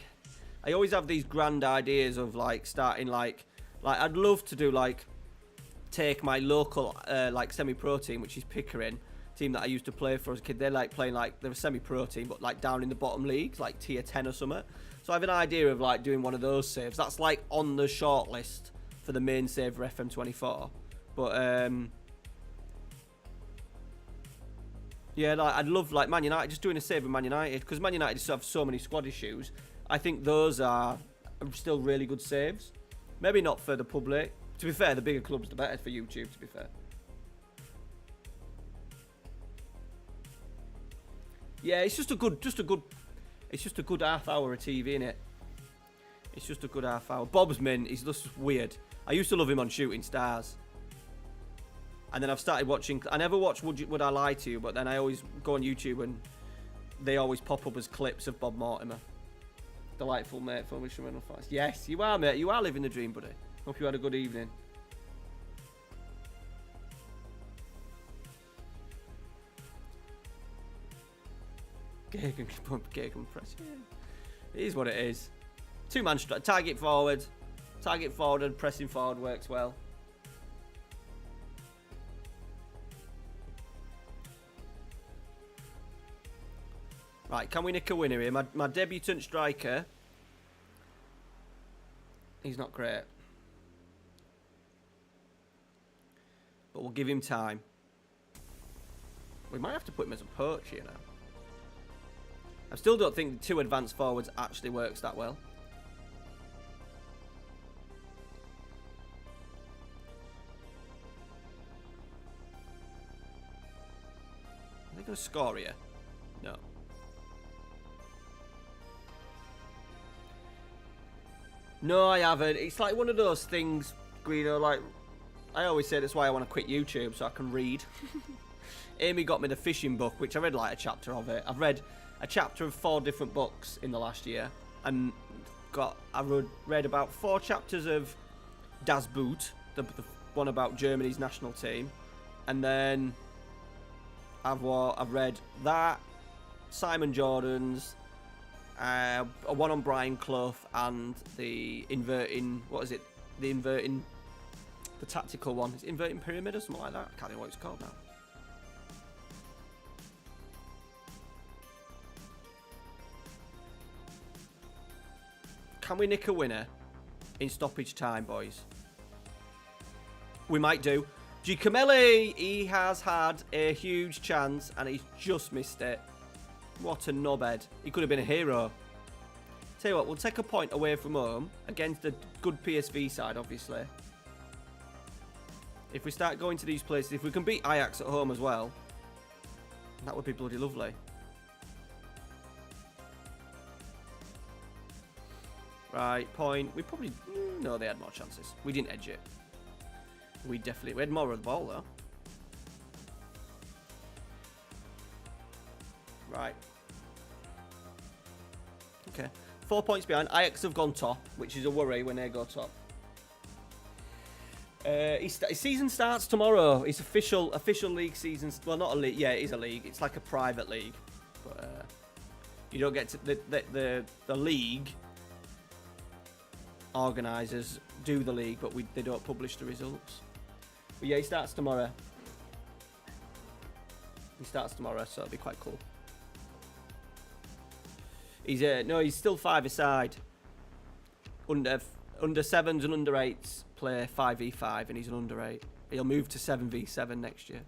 always have these grand ideas of like starting like I'd love to do like take my local like semi-pro team, which is Pickering, team that I used to play for as a kid. They're like playing like they're a semi-pro team, but like down in the bottom leagues, like tier 10 or something. So I have an idea of like doing one of those saves. That's like on the short list for the main save for FM24. But yeah, like I'd love like Man United, just doing a save with Man United, because Man United just have so many squad issues. I think those are still really good saves. Maybe not for the public. To be fair, the bigger clubs the better for YouTube, to be fair. Yeah, it's just a good half hour of TV, innit? It's just a good half hour. Bob's Mint, he's just weird. I used to love him on Shooting Stars. And then I've started watching, I never watched Would I Lie to You, but then I always go on YouTube and they always pop up as clips of Bob Mortimer. Delightful mate, from Mission Fast. Yes, you are, mate. You are living the dream, buddy. Hope you had a good evening. Gegen press. Yeah. It is what it is. Two-man target forward. Target forward and pressing forward works well. Right, can we nick a winner here? My debutant striker. He's not great. But we'll give him time. We might have to put him as a poach here now. I still don't think two advanced forwards actually works that well. Are they going to score here? No. No, I haven't. It's like one of those things, Guido, like, I always say that's why I want to quit YouTube, so I can read. Amy got me the fishing book, which I read like a chapter of it. I've read a chapter of 4 different books in the last year, and I read about 4 chapters of Das Boot, the one about Germany's national team, and then I've read that, Simon Jordan's, a one on Brian Clough, and the tactical one. It's inverting pyramid or something like that. I can't think what it's called now. Can we nick a winner in stoppage time, boys? We might do. Giacomelli, he has had a huge chance and he's just missed it. What a knobhead. He could have been a hero. Tell you what, we'll take a point away from home against a good PSV side, obviously. If we start going to these places, if we can beat Ajax at home as well, that would be bloody lovely. Right, point. We probably... No, they had more chances. We didn't edge it. We had more of the ball, though. Right. Okay. 4 points behind. Ajax have gone top, which is a worry when they go top. His season starts tomorrow. It's official league season. Well, not a league. Yeah, it is a league. It's like a private league. But you don't get to... The league organisers do the league, but they don't publish the results. But yeah, he starts tomorrow. So it'll be quite cool. He's he's still 5-a-side. Under 7s and under 8s play 5v5, and he's an under 8. He'll move to 7v7 next year.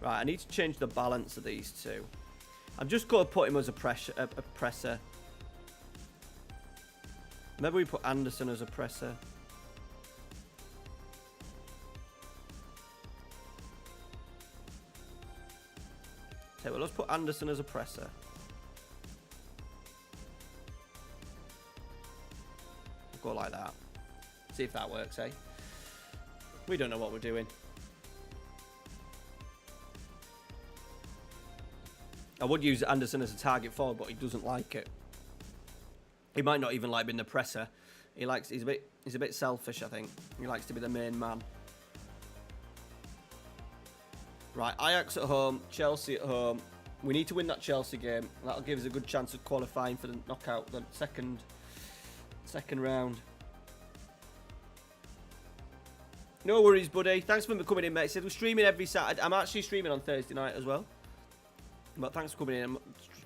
Right, I need to change the balance of these two. I'm just going to put him as a presser. Maybe we put Anderson as a presser. Okay, well, let's put Anderson as a presser. We'll go like that. See if that works, eh? We don't know what we're doing. I would use Anderson as a target forward, but he doesn't like it. He might not even like being the presser. He's a bit selfish, I think. He likes to be the main man. Right, Ajax at home, Chelsea at home. We need to win that Chelsea game. That'll give us a good chance of qualifying for the knockout, the second round. No worries, buddy. Thanks for coming in, mate. He said we're streaming every Saturday. I'm actually streaming on Thursday night as well. But thanks for coming in. I'm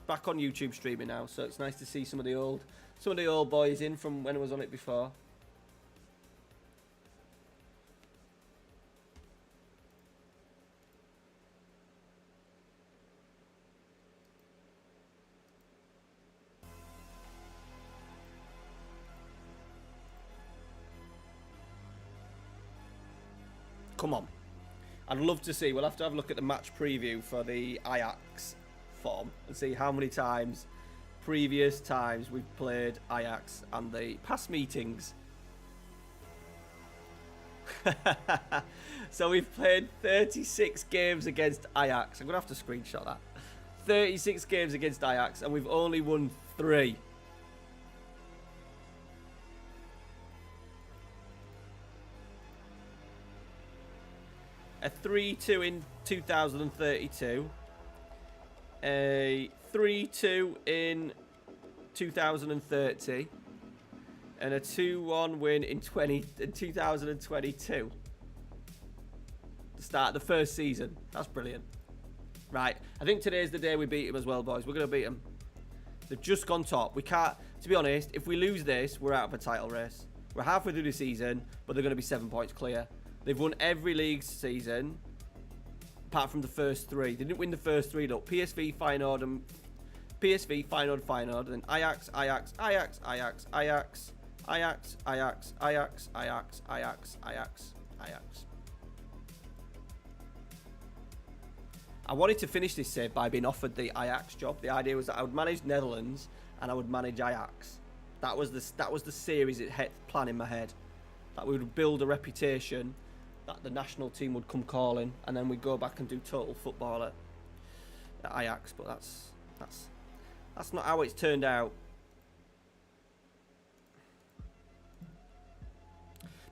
back on YouTube streaming now, so it's nice to see some of the old boys in from when I was on it before. Come on. I'd love to see. We'll have to have a look at the match preview for the Ajax form and see how many times, previous times, we've played Ajax and the past meetings. So we've played 36 games against Ajax. I'm going to have to screenshot that. 36 games against Ajax and we've only won 3. A 3-2 in 2032. A 3-2 in 2030. And a 2-1 win in 2022. To start the first season. That's brilliant. Right. I think today's the day we beat him as well, boys. We're going to beat them. They've just gone top. We can't... To be honest, if we lose this, we're out of a title race. We're halfway through the season, but they're going to be 7 points clear. They've won every league season, apart from the first 3. They didn't win the first 3, though. PSV, Feyenoord, and then Ajax, Ajax, Ajax, Ajax, Ajax, Ajax, Ajax, Ajax, Ajax, Ajax, Ajax, Ajax. I wanted to finish this save by being offered the Ajax job. The idea was that I would manage Netherlands and I would manage Ajax. That was the series plan in my head. That we would build a reputation, that the national team would come calling, and then we'd go back and do total football at Ajax. But that's not how it's turned out.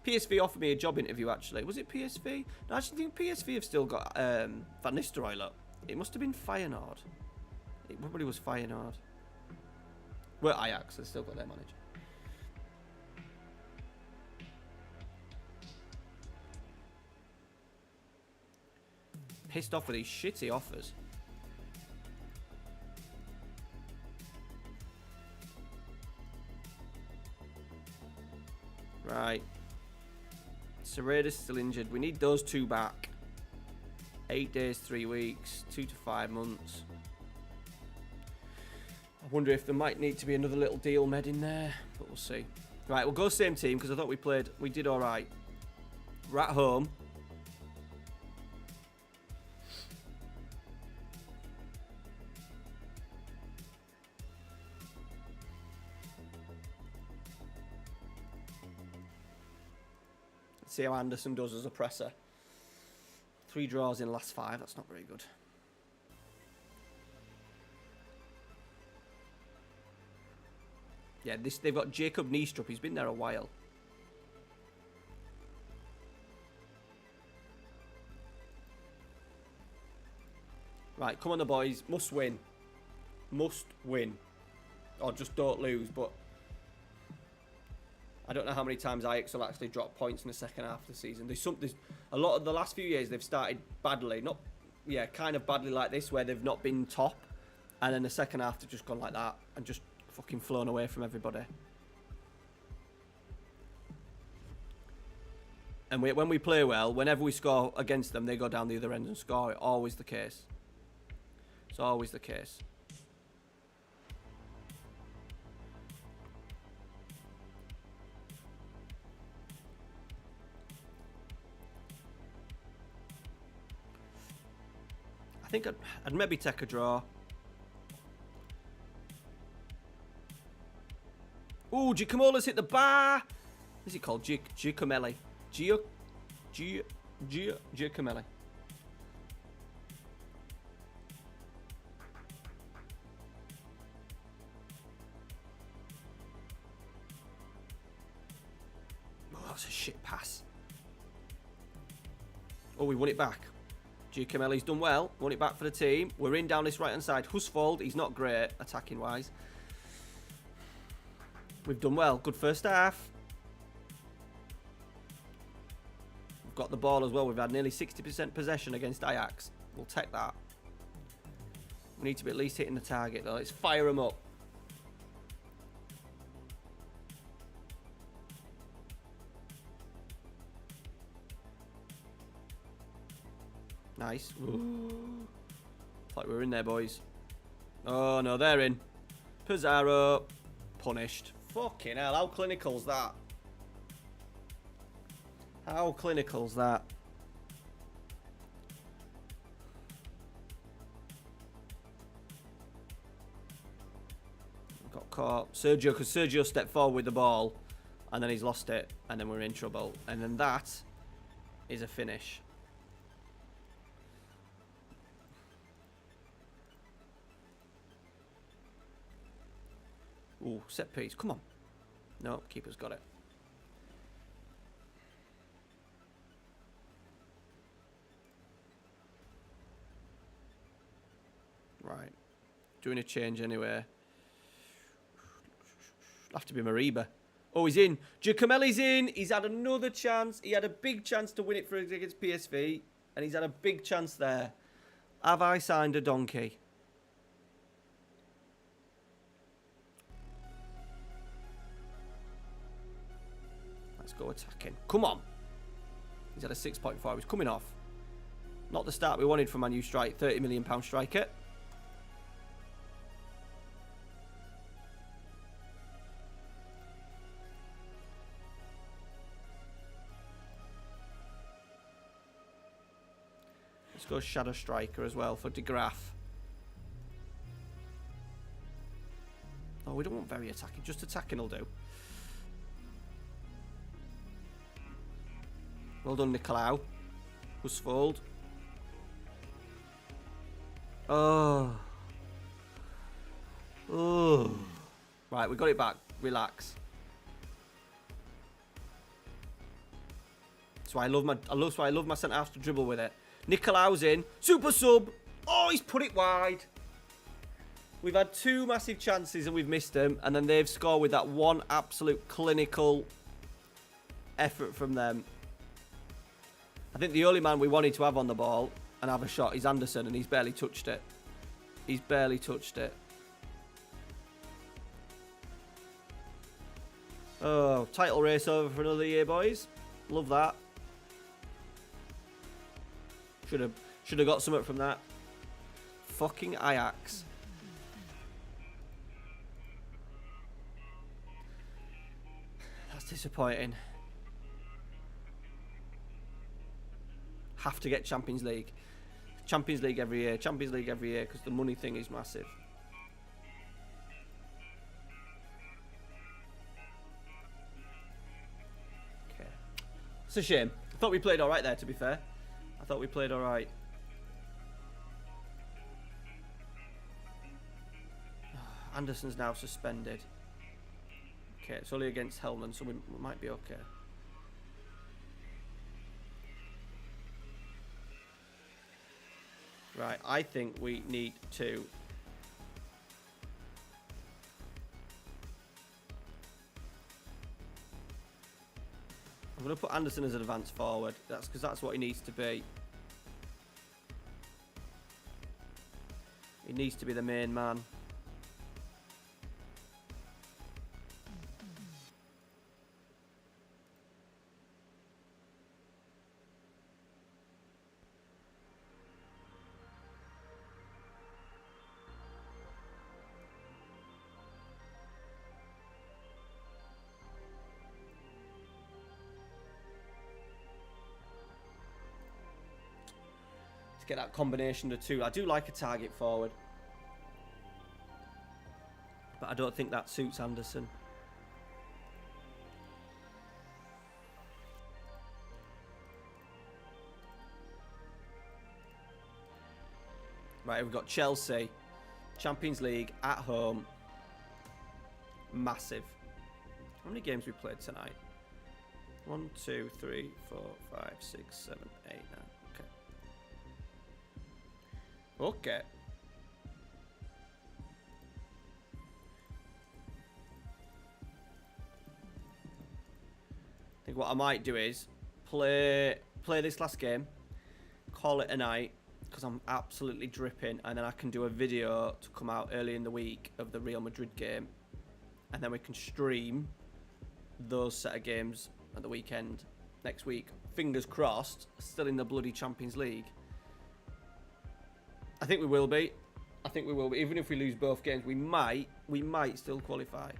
PSV offered me a job interview, actually. Was it PSV? No, I actually think PSV have still got Van Nistelrooy, look. It must have been Feyenoord. It probably was Feyenoord. Well, Ajax has still got their manager. Pissed off with these shitty offers. Right. Sereda's still injured. We need those 2 back. 8 days, 3 weeks, 2 to 5 months. I wonder if there might need to be another little deal made in there, but we'll see. Right, we'll go same team because I thought we did all right. We're at home. See how Anderson does as a presser. 3 draws in last 5. That's not very good. Yeah, they've got Jacob Niestrup. He's been there a while. Right, come on the boys. Must win. Must win. Or just don't lose, but... I don't know how many times Ajax will actually drop points in the second half of the season. There's a lot of the last few years they've started badly, kind of badly like this, where they've not been top, and then the second half they've just gone like that and just fucking flown away from everybody. And when we play well, whenever we score against them, they go down the other end and score. Always the case. It's always the case. I think I'd maybe take a draw. Ooh, Giacomola's hit the bar. Is it called Giacomelli? Giacomelli. that's a shit pass. Oh, we won it back. Giacomelli's done well. Won it back for the team. We're in down this right-hand side. Husfold, he's not great attacking-wise. We've done well. Good first half. We've got the ball as well. We've had nearly 60% possession against Ajax. We'll take that. We need to be at least hitting the target, though. Let's fire them up. Nice. Ooh. Thought we were in there, boys. Oh, no, they're in. Pizarro. Punished. Fucking hell, how clinical's that? How clinical's that? Got caught. Sergio, because Sergio stepped forward with the ball, and then he's lost it, and then we're in trouble. And then that is a finish. Ooh, set piece. Come on. No, keeper's got it. Right. Doing a change anyway. Have to be Mariba. Oh, he's in. Giacomelli's in. He's had another chance. He had a big chance to win it for against PSV, and he's had a big chance there. Have I signed a donkey? Let's go attacking. Come on. He's at a 6.4. He's coming off. Not the start we wanted from our new strike. £30 million striker. Let's go shadow striker as well for De Graaf. Oh, we don't want very attacking. Just attacking will do. Well done, Nicolau. Husfold. Oh. Oh. Right, we got it back. Relax. That's why I love my centre half to dribble with it. Nicolau's in. Super sub. Oh, he's put it wide. We've had two massive chances and we've missed them. And then they've scored with that one absolute clinical effort from them. I think the only man we wanted to have on the ball and have a shot is Anderson, and he's barely touched it. He's barely touched it. Oh, title race over for another year, boys. Love that. Should have got something from that. Fucking Ajax. That's disappointing. Have to get Champions League. Champions League every year. Champions League every year because the money thing is massive. Okay. It's a shame. I thought we played alright there, to be fair. I thought we played alright. Anderson's now suspended. Okay, it's only against Hellman, so we might be okay. Right, I think we need to... I'm going to put Anderson as an advance forward. That's because that's what he needs to be. He needs to be the main man. Get that combination of the two. I do like a target forward, but I don't think that suits Anderson. Right, we've got Chelsea, Champions League at home. Massive. How many games we played tonight? 1, 2, 3, 4, 5, 6, 7, 8, 9. Okay. Okay. I think what I might do is play this last game, call it a night, because I'm absolutely dripping, and then I can do a video to come out early in the week of the Real Madrid game, and then we can stream those set of games at the weekend next week. Fingers crossed, still in the bloody Champions League. I think we will be. I think we will be. Even if we lose both games, we might still qualify.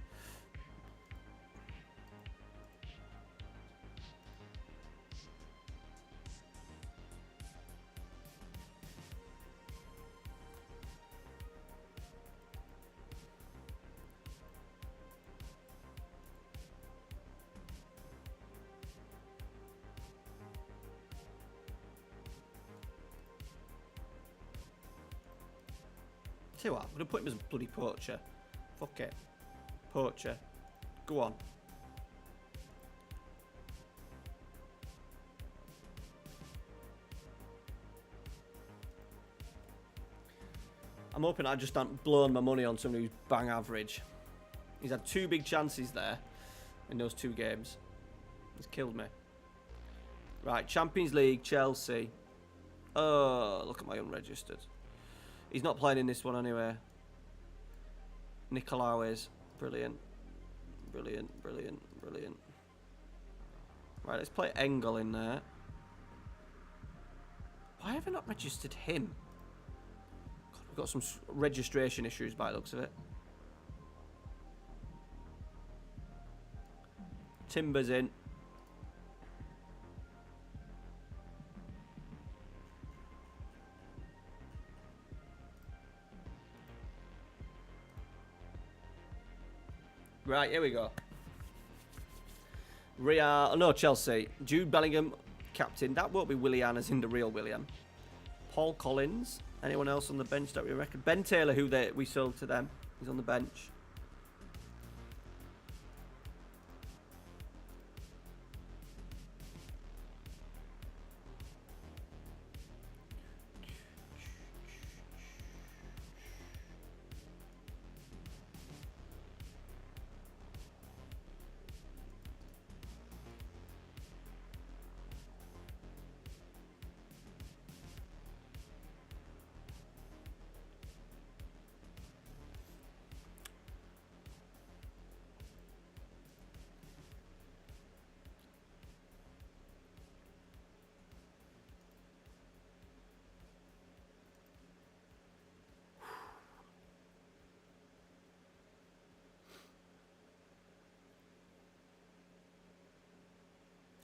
Tell you what, I'm going to put him as a bloody poacher. Fuck it. Poacher. Go on. I'm hoping I just haven't blown my money on somebody who's bang average. He's had 2 big chances there in those 2 games. He's killed me. Right, Champions League, Chelsea. Oh, look at my unregistered. He's not playing in this one anyway. Nicolau is. Brilliant. Brilliant, brilliant, brilliant. Right, let's play Engel in there. Why have I not registered him? God, we've got some registration issues by the looks of it. Timber's in. Right, here we go. Real, no, Chelsea. Jude Bellingham, captain. That won't be Willian as in the real William. Paul Collins. Anyone else on the bench that we reckon? Ben Taylor, who we sold to them. He's on the bench.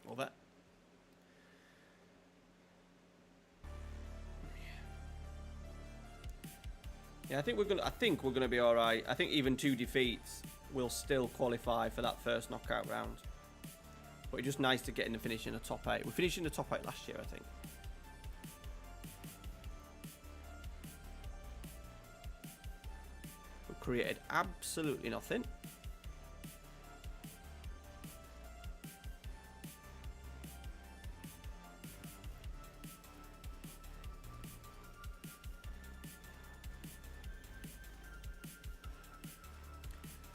All that. Yeah, I think we're gonna be all right. I think even 2 defeats will still qualify for that first knockout round. But it's just nice to get in and finish in the top 8. We finished in the top 8 last year, I think. We created absolutely nothing.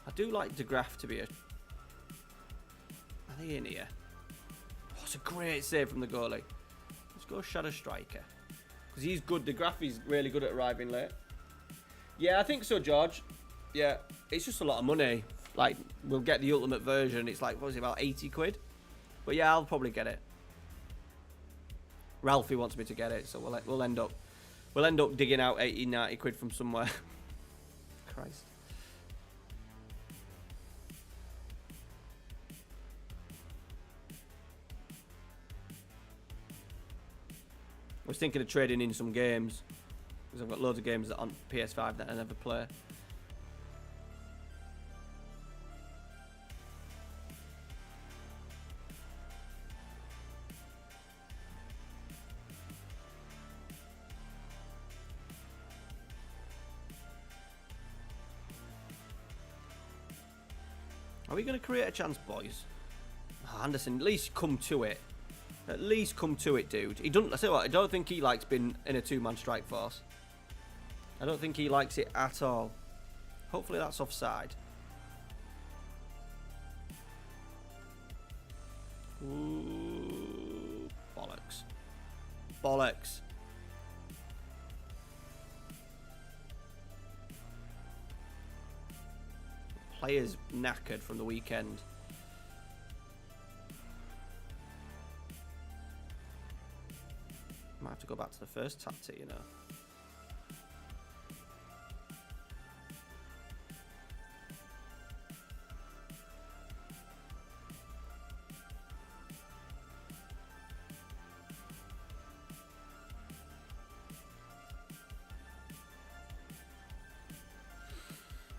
I do like De Graaf to be a... Are they in here? Oh, it's a great save from the goalie. Let's go Shadow Striker. Because he's good. De Graaf is really good at arriving late. Yeah, I think so, George. Yeah, it's just a lot of money. Like, we'll get the ultimate version. It's like, what was it, about 80 quid? But yeah, I'll probably get it. Ralphie wants me to get it, so we'll end up digging out 80, 90 quid from somewhere. Christ. I was thinking of trading in some games because I've got loads of games that on PS5 that I never play. Are we going to create a chance, boys? Oh, Anderson, at least come to it. At least come to it, dude. He doesn't. I say what. I don't think he likes being in a two-man strike force. I don't think he likes it at all. Hopefully that's offside. Ooh, bollocks. Bollocks. Players knackered from the weekend. Might have to go back to the first tactic, you know.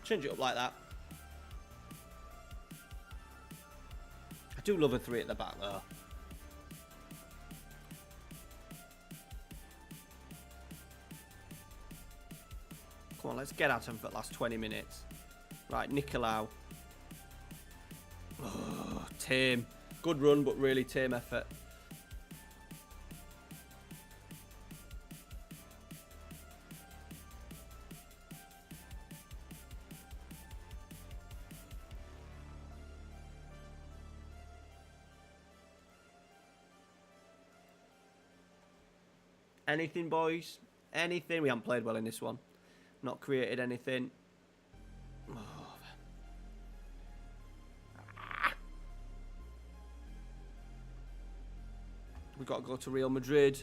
Change it up like that. I do love a 3 at the back though. Come on, let's get at him for the last 20 minutes. Right, Nicolau. Oh, tame. Good run, but really tame effort. Anything, boys? Anything? We haven't played well in this one. Not created anything. Oh. We've got to go to Real Madrid.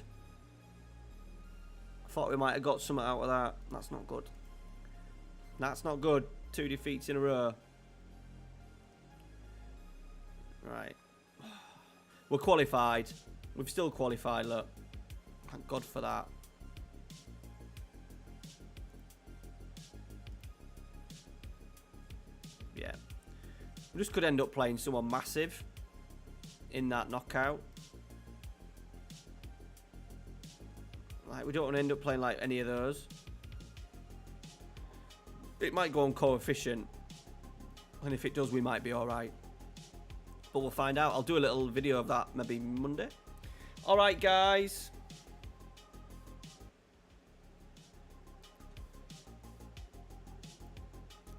I thought we might have got something out of that. That's not good. That's not good. 2 defeats in a row. Right. We're qualified. We've still qualified, look. Thank God for that. Yeah. We just could end up playing someone massive in that knockout. Like, we don't want to end up playing like any of those. It might go on coefficient. And if it does, we might be alright. But we'll find out. I'll do a little video of that maybe Monday. Alright, guys.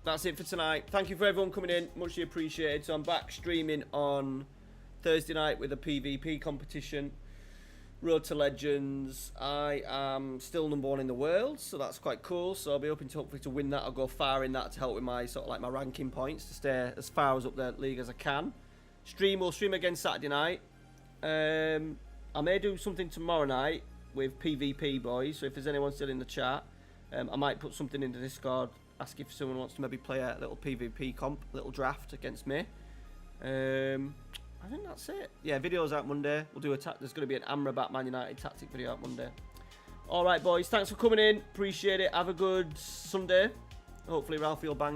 That's it for tonight. Thank you for everyone coming in. Muchly appreciated. So I'm back streaming on Thursday night with a PvP competition. Road to Legends. I am still #1 in the world, so that's quite cool. So I'll be hoping to hopefully to win that. I'll go far in that to help with my sort of like my ranking points to stay as far as up the league as I can. We'll stream again Saturday night. I may do something tomorrow night with PvP boys. So if there's anyone still in the chat, I might put something into Discord. Ask if someone wants to maybe play a little PvP comp, little draft against me. I think that's it. Yeah, videos out Monday. We'll do a there's going to be an Amrabat Man United tactic video out Monday. All right, boys. Thanks for coming in. Appreciate it. Have a good Sunday. Hopefully, Ralphie will bang